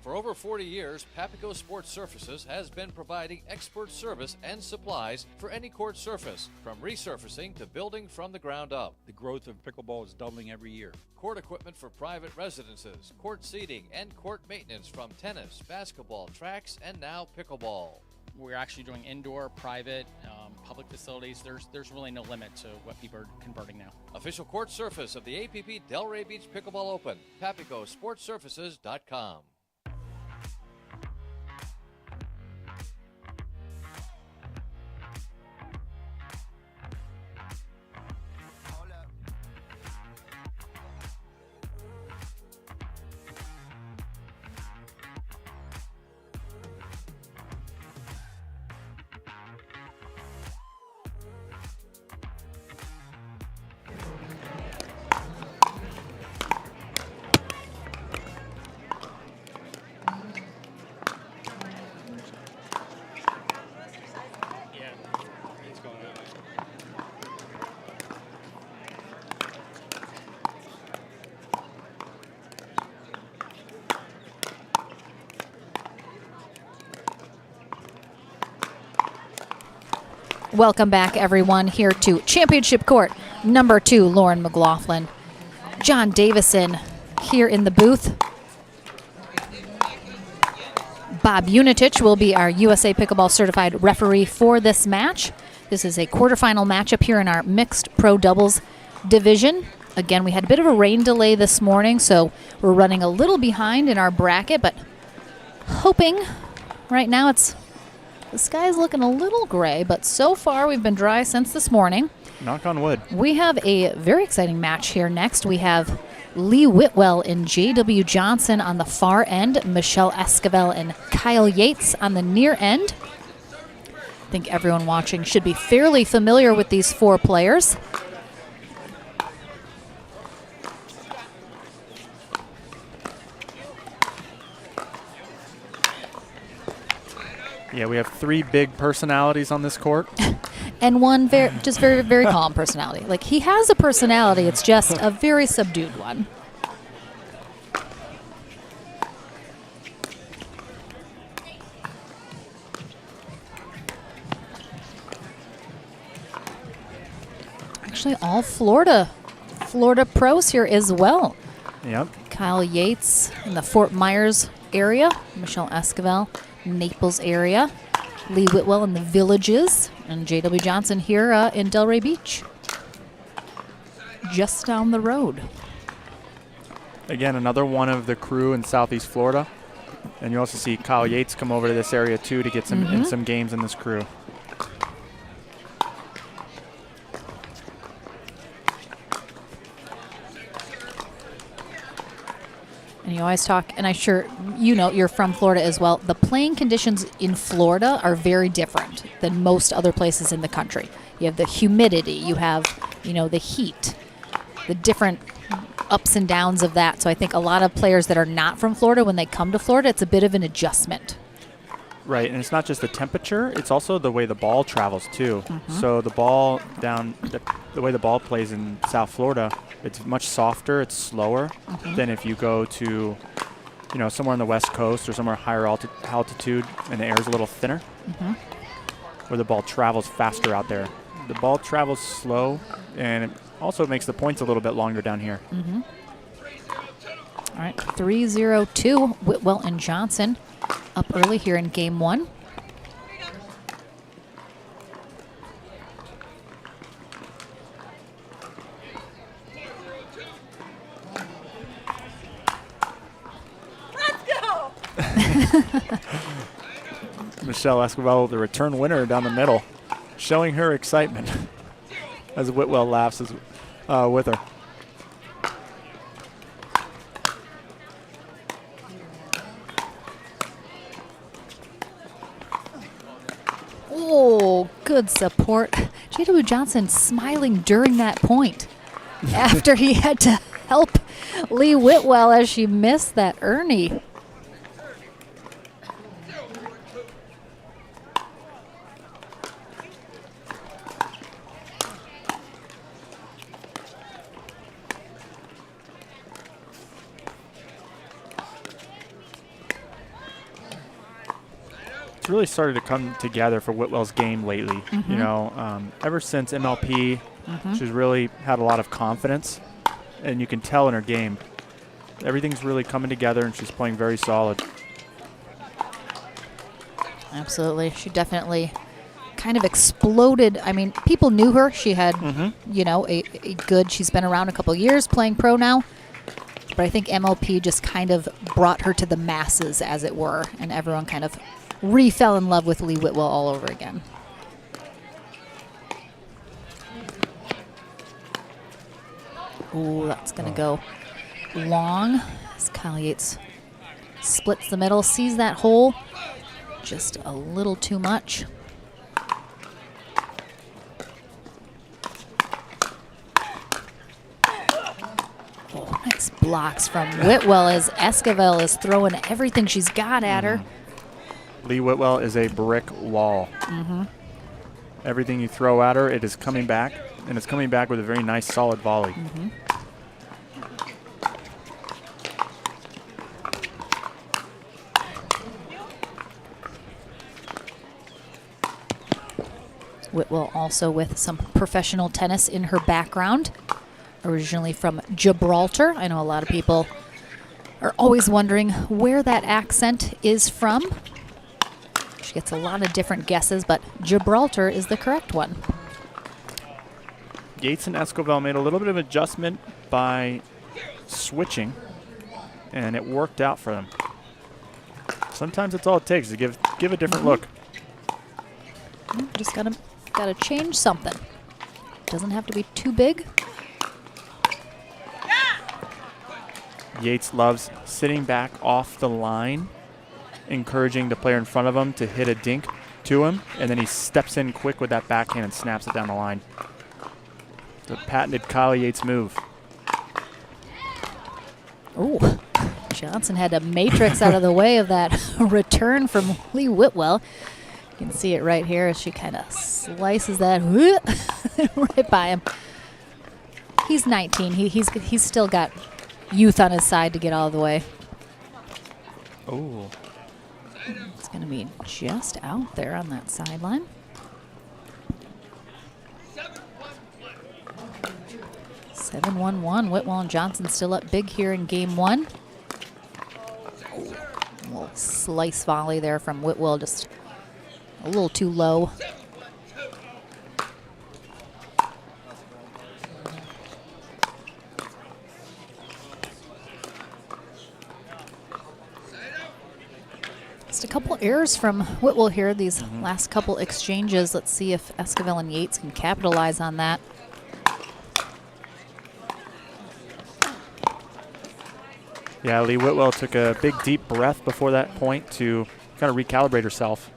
For over 40 years, Papico Sports Surfaces has been providing expert service and supplies for any court surface, from resurfacing to building from the ground up. The growth of pickleball is doubling every year. Court equipment for private residences, court seating, and court maintenance from tennis, basketball, tracks, and now pickleball. We're actually doing indoor, private, public facilities. There's really no limit to what people are converting now. Official court surface of the APP Delray Beach Pickleball Open. PapicoSportsSurfaces.com. Welcome back, everyone, here to Championship Court number 2, Lauren McLaughlin. John Davison here in the booth. Bob Unitich will be our USA Pickleball certified referee for this match. This is a quarterfinal matchup here in our mixed pro doubles division. Again, we had a bit of a rain delay this morning, so we're running a little behind in our bracket, but hoping right now the sky's looking a little gray, but so far we've been dry since this morning. Knock on wood. We have a very exciting match here next. We have Lee Whitwell and J.W. Johnson on the far end, Michelle Esquivel and Kyle Yates on the near end. I think everyone watching should be fairly familiar with these 4 players. Yeah, we have 3 big personalities on this court. And one very calm personality. Like, he has a personality, it's just a very subdued one. Actually, all Florida pros here as well. Yep. Kyle Yates in the Fort Myers area, Michelle Esquivel, Naples area, Lee Whitwell in the Villages, and J.W. Johnson here in Delray Beach, just down the road. Again, another one of the crew in Southeast Florida. And you also see Kyle Yates come over to this area too to get some in some games in this crew. And you always talk, and I'm sure you know, you're from Florida as well. The playing conditions in Florida are very different than most other places in the country. You have the humidity, you have, the heat, the different ups and downs of that. So I think a lot of players that are not from Florida, when they come to Florida, it's a bit of an adjustment. Right, and it's not just the temperature, it's also the way the ball travels too. So the ball the way the ball plays in South Florida, it's much softer, it's slower than if you go to, somewhere on the West Coast or somewhere higher altitude and the air is a little thinner, where the ball travels faster out there. the ball travels slow, and it also makes the points a little bit longer down here. Mm-hmm. All right, 3-0-2, Whitwell and Johnson up early here in game one. Michelle Escobar, the return winner down the middle, showing her excitement as Whitwell laughs with her. Oh, good support. J.W. Johnson smiling during that point after he had to help Lee Whitwell as she missed that Ernie. Really started to come together for Whitwell's game lately. Mm-hmm. You know, ever since MLP, she's really had a lot of confidence, and you can tell in her game. Everything's really coming together, and she's playing very solid. Absolutely. She definitely kind of exploded. I mean, people knew her. She had, you know, a good, she's been around a couple years playing pro now. But I think MLP just kind of brought her to the masses, as it were, and everyone kind of fell in love with Lee Whitwell all over again. Ooh, that's going to go long as Kyle Yates splits the middle, sees that hole just a little too much. Oh, nice blocks from Whitwell as Esquivel is throwing everything she's got at her. Lee Whitwell is a brick wall. Everything you throw at her, it is coming back, and it's coming back with a very nice, solid volley. Whitwell also with some professional tennis in her background, originally from Gibraltar. I know a lot of people are always wondering where that accent is from. She gets a lot of different guesses, but Gibraltar is the correct one. Yates and Escobar made a little bit of adjustment by switching, and it worked out for them. Sometimes it's all it takes to give a different look. Just gotta change something. Doesn't have to be too big. Yates loves sitting back off the line, encouraging the player in front of him to hit a dink to him, and then he steps in quick with that backhand and snaps it down the line. The patented Kyle Yates move. Oh, Johnson had to matrix out of the way of that return from Lee Whitwell. You can see it right here as she kind of slices that right by him. He's 19. He's still got youth on his side to get all the way. Oh. It's going to be just out there on that sideline. Seven, 1-1. Whitwell and Johnson still up big here in game one. A little slice volley there from Whitwell, just a little too low. Just a couple errors from Whitwell here, these last couple exchanges. Let's see if Esquivel and Yates can capitalize on that. Yeah, Lee Whitwell took a big, deep breath before that point to kind of recalibrate herself.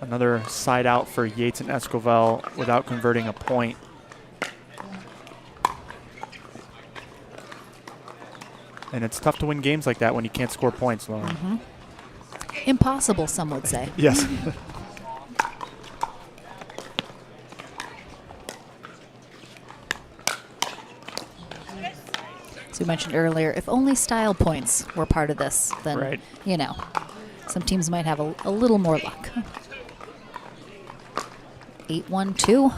Another side out for Yates and Esquivel without converting a point. And it's tough to win games like that when you can't score points, Lauren. Impossible, some would say. Yes. As we mentioned earlier, if only style points were part of this, then, Right. you know, some teams might have a little more luck. 8-1-2.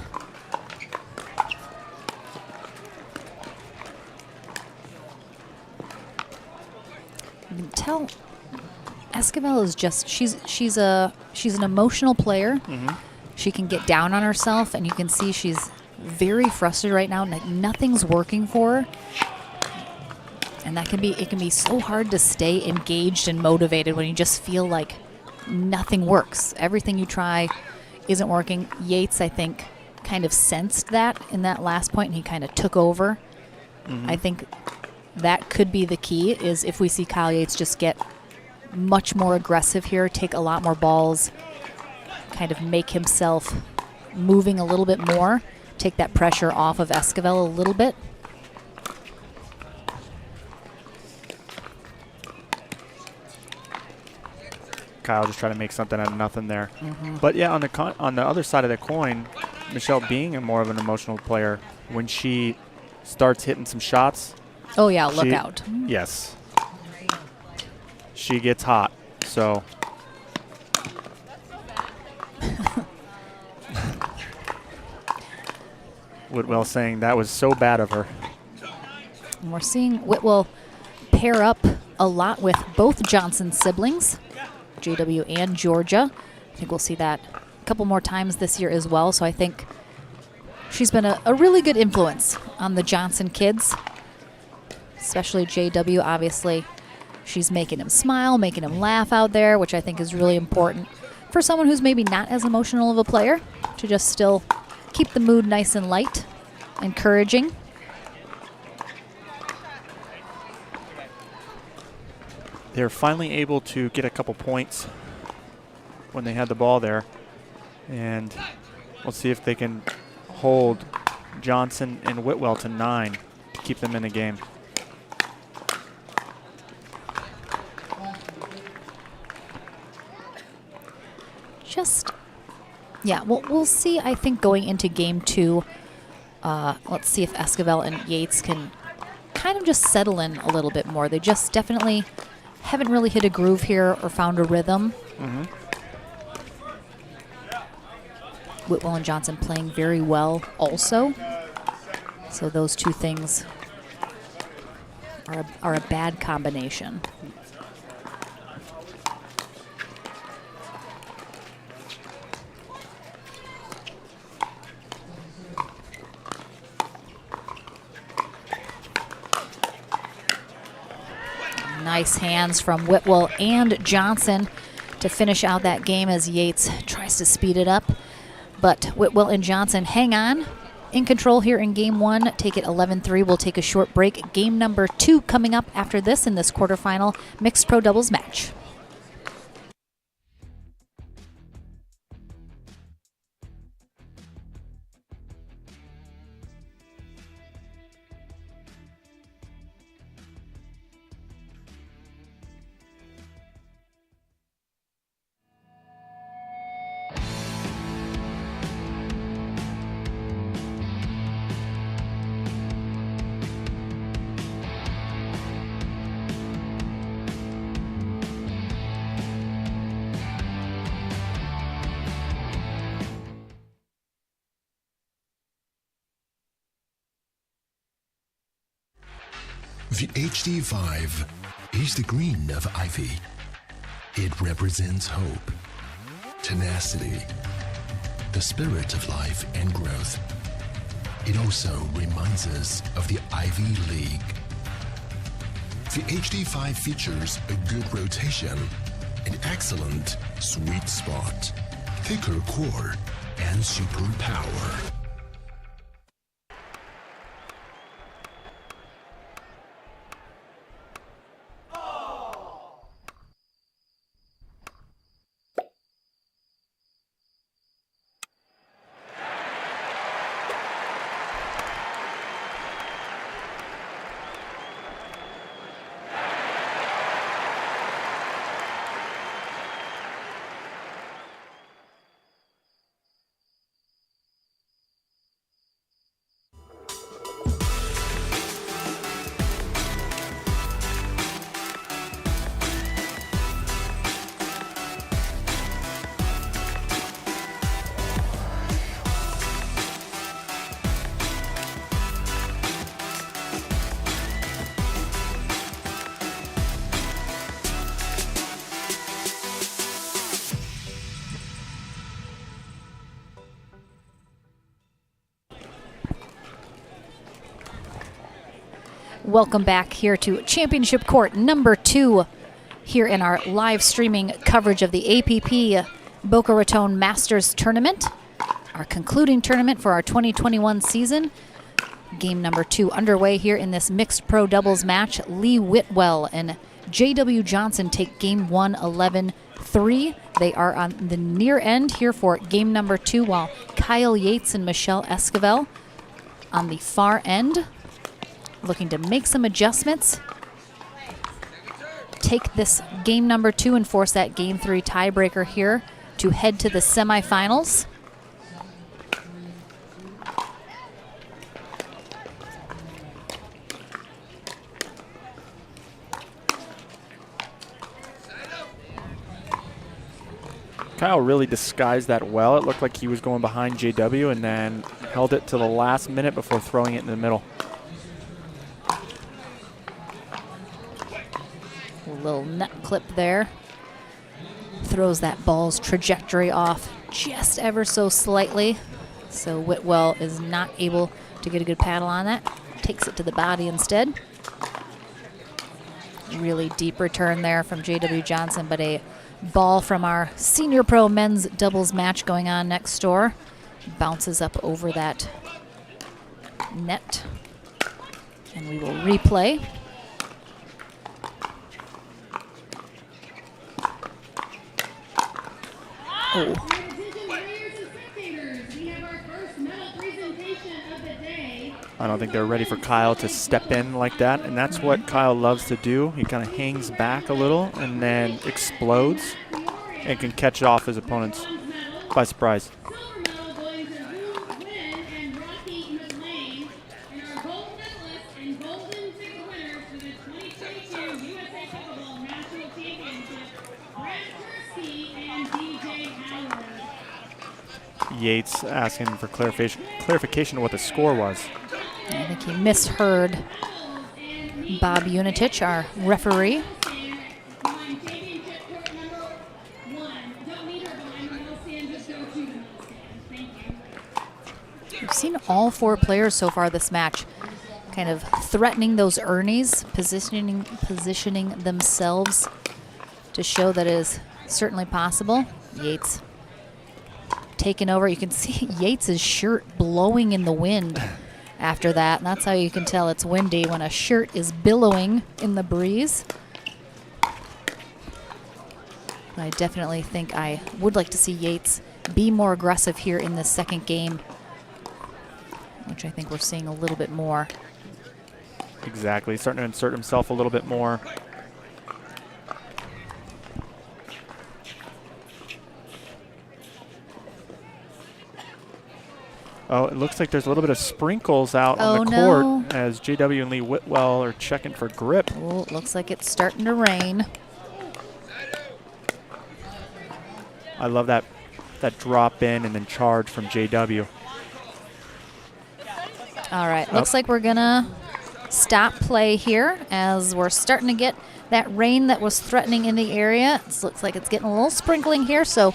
You can tell Esquivel is just she's an emotional player. She can get down on herself, and you can see she's very frustrated right now. Nothing's working for her, and it can be so hard to stay engaged and motivated when you just feel like nothing works. Everything you try isn't working. Yates, I think, kind of sensed that in that last point, and he kind of took over. I think that could be the key, is if we see Kyle Yates just get much more aggressive here, take a lot more balls, kind of make himself moving a little bit more, take that pressure off of Esquivel a little bit. Kyle just trying to make something out of nothing there. But yeah, on the other side of the coin, Michelle being more of an emotional player, when she starts hitting some shots. Oh yeah, look out. Yes. She gets hot, so. Whitwell saying that was so bad of her. And we're seeing Whitwell pair up a lot with both Johnson siblings, JW and Georgia. I think we'll see that a couple more times this year as well. So I think she's been a really good influence on the Johnson kids, especially JW. Obviously, she's making him smile, making him laugh out there, which I think is really important for someone who's maybe not as emotional of a player, to just still keep the mood nice and light, encouraging. They're finally able to get a couple points when they had the ball there. And we'll see if they can hold Johnson and Whitwell to 9 to keep them in the game. Yeah, we'll see, I think, going into game 2. Let's see if Esquivel and Yates can kind of just settle in a little bit more. They just definitely haven't really hit a groove here or found a rhythm. Whitwell and Johnson playing very well also. So those two things are a bad combination. Nice hands from Whitwell and Johnson to finish out that game as Yates tries to speed it up. But Whitwell and Johnson hang on, in control here in game 1. Take it 11-3. We'll take a short break. Game number 2 coming up after this in this quarterfinal mixed pro doubles match. The HD5 is the green of ivy. It represents hope, tenacity, the spirit of life and growth. It also reminds us of the Ivy League. The HD5 features a good rotation, an excellent sweet spot, thicker core, and super power. Welcome back here to Championship Court number 2 here in our live streaming coverage of the APP Boca Raton Masters Tournament, our concluding tournament for our 2021 season. Game number 2 underway here in this mixed pro doubles match. Lee Whitwell and J.W. Johnson take game 1 11-3. They are on the near end here for game number 2, while Kyle Yates and Michelle Esquivel on the far end, looking to make some adjustments, take this game number 2 and force that game 3 tiebreaker here to head to the semifinals. Kyle really disguised that well. It looked like he was going behind JW and then held it to the last minute before throwing it in the middle. A little net clip there. Throws that ball's trajectory off just ever so slightly. So Whitwell is not able to get a good paddle on that. Takes it to the body instead. Really deep return there from J.W. Johnson, but a ball from our senior pro men's doubles match going on next door. Bounces up over that net. And we will replay. Oh. I don't think they're ready for Kyle to step in like that, and that's what Kyle loves to do. He kind of hangs back a little and then explodes and can catch off his opponents by surprise. Yates asking for clarification of what the score was. I think he misheard Bob Unitich, our referee. We've seen all 4 players so far this match kind of threatening those ernies, positioning themselves to show that it is certainly possible. Yates taking over. You can see Yates' shirt blowing in the wind after that. And that's how you can tell it's windy, when a shirt is billowing in the breeze. I definitely think I would like to see Yates be more aggressive here in this second game, which I think we're seeing a little bit more. Exactly, starting to insert himself a little bit more. Oh, it looks like there's a little bit of sprinkles out on the court as JW and Lee Whitwell are checking for grip. Oh, it looks like it's starting to rain. I love that drop in and then charge from JW. All right, looks like we're gonna stop play here as we're starting to get that rain that was threatening in the area. It looks like it's getting a little sprinkling here, so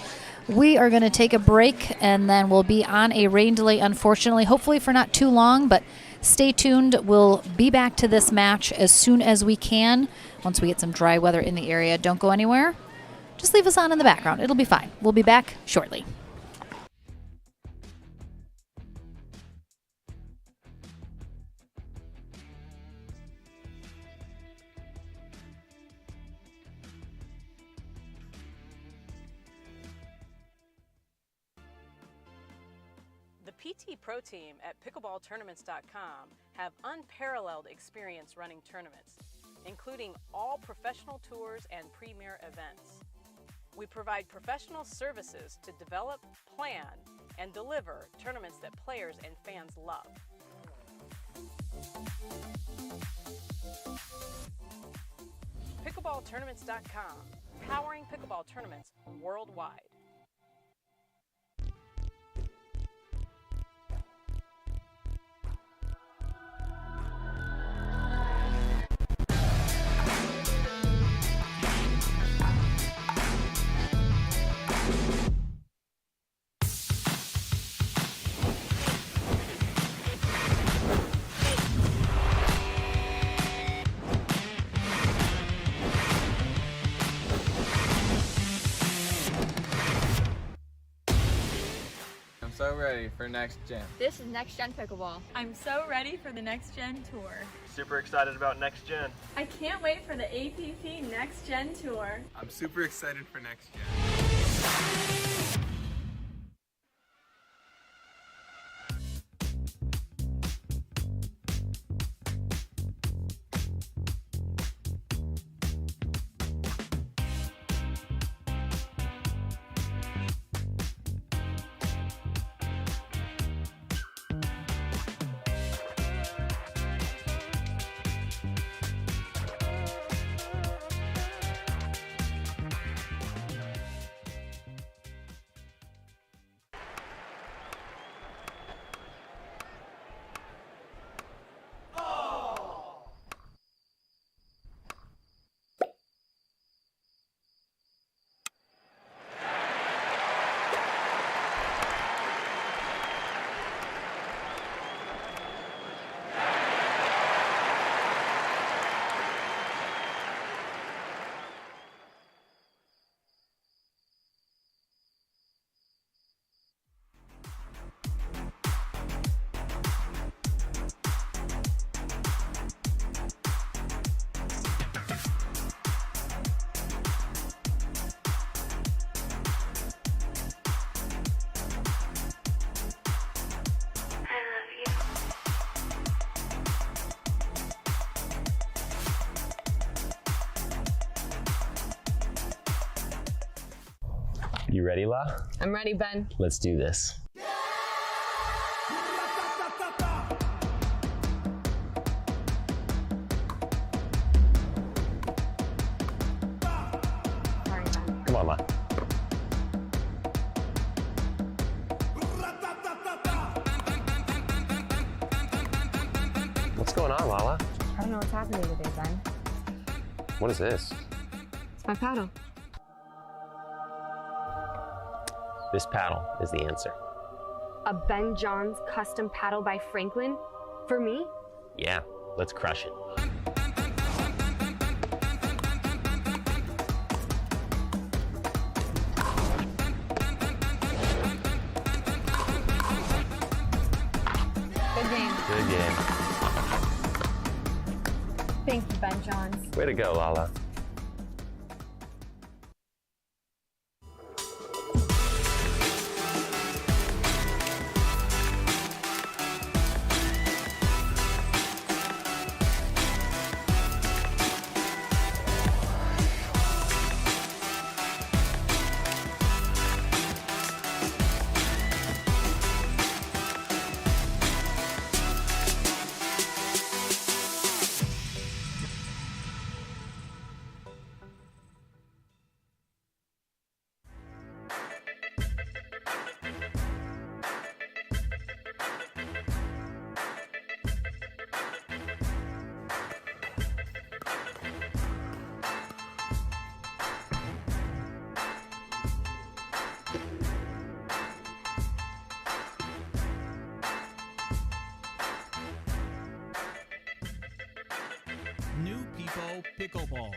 we are going to take a break and then we'll be on a rain delay, unfortunately, hopefully for not too long, but stay tuned. We'll be back to this match as soon as we can once we get some dry weather in the area. Don't go anywhere. Just leave us on in the background. It'll be fine. We'll be back shortly. The PT Pro team at pickleballtournaments.com have unparalleled experience running tournaments, including all professional tours and premier events. We provide professional services to develop, plan, and deliver tournaments that players and fans love. Pickleballtournaments.com, powering pickleball tournaments worldwide. so ready for next gen. This is Next Gen Pickleball. I'm so ready for the Next Gen Tour. Super excited about next gen. I can't wait for the APP Next Gen Tour. I'm super excited for next gen. You ready, La? I'm ready, Ben. Let's do this. Sorry, Ben. Come on, La. What's going on, Lala? I don't know what's happening today, Ben. What is this? It's my paddle. This paddle is the answer. A Ben Johns custom paddle by Franklin? For me? Yeah, let's crush it. Good game. Good game. Thank you, Ben Johns. Way to go, Lala. New People Pickleball.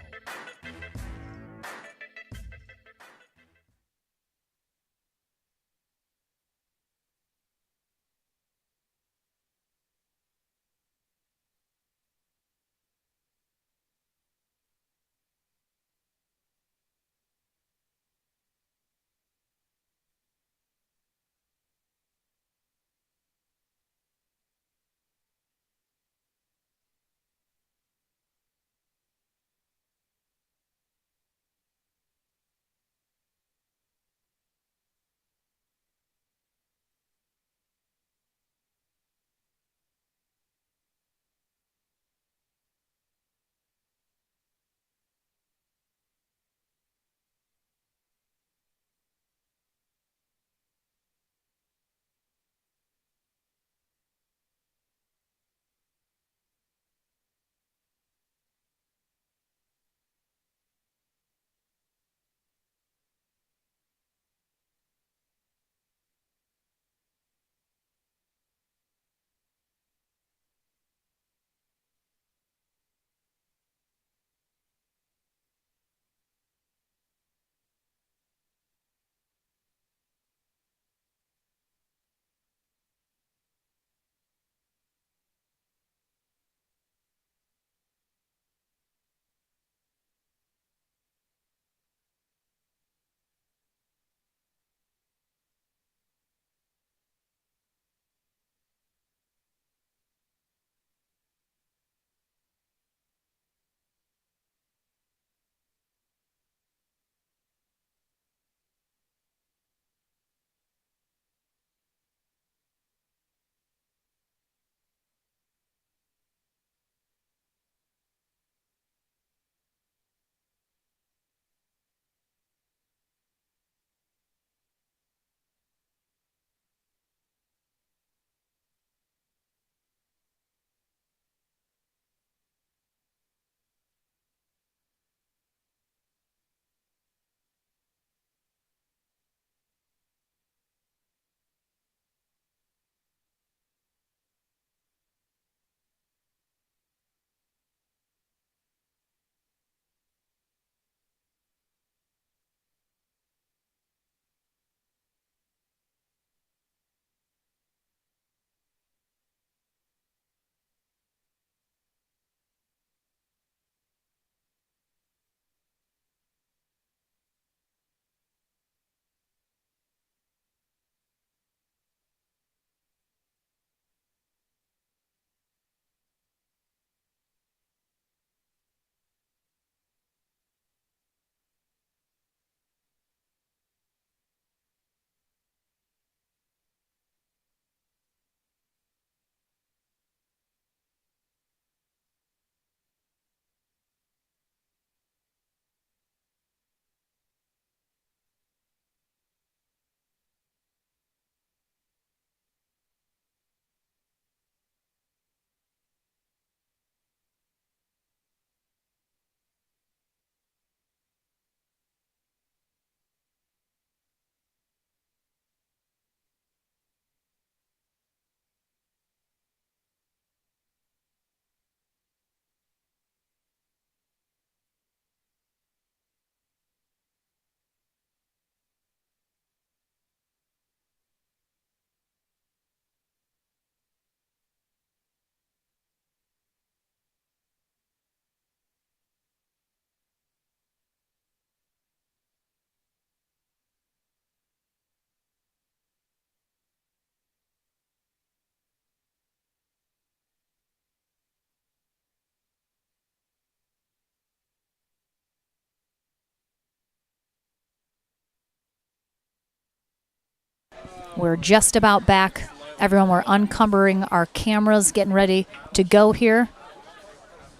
We're just about back. Everyone, we're uncumbering our cameras, getting ready to go here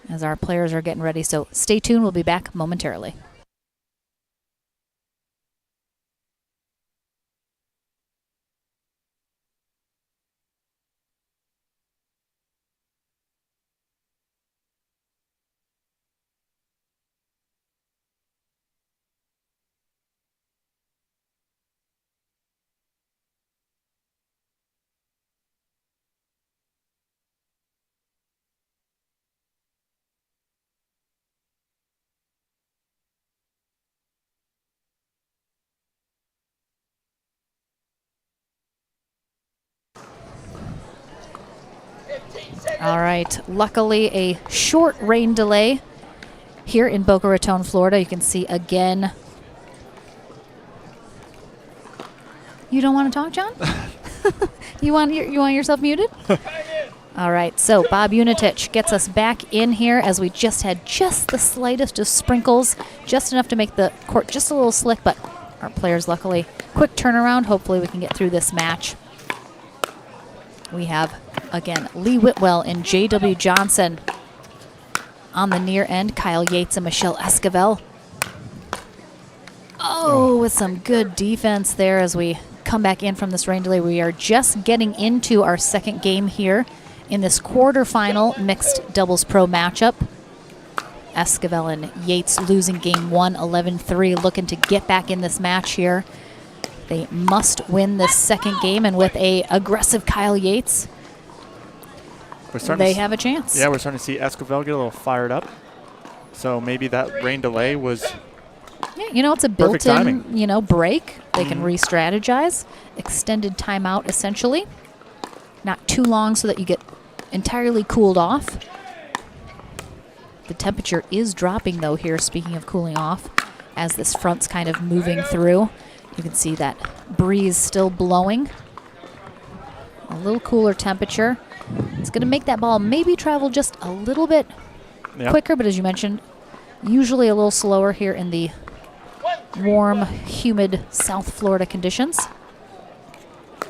as our players are getting ready. So stay tuned. We'll be back momentarily. All right, luckily a short rain delay here in Boca Raton, Florida. You can see again. You don't want to talk, John? you want yourself muted? All right, so Bob Unitich gets us back in here as we just had just the slightest of sprinkles, just enough to make the court just a little slick, but our players luckily quick turnaround. Hopefully we can get through this match. We have, again, Lee Whitwell and J.W. Johnson on the near end. Kyle Yates and Michelle Esquivel. Oh, with some good defense there as we come back in from this rain delay. We are just getting into our second game here in this quarterfinal mixed doubles pro matchup. Esquivel and Yates losing game 1, 11-3, looking to get back in this match here. They must win this second game, and with a aggressive Kyle Yates, they have a chance. Yeah, we're starting to see Esquivel get a little fired up. So maybe that rain delay was yeah, you know, it's a built-in, you know, break. They can re-strategize. Extended timeout, essentially. Not too long so that you get entirely cooled off. The temperature is dropping, though, here, speaking of cooling off, as this front's kind of moving through. You can see that breeze still blowing. A little cooler temperature. It's going to make that ball maybe travel just a little bit quicker, but as you mentioned, usually a little slower here in the warm, humid South Florida conditions.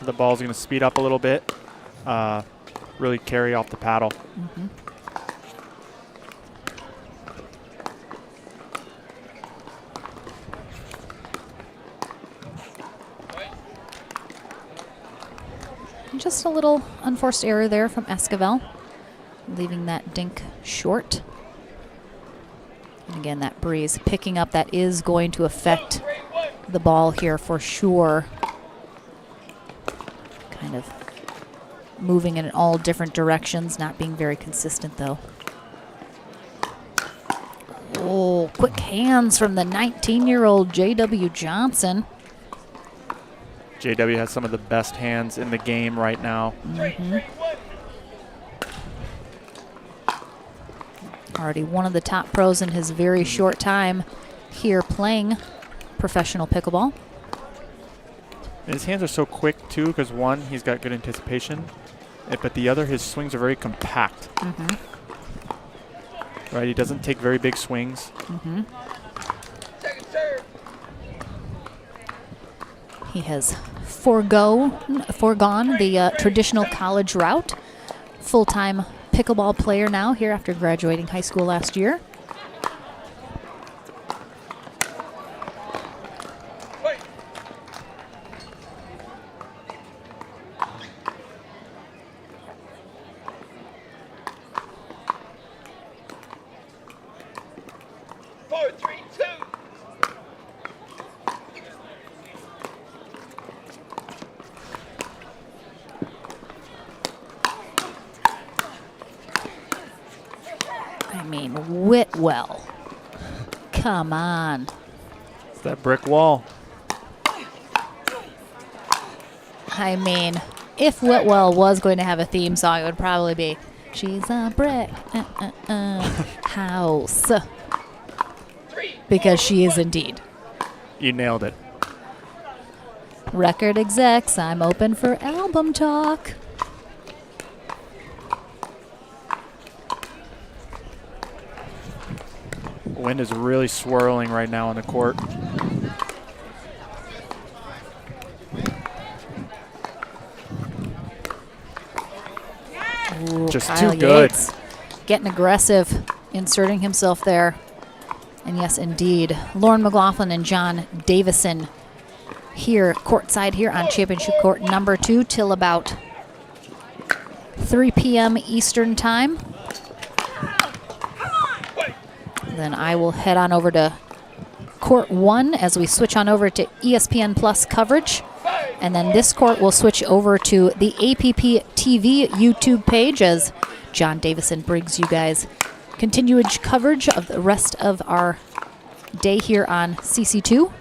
The ball's going to speed up a little bit, really carry off the paddle. Just a little unforced error there from Esquivel, leaving that dink short. And again, that breeze picking up, that is going to affect the ball here for sure. Kind of moving in all different directions, not being very consistent though. Oh, quick hands from the 19-year-old J.W. Johnson. JW has some of the best hands in the game right now. Already one of the top pros in his very short time here playing professional pickleball. And his hands are so quick, too, because one, he's got good anticipation, but the other, his swings are very compact. Right, he doesn't take very big swings. He has foregone the traditional college route. Full-time pickleball player now here after graduating high school last year. Whitwell. Come on. It's that brick wall. I mean, if Whitwell was going to have a theme song, it would probably be, she's a brick house. Because she is indeed. You nailed it. Record execs, I'm open for album talk. Wind is really swirling right now on the court. Just Kyle too good. Yates getting aggressive, inserting himself there. And yes, indeed, Lauren McLaughlin and John Davison here, courtside here on championship court number 2 till about 3 p.m. Eastern time. Then I will head on over to court 1 as we switch on over to ESPN Plus coverage. And then this court will switch over to the APP TV YouTube page as John Davison brings you guys continued coverage of the rest of our day here on CC2.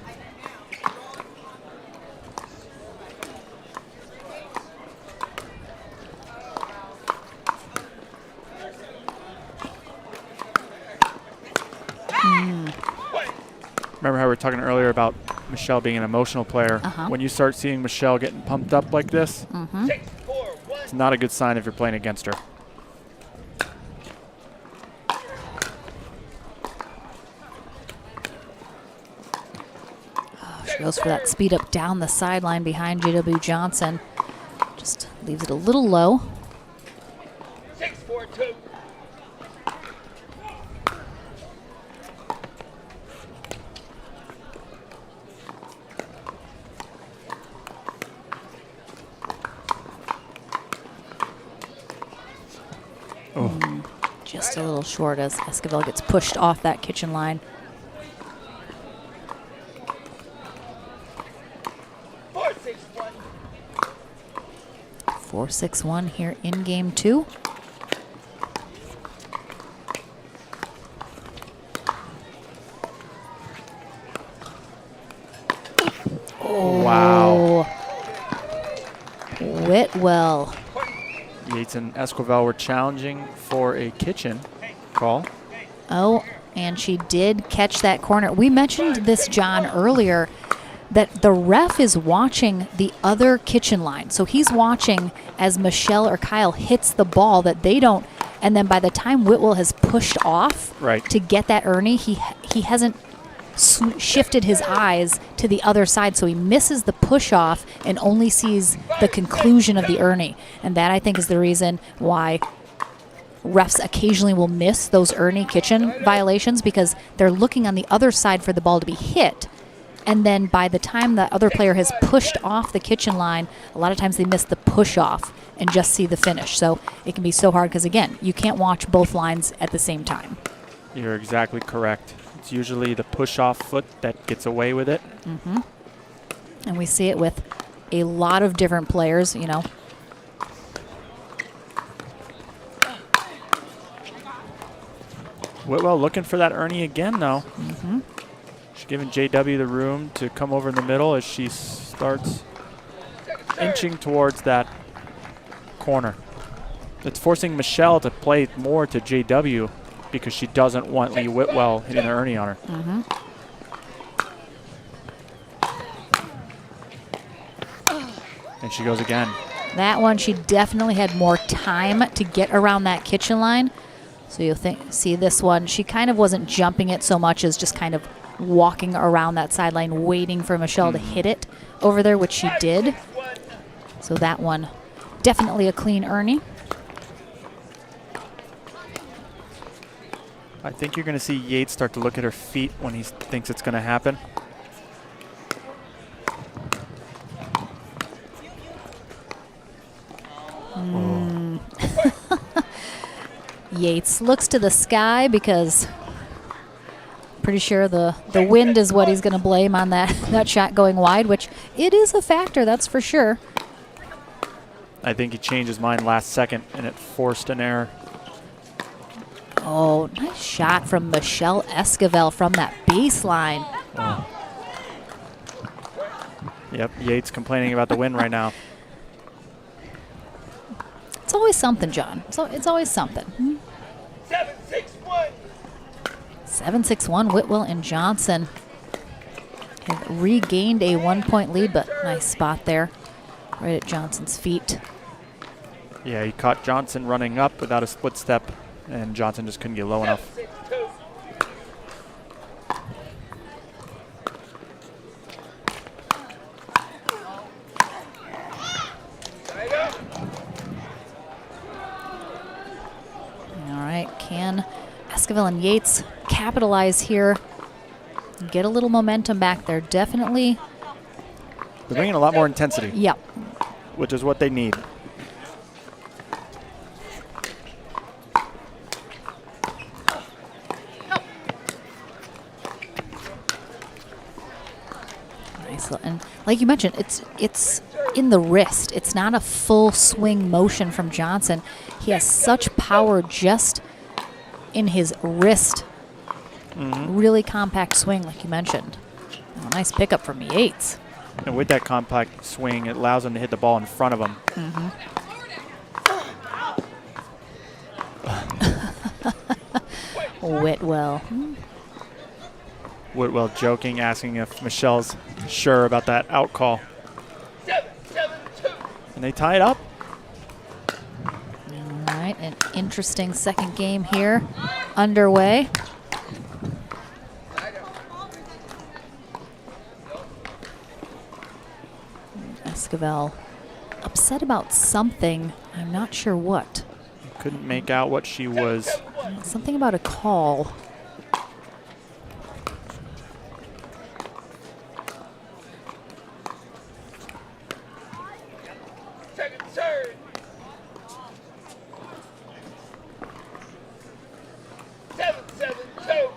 Remember how we were talking earlier about Michelle being an emotional player? When you start seeing Michelle getting pumped up like this, it's not a good sign if you're playing against her. She goes for that speed up down the sideline behind JW Johnson. Just leaves it a little low. 6-4-2. Just a little short as Esquivel gets pushed off that kitchen line. 4-6-1 here in game 2. Oh, wow. Whitwell. Yates and Esquivel were challenging for a kitchen call. Oh, and she did catch that corner. We mentioned this, John, earlier, that the ref is watching the other kitchen line. So he's watching as Michelle or Kyle hits the ball that they don't, and then by the time Whitwell has pushed off to get that Ernie, he hasn't shifted his eyes to the other side, so he misses the push off and only sees the conclusion of the Ernie. And that, I think, is the reason why refs occasionally will miss those Ernie kitchen violations, because they're looking on the other side for the ball to be hit. And then by the time the other player has pushed off the kitchen line, a lot of times they miss the push off and just see the finish. So it can be so hard because, again, you can't watch both lines at the same time. You're exactly correct. It's usually the push-off foot that gets away with it. And we see it with a lot of different players, you know. Whitwell looking for that Ernie again, though. She's giving JW the room to come over in the middle as she starts inching towards that corner. It's forcing Michelle to play more to JW because she doesn't want Lee Whitwell hitting the Ernie on her. And she goes again. That one, she definitely had more time to get around that kitchen line. So you'll see this one, she kind of wasn't jumping it so much as just kind of walking around that sideline, waiting for Michelle to hit it over there, which she did. So that one, definitely a clean Ernie. I think you're going to see Yates start to look at her feet when he thinks it's going to happen. Yates looks to the sky because pretty sure the wind is what he's going to blame on that shot going wide, which it is a factor, that's for sure. I think he changed his mind last second and it forced an error. Oh, nice shot from Michelle Esquivel from that baseline. Yep, Yates complaining about the wind right now. It's always something, John. So it's always something. 7-6-1. 7-6-1, Whitwell and Johnson have regained a 1-point lead, but nice spot there, right at Johnson's feet. Yeah, he caught Johnson running up without a split step, and Johnson just couldn't get low enough. Esquivel and Yates capitalize here. Get a little momentum back there. Definitely. They're bringing a lot more intensity. Yep. Which is what they need. Nice. And like you mentioned, it's in the wrist. It's not a full swing motion from Johnson. He has such power just in his wrist. Really compact swing, like you mentioned. Oh, nice pickup from Yates. And with that compact swing, it allows him to hit the ball in front of him. Whitwell. Whitwell joking, asking if Michelle's sure about that out call. 7-7-2. And they tie it up. All right, an interesting second game here underway. Esquivel upset about something. I'm not sure what. Couldn't make out what she was. Something about a call. Second serve. 7-7-2.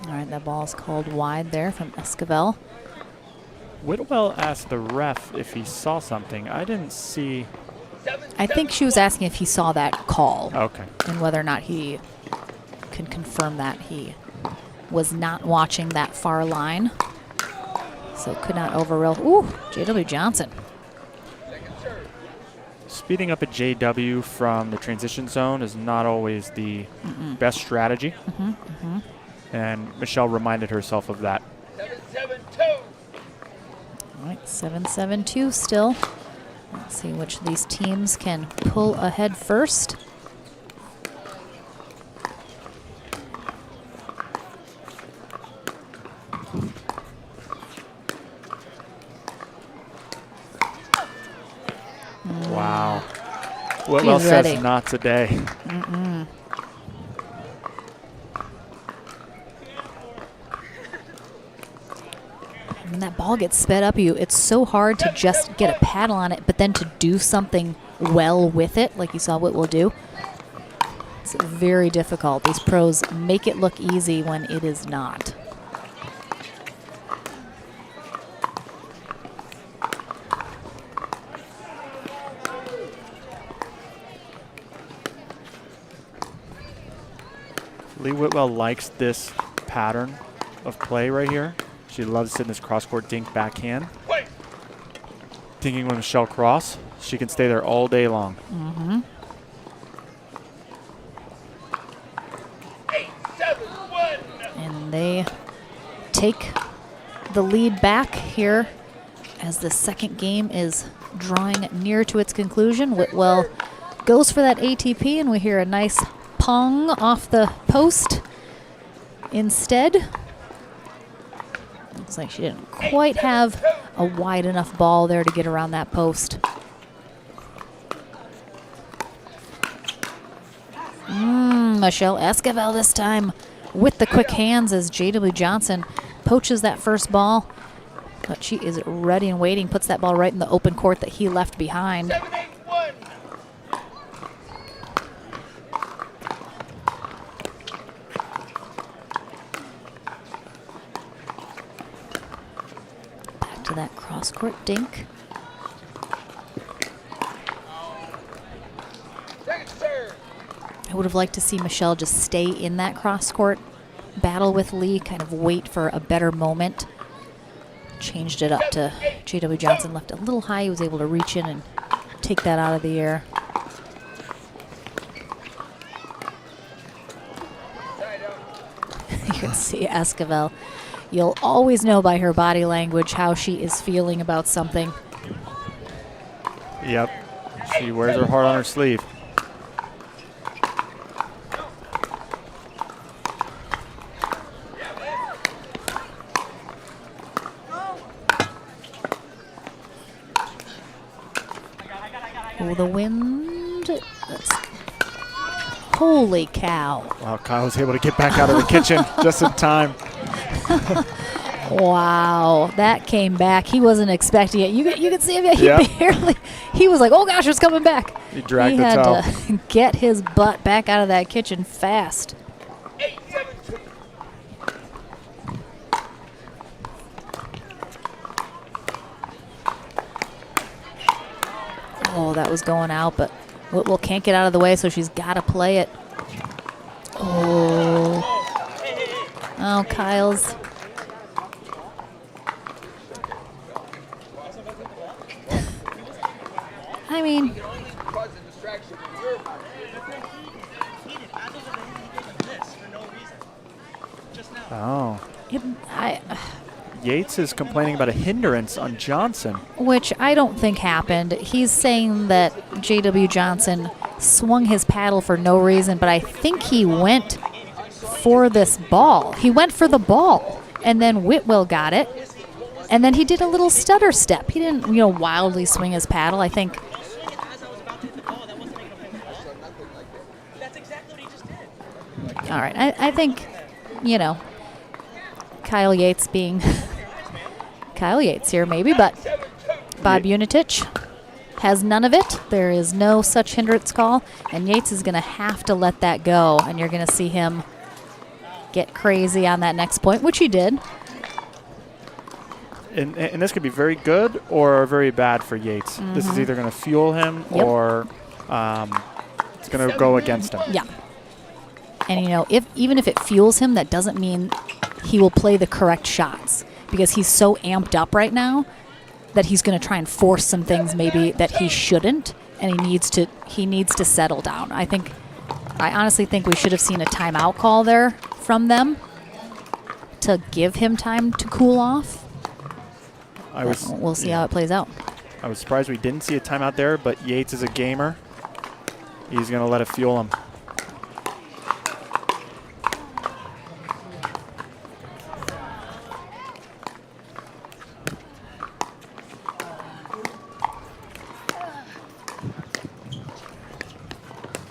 All right, that ball is called wide there from Esquivel. Whitwell asked the ref if he saw something. I didn't see. I think she was asking if he saw that call. Okay. And whether or not he can confirm that he was not watching that far line. So could not overrule. Ooh, J.W. Johnson. Speeding up a JW from the transition zone is not always the best strategy. And Michelle reminded herself of that. 7-7-2. All right, 7-7-2 still. Let's see which of these teams can pull ahead first. Wow. Whitwell says not today. When that ball gets sped up you, it's so hard to just get a paddle on it, but then to do something well with it, like you saw Whitwell do. It's very difficult. These pros make it look easy when it is not. Lee Whitwell likes this pattern of play right here. She loves sitting this cross-court dink backhand. Dinking with Michelle Cross. She can stay there all day long. 8-7-1. And they take the lead back here as the second game is drawing near to its conclusion. Whitwell goes for that ATP, and we hear a nice pong off the post instead. Looks like she didn't quite have a wide enough ball there to get around that post. Michelle Esquivel this time with the quick hands as J.W. Johnson poaches that first ball. But she is ready and waiting, puts that ball right in the open court that he left behind. 7-8-1. Back to that cross-court dink. Second serve. I would have liked to see Michelle just stay in that cross-court battle with Lee, kind of wait for a better moment. Changed it up to J.W. Johnson, left a little high. He was able to reach in and take that out of the air. You can see Esquivel. You'll always know by her body language how she is feeling about something. Yep. She wears her heart on her sleeve. Oh, the wind. Holy cow. Wow, Kyle was able to get back out of the kitchen just in time. Wow, that came back. He wasn't expecting it. You could see him. He Yep. barely. He was like, "Oh gosh, it's coming back." He dragged He the had toe. to get his butt back out of that kitchen fast. 8-7-2. Oh, that was going out, but Whitwell can't get out of the way, so she's got to play it. Oh. Oh, Kyle's. I mean, Oh. I Yates is complaining about a hindrance on Johnson. which I don't think happened. He's saying that J.W. Johnson swung his paddle for no reason, but I think he went for this ball. He went for the ball, and then Whitwell got it, and then he did a little stutter step. He didn't, wildly swing his paddle. I think. All right, I think, Kyle Yates being Kyle Yates here maybe, but Bob Unitich has none of it. There is no such hindrance call, and Yates is going to have to let that go, and you're going to see him get crazy on that next point, which he did. And this could be very good or very bad for Yates. This is either going to fuel him or it's going to go against him. Yeah. And, even if it fuels him, that doesn't mean he will play the correct shots, because he's so amped up right now that he's going to try and force some things maybe that he shouldn't, and he needs to settle down. I honestly think we should have seen a timeout call there from them to give him time to cool off. We'll see how it plays out. I was surprised we didn't see a timeout there, but Yates is a gamer. He's going to let it fuel him.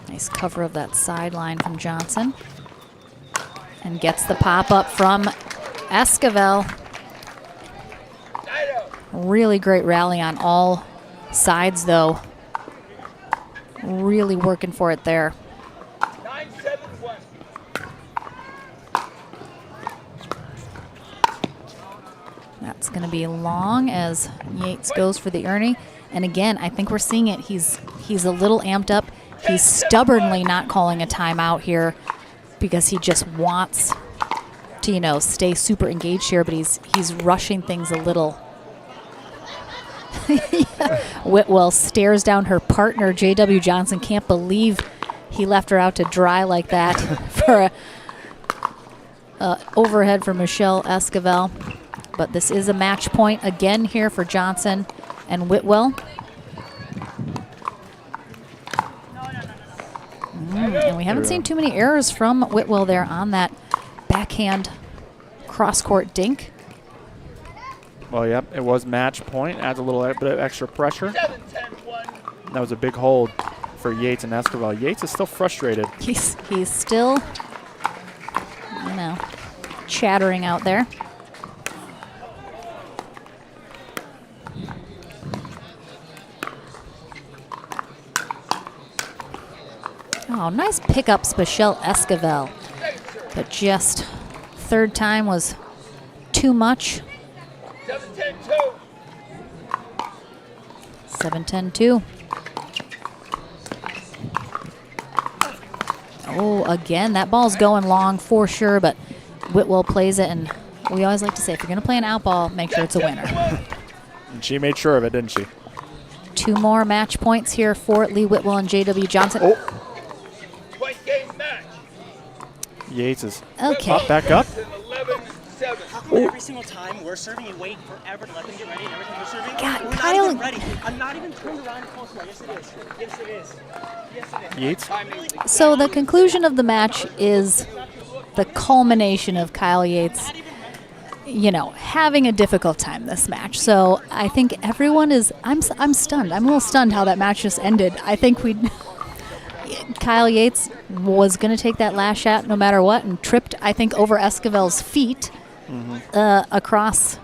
Nice cover of that sideline from Johnson. And gets the pop-up from Esquivel. Really great rally on all sides, though. Really working for it there. 9-7-1. That's going to be long as Yates goes for the Ernie. And again, I think we're seeing it. He's a little amped up. He's stubbornly not calling a timeout here because he just wants to, stay super engaged here, but he's rushing things a little. Whitwell stares down her partner, J.W. Johnson. Can't believe he left her out to dry like that for a overhead for Michelle Esquivel. But this is a match point again here for Johnson and Whitwell. And we haven't seen too many errors from Whitwell there on that backhand cross-court dink. Well, yep, it was match point. Adds a little bit of extra pressure. 7-10-1. That was a big hold for Yates and Esquivel. Yates is still frustrated. He's still, chattering out there. Oh, nice pickups, Michelle Esquivel. But just third time was too much. 7-10-2. 7-10-2. Oh, again, that ball's going long for sure, but Whitwell plays it, and we always like to say, if you're going to play an out ball, make sure it's a winner. And she made sure of it, didn't she? 2 more match points here for Lee Whitwell and J.W. Johnson. Oh. Point game match. Yates is Okay. back up. 11-7. How come every single time we're serving and wait forever to let them get ready, and every time we're serving, God, we're Kyle- not even ready. I'm not even turned around close enough. Yes, it is. Yes, it is. Yes, it is. Yates. So the conclusion of the match is the culmination of Kyle Yates. having a difficult time this match. So I think everyone is. I'm stunned. I'm a little stunned how that match just ended. I think Kyle Yates was going to take that last shot no matter what, and tripped, I think, over Esquivel's feet across.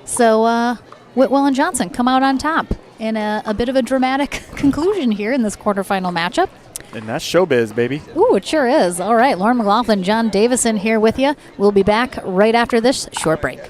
So Whitwell and Johnson come out on top in a bit of a dramatic conclusion here in this quarterfinal matchup. And that's showbiz, baby. Ooh, it sure is. All right, Lauren McLaughlin, John Davison here with you. We'll be back right after this short break.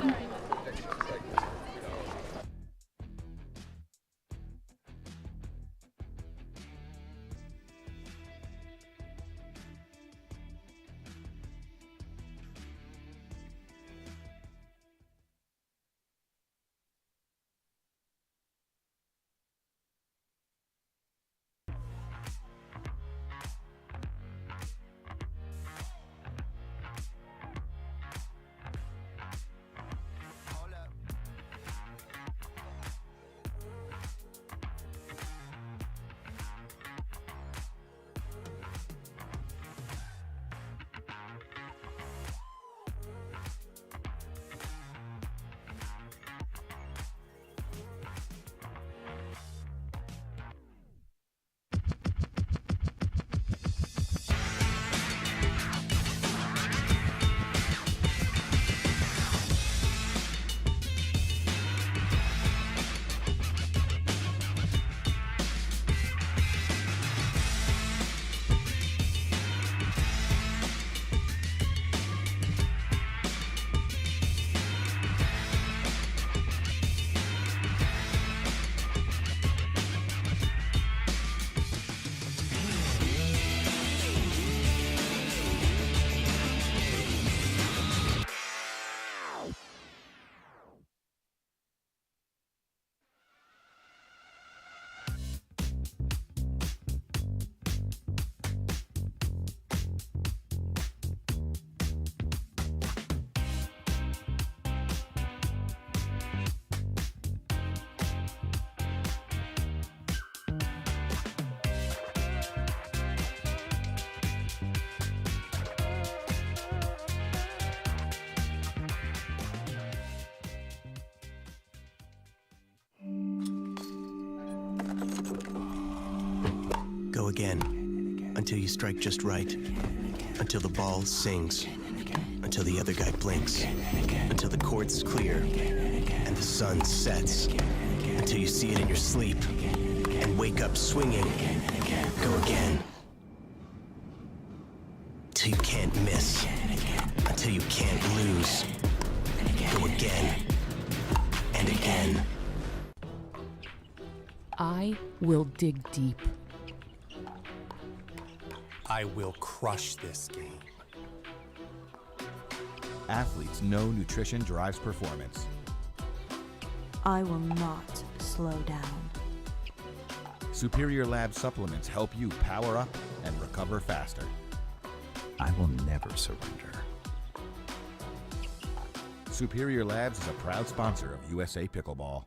Go again, until you strike just right, until the ball sings, until the other guy blinks, until the court's clear, and the sun sets, until you see it in your sleep, and wake up swinging. Go again. Till you can't miss, until you can't lose. Go again, and again. I will dig deep. I will crush this game. Athletes know nutrition drives performance. I will not slow down. Superior Lab supplements help you power up and recover faster. I will never surrender. Superior Labs is a proud sponsor of USA Pickleball.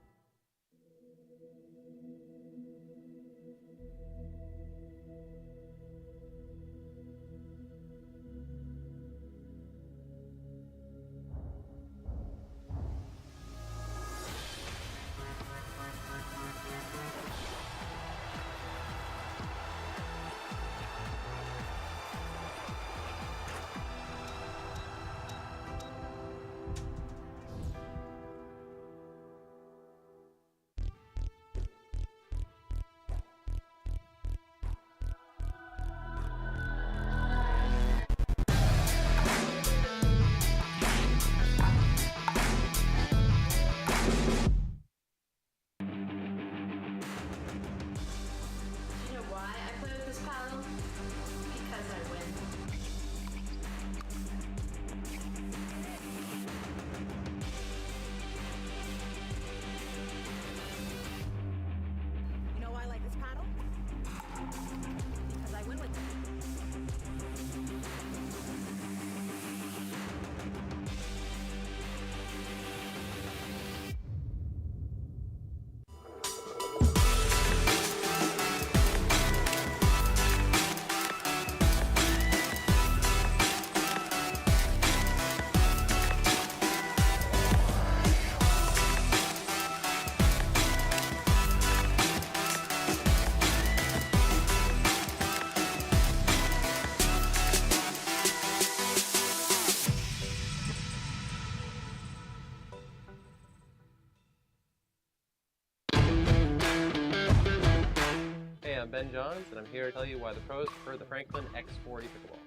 Ben Johns, and I'm here to tell you why the pros prefer the Franklin X40 Pickleball.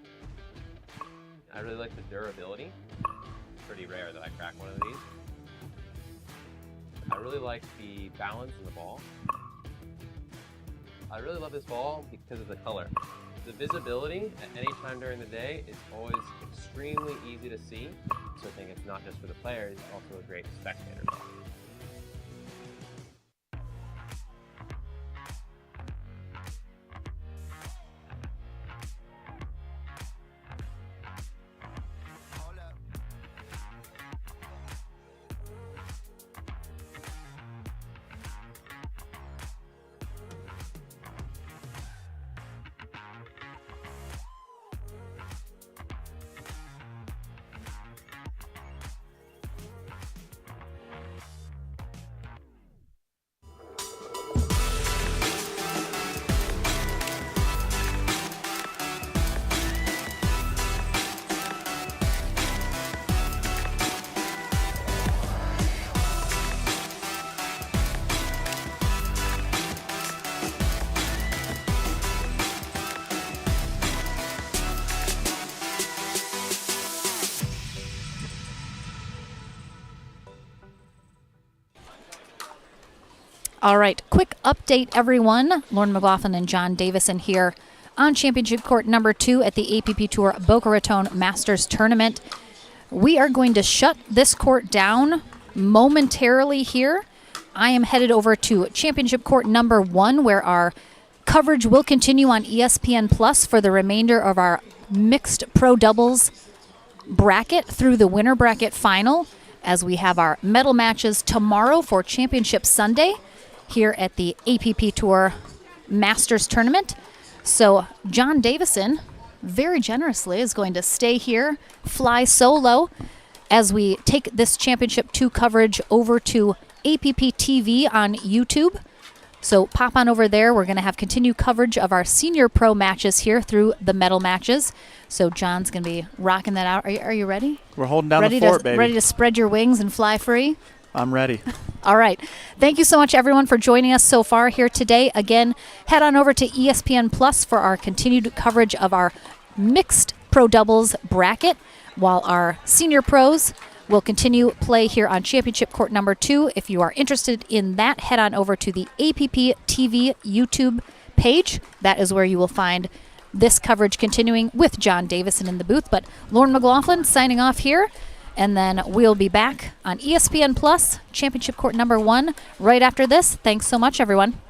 I really like the durability. It's pretty rare that I crack one of these. I really like the balance in the ball. I really love this ball because of the color. The visibility at any time during the day is always extremely easy to see. So I think it's not just for the players, it's also a great spectator ball. All right, quick update, everyone. Lauren McLaughlin and John Davison here on Championship Court number 2 at the APP Tour Boca Raton Masters Tournament. We are going to shut this court down momentarily here. I am headed over to Championship Court number 1, where our coverage will continue on ESPN Plus for the remainder of our mixed pro doubles bracket through the winner bracket final, as we have our medal matches tomorrow for Championship Sunday here at the APP Tour Masters Tournament. So John Davison very generously is going to stay here, fly solo, as we take this Championship 2 coverage over to APP TV on YouTube. So pop on over there. We're going to have continued coverage of our senior pro matches here through the medal matches. So John's going to be rocking that out. Are you ready? We're holding down the fort, baby. Ready to spread your wings and fly free? I'm ready. All right. Thank you so much, everyone, for joining us so far here today. Again, head on over to ESPN Plus for our continued coverage of our mixed pro doubles bracket, while our senior pros will continue play here on Championship Court number 2. If you are interested in that, head on over to the APP TV YouTube page. That is where you will find this coverage continuing with John Davison in the booth. But Lauren McLaughlin signing off here. And then we'll be back on ESPN Plus, Championship Court number 1, right after this. Thanks so much, everyone.